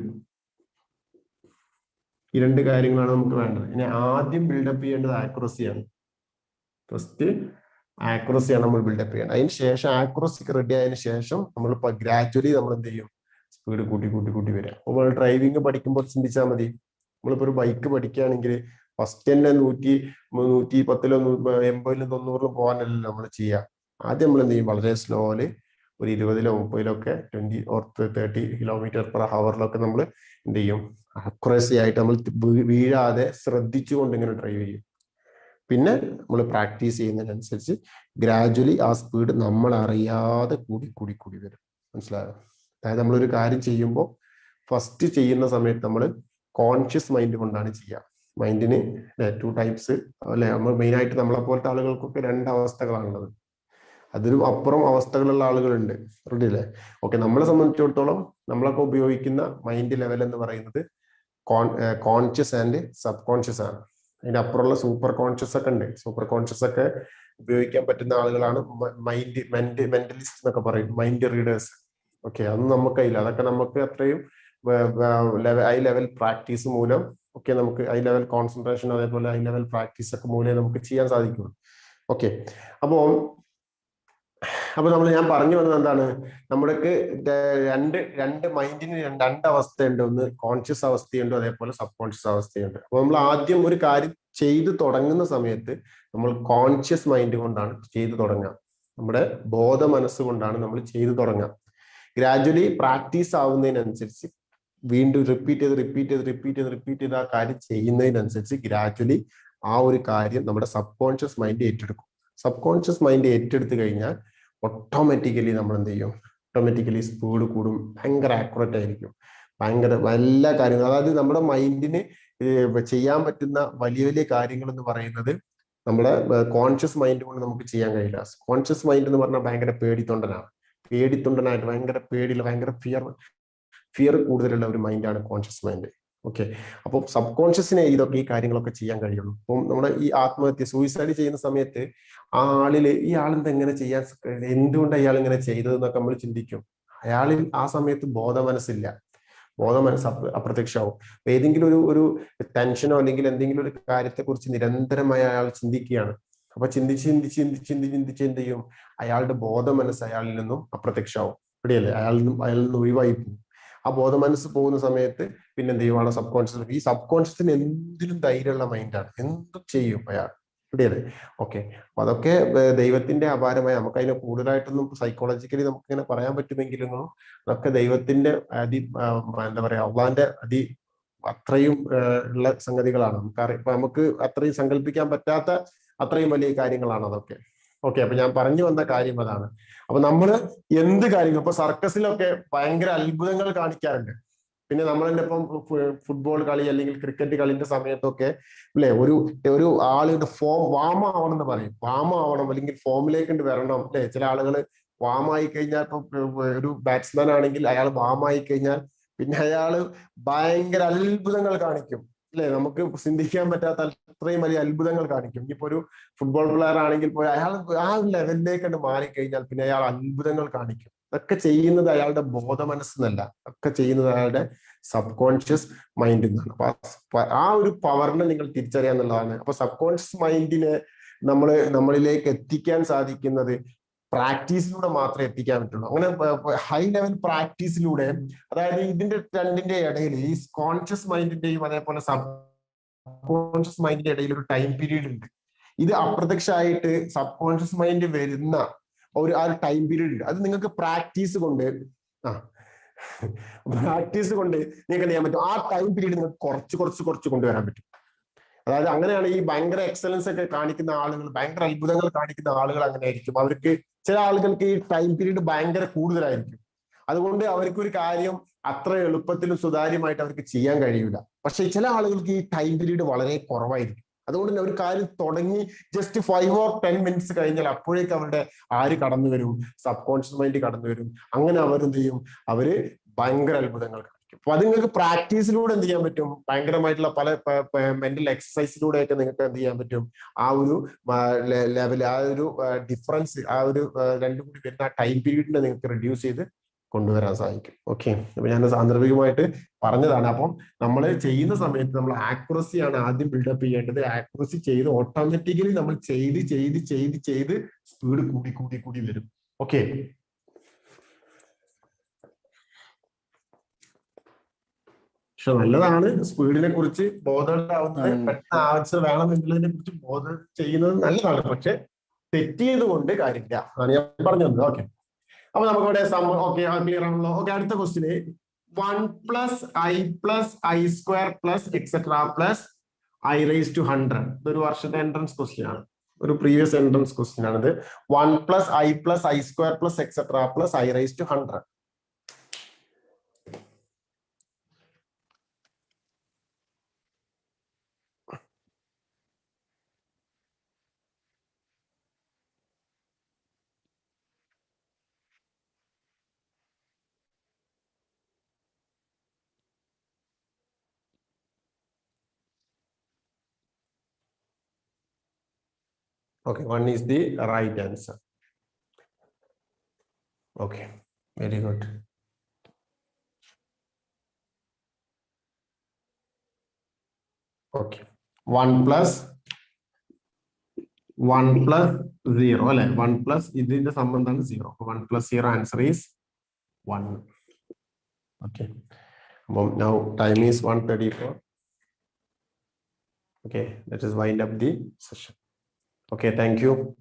ഈ 2 കാര്യങ്ങളാണ് നമുക്ക് വേണ്ടത്. ഇനി ആദ്യം ബിൽഡപ്പ് ചെയ്യേണ്ടത് ആക്യുറസിയാണ്. ഫസ്റ്റ് ആക്യുറസിയാണ് നമ്മൾ ബിൽഡപ്പ് ചെയ്യേണ്ടത്. അതിന് ശേഷം ആക്യുറസിക്ക് റെഡി ആയതിനു ശേഷം നമ്മൾ ഗ്രാജുവലി നമ്മൾ എന്ത് ചെയ്യും? സ്പീഡ് കൂട്ടി വരിക. നമ്മൾ ഡ്രൈവിംഗ് പഠിക്കുമ്പോൾ ചിന്തിച്ചാൽ മതി. നമ്മളിപ്പോ ഒരു ബൈക്ക് പഠിക്കുകയാണെങ്കിൽ ഫസ്റ്റ് തന്നെ 110, 80, 90 പോകാനല്ലോ നമ്മൾ ചെയ്യുക. ആദ്യം നമ്മൾ എന്ത് ചെയ്യും? വളരെ സ്ലോയില് ഒരു 20, 30 ഒക്കെ 20 or 30 km/h നമ്മൾ എന്ത് ചെയ്യും? അക്യുറസി ആയിട്ട് നമ്മൾ വീഴാതെ ശ്രദ്ധിച്ചുകൊണ്ട് ഇങ്ങനെ ഡ്രൈവ് ചെയ്യും. പിന്നെ നമ്മൾ പ്രാക്ടീസ് ചെയ്യുന്നതിനനുസരിച്ച് ഗ്രാജുവലി ആ സ്പീഡ് നമ്മൾ അറിയാതെ കൂടി വരും. മനസ്സിലായോ? അതായത് നമ്മളൊരു കാര്യം ചെയ്യുമ്പോൾ ഫസ്റ്റ് ചെയ്യുന്ന സമയത്ത് നമ്മൾ കോൺഷ്യസ് മൈൻഡ് കൊണ്ടാണ് ചെയ്യുക. മൈൻഡിന് 2 ടൈപ്സ് അല്ലെ, നമ്മൾ മെയിൻ ആയിട്ട് നമ്മളെ പോലത്തെ ആളുകൾക്കൊക്കെ 2 അവസ്ഥകളാണുള്ളത്. അതിനും അപ്പുറം അവസ്ഥകളുള്ള ആളുകളുണ്ട്. റെഡി അല്ലേ? ഓക്കെ, നമ്മളെ സംബന്ധിച്ചിടത്തോളം നമ്മളൊക്കെ ഉപയോഗിക്കുന്ന മൈൻഡ് ലെവൽ എന്ന് പറയുന്നത് കോൺഷ്യസ് ആൻഡ് സബ് കോൺഷ്യസ് ആണ്. അതിന്റെ അപ്പുറമുള്ള സൂപ്പർ കോൺഷ്യസ് ഒക്കെ ഉണ്ട്. സൂപ്പർ കോൺഷ്യസ് ഒക്കെ ഉപയോഗിക്കാൻ പറ്റുന്ന ആളുകളാണ് മെന്റലിസ്റ്റ് എന്നൊക്കെ പറയും, മൈൻഡ് റീഡേഴ്സ്. ഓക്കെ, അതൊന്നും നമുക്കയില്ല. അതൊക്കെ നമുക്ക് അത്രയും ഹൈ ലെവൽ പ്രാക്ടീസ് മൂലം ഒക്കെ നമുക്ക് ഹൈ ലെവൽ കോൺസെൻട്രേഷൻ അതേപോലെ ഹൈ ലെവൽ പ്രാക്ടീസ് ഒക്കെ മൂലം നമുക്ക് ചെയ്യാൻ സാധിക്കുള്ളൂ. ഓക്കെ, അപ്പോ ഞാൻ പറഞ്ഞു വന്നത് എന്താണ്, നമ്മുടെക്ക് രണ്ട് മൈൻഡിന് രണ്ട് അവസ്ഥയുണ്ട്. ഒന്ന് കോൺഷ്യസ് അവസ്ഥയുണ്ട്, അതേപോലെ സബ് കോൺഷ്യസ് അവസ്ഥയുണ്ട്. അപ്പൊ നമ്മൾ ആദ്യം ഒരു കാര്യം ചെയ്തു തുടങ്ങുന്ന സമയത്ത് നമ്മൾ കോൺഷ്യസ് മൈൻഡ് കൊണ്ടാണ് ചെയ്തു തുടങ്ങുക. നമ്മുടെ ബോധ മനസ്സുകൊണ്ടാണ് നമ്മൾ ചെയ്തു തുടങ്ങുക. ഗ്രാജുവലി പ്രാക്ടീസ് ആവുന്നതിനനുസരിച്ച് വീണ്ടും റിപ്പീറ്റ് ചെയ്ത് ആ കാര്യം ചെയ്യുന്നതിനനുസരിച്ച് ഗ്രാജുവലി ആ ഒരു കാര്യം നമ്മുടെ സബ് കോൺഷ്യസ് മൈൻഡ് ഏറ്റെടുക്കും. സബ് കോൺഷ്യസ് മൈൻഡ് ഏറ്റെടുത്ത് കഴിഞ്ഞാൽ ഓട്ടോമാറ്റിക്കലി നമ്മൾ എന്ത് ചെയ്യും, ഓട്ടോമാറ്റിക്കലി സ്പീഡ് കൂടും, ഭയങ്കര ആക്യുറേറ്റ് ആയിരിക്കും, ഭയങ്കര എല്ലാ കാര്യങ്ങളും. അതായത് നമ്മുടെ മൈൻഡിന് ചെയ്യാൻ പറ്റുന്ന വലിയ വലിയ കാര്യങ്ങൾ എന്ന് പറയുന്നത് നമ്മുടെ കോൺഷ്യസ് മൈൻഡ് കൊണ്ട് നമുക്ക് ചെയ്യാൻ കഴിയില്ല. കോൺഷ്യസ് മൈൻഡ് എന്ന് പറഞ്ഞാൽ ഭയങ്കര പേടിത്തൊണ്ടനായിട്ട് ഭയങ്കര പേടിയില്ല, ഭയങ്കര ഫിയർ കൂടുതലുള്ള ഒരു മൈൻഡാണ് കോൺഷ്യസ് മൈൻഡ്. ഓക്കെ, അപ്പോൾ സബ് കോൺഷ്യസിനെ ഈ കാര്യങ്ങളൊക്കെ ചെയ്യാൻ കഴിയുള്ളൂ. അപ്പം നമ്മുടെ ഈ ആത്മഹത്യ സൂയിസൈഡ് ചെയ്യുന്ന സമയത്ത് ആ ആളില് ഈ ആളെന്താ എങ്ങനെ ചെയ്യാൻ, എന്തുകൊണ്ട് അയാൾ ഇങ്ങനെ ചെയ്തതെന്നൊക്കെ നമ്മൾ ചിന്തിക്കും. അയാളിൽ ആ സമയത്ത് ബോധമനസ്സില്ല, ബോധമനസ്സ് അപ്രത്യക്ഷമാവും. ഏതെങ്കിലും ഒരു ടെൻഷനോ അല്ലെങ്കിൽ എന്തെങ്കിലും ഒരു കാര്യത്തെ കുറിച്ച് നിരന്തരമായി അയാൾ ചിന്തിക്കുകയാണ്. അപ്പൊ ചിന്തിച്ച് എന്ത് ചെയ്യും, അയാളുടെ ബോധമനസ്സ് അയാളിൽ നിന്നും അപ്രത്യക്ഷമാവും. ഇവിടെയല്ലേ, അയാളിൽ നിന്ന് ഒഴിവായി പോകും. ആ ബോധമനസ്സ് പോകുന്ന സമയത്ത് പിന്നെ എന്ത് ചെയ്യുവാണ്, സബ് കോൺഷ്യസ്. ഈ സബ് കോൺഷ്യസിന് എന്തിനും ധൈര്യമുള്ള മൈൻഡാണ്, എന്തും ചെയ്യും അയാൾ. ഇവിടെയല്ലേ? ഓക്കെ, അപ്പൊ അതൊക്കെ ദൈവത്തിന്റെ അപാരമായ, നമുക്ക് അതിനെ കൂടുതലായിട്ടൊന്നും സൈക്കോളജിക്കലി നമുക്ക് ഇങ്ങനെ പറയാൻ പറ്റുമെങ്കിലും അതൊക്കെ ദൈവത്തിന്റെ എന്താ പറയാ, അള്ളാന്റെ അത്രയും ഉള്ള സംഗതികളാണ്. ഇപ്പൊ നമുക്ക് അത്രയും സങ്കല്പിക്കാൻ പറ്റാത്ത അത്രയും വലിയ കാര്യങ്ങളാണ് അതൊക്കെ. ഓക്കെ, അപ്പൊ ഞാൻ പറഞ്ഞു വന്ന കാര്യം അതാണ്. അപ്പൊ നമ്മള് എന്ത് കാര്യങ്ങൾ ഇപ്പൊ സർക്കസിലൊക്കെ ഭയങ്കര അത്ഭുതങ്ങൾ കാണിക്കാറുണ്ട്. പിന്നെ നമ്മൾ തന്നെ ഇപ്പം ഫുട്ബോൾ കളി അല്ലെങ്കിൽ ക്രിക്കറ്റ് കളിന്റെ സമയത്തൊക്കെ അല്ലെ, ഒരു ആളുടെ വാമ ആവണം എന്ന് പറയും. വാമ ആവണം അല്ലെങ്കിൽ ഫോമിലേക്ക് വരണം അല്ലെ. ചില ആളുകൾ വാമായി കഴിഞ്ഞാൽ, ഇപ്പൊ ഒരു ബാറ്റ്സ്മാൻ ആണെങ്കിൽ അയാൾ വാമായി കഴിഞ്ഞാൽ പിന്നെ അയാള് ഭയങ്കര അത്ഭുതങ്ങൾ കാണിക്കും അല്ലെ. നമുക്ക് ചിന്തിക്കാൻ പറ്റാത്ത അത്രയും വലിയ അത്ഭുതങ്ങൾ കാണിക്കും. ഇനിയിപ്പോ ഒരു ഫുട്ബോൾ പ്ലെയർ ആണെങ്കിൽ പോയി അയാൾ ആ ലെവലിലേക്ക് മാറിക്കഴിഞ്ഞാൽ പിന്നെ അയാൾ അത്ഭുതങ്ങൾ കാണിക്കും. ഇതൊക്കെ ചെയ്യുന്നത് അയാളുടെ ബോധമനസ്സെന്നല്ല, ഒക്കെ ചെയ്യുന്നത് അയാളുടെ സബ് കോൺഷ്യസ് മൈൻഡിൽ നിന്നാണ്. അപ്പൊ ആ ഒരു പവറിനെ നിങ്ങൾ തിരിച്ചറിയുക എന്നുള്ളതാണ്. അപ്പൊ സബ് കോൺഷ്യസ് മൈൻഡിനെ നമ്മളിലേക്ക് എത്തിക്കാൻ സാധിക്കുന്നത് പ്രാക്ടീസിലൂടെ മാത്രമേ എത്തിക്കാൻ പറ്റുള്ളൂ. അങ്ങനെ ഹൈ ലെവൽ പ്രാക്ടീസിലൂടെ, അതായത് ഇതിന്റെ രണ്ടിന്റെ ഇടയിൽ ഈ കോൺഷ്യസ് മൈൻഡിന്റെയും അതേപോലെ സബ് കോൺഷ്യസ് മൈൻഡിന്റെ ഇടയിൽ ഒരു ടൈം പീരീഡ് ഉണ്ട്. ഇത് അപ്രത്യക്ഷമായിട്ട് സബ് കോൺഷ്യസ് മൈൻഡ് വരുന്ന ആ ഒരു ടൈം പീരീഡ് ഉണ്ട്. അത് നിങ്ങൾക്ക് പ്രാക്ടീസ് കൊണ്ട് നിങ്ങൾക്ക് എന്ത് ചെയ്യാൻ പറ്റും, ആ ടൈം പീരീഡ് നിങ്ങൾക്ക് കുറച്ച് കൊണ്ടുവരാൻ പറ്റും. അതായത് അങ്ങനെയാണ് ഈ ഭയങ്കര എക്സലൻസ് ഒക്കെ കാണിക്കുന്ന ആളുകൾ, ഭയങ്കര അത്ഭുതങ്ങൾ കാണിക്കുന്ന ആളുകൾ അങ്ങനെ ആയിരിക്കും. അവർക്ക് ചില ആളുകൾക്ക് ഈ ടൈം പീരീഡ് ഭയങ്കര കൂടുതലായിരിക്കും. അതുകൊണ്ട് അവർക്ക് ഒരു കാര്യം അത്ര എളുപ്പത്തിലും സുതാര്യമായിട്ട് അവർക്ക് ചെയ്യാൻ കഴിയില്ല. പക്ഷെ ചില ആളുകൾക്ക് ഈ ടൈം പീരീഡ് വളരെ കുറവായിരിക്കും. അതുകൊണ്ട് തന്നെ ഒരു കാര്യം തുടങ്ങി ജസ്റ്റ് 5 or 10 minutes കഴിഞ്ഞാൽ അപ്പോഴേക്ക് അവരുടെ കടന്നു വരും, സബ് കോൺഷ്യസ് മൈൻഡ് കടന്നു വരും. അങ്ങനെ അവരെന്ത് ചെയ്യും, അവര് ഭയങ്കര അത്ഭുതങ്ങൾ കാണിക്കും. അപ്പൊ അത് നിങ്ങൾക്ക് പ്രാക്ടീസിലൂടെ എന്ത് ചെയ്യാൻ പറ്റും, ഭയങ്കരമായിട്ടുള്ള പല മെന്റൽ എക്സസൈസിലൂടെയൊക്കെ നിങ്ങൾക്ക് എന്ത് ചെയ്യാൻ പറ്റും, ആ ഒരു ലെവൽ, ആ ഒരു ഡിഫറൻസ്, ആ ഒരു രണ്ടും കൂടി വരുന്ന ടൈം പീരീഡിനെ നിങ്ങൾക്ക് റെഡ്യൂസ് ചെയ്ത് കൊണ്ടുവരാൻ സാധിക്കും. ഓക്കെ, അപ്പൊ ഞാൻ സാന്ദർഭികമായിട്ട് പറഞ്ഞതാണ്. അപ്പം നമ്മൾ ചെയ്യുന്ന സമയത്ത് നമ്മൾ ആക്യുറസിയാണ് ആദ്യം ബിൽഡപ്പ് ചെയ്യേണ്ടത്. ആക്യുറസി ചെയ്ത് ഓട്ടോമാറ്റിക്കലി നമ്മൾ ചെയ്ത് സ്പീഡ് കൂടി വരും. ഓക്കെ, പക്ഷെ നല്ലതാണ് സ്പീഡിനെ കുറിച്ച് ബോധമുണ്ടാവുന്നത്, പെട്ടെന്ന് ആൻസർ വേണം എന്നുള്ളതിനെ കുറിച്ച് ബോധം ചെയ്യുന്നത് നല്ലതാണ്. പക്ഷെ തെറ്റ് ചെയ്തുകൊണ്ട് കാര്യമില്ല, അതാണ് ഞാൻ പറഞ്ഞു തന്നത്. ഓക്കെ, അപ്പൊ നമുക്കിവിടെ ഓക്കെ ക്ലിയർ ആണല്ലോ. ഓക്കെ, അടുത്ത ക്വസ്റ്റിന് 1 + i+i² + etc. + i raised to 100. ഇതൊരു വർഷത്തെ എൻട്രൻസ് ക്വസ്റ്റ്യൻ ആണ്, ഒരു പ്രീവിയസ് എൻട്രൻസ് ക്വസ്റ്റ്യൻ ആണിത്. 1 + i+i² + etc. + i raised to 100. Okay, 1 is the right answer. Okay, very good. Okay, 1 plus 0, അല്ലെ? 1 plus ഇതിന്റെ സംബന്ധമാണ് 0. 1 plus 0 answer is 1. Okay. Now time is 1:34. Okay, let us wind up the session. Okay, thank you.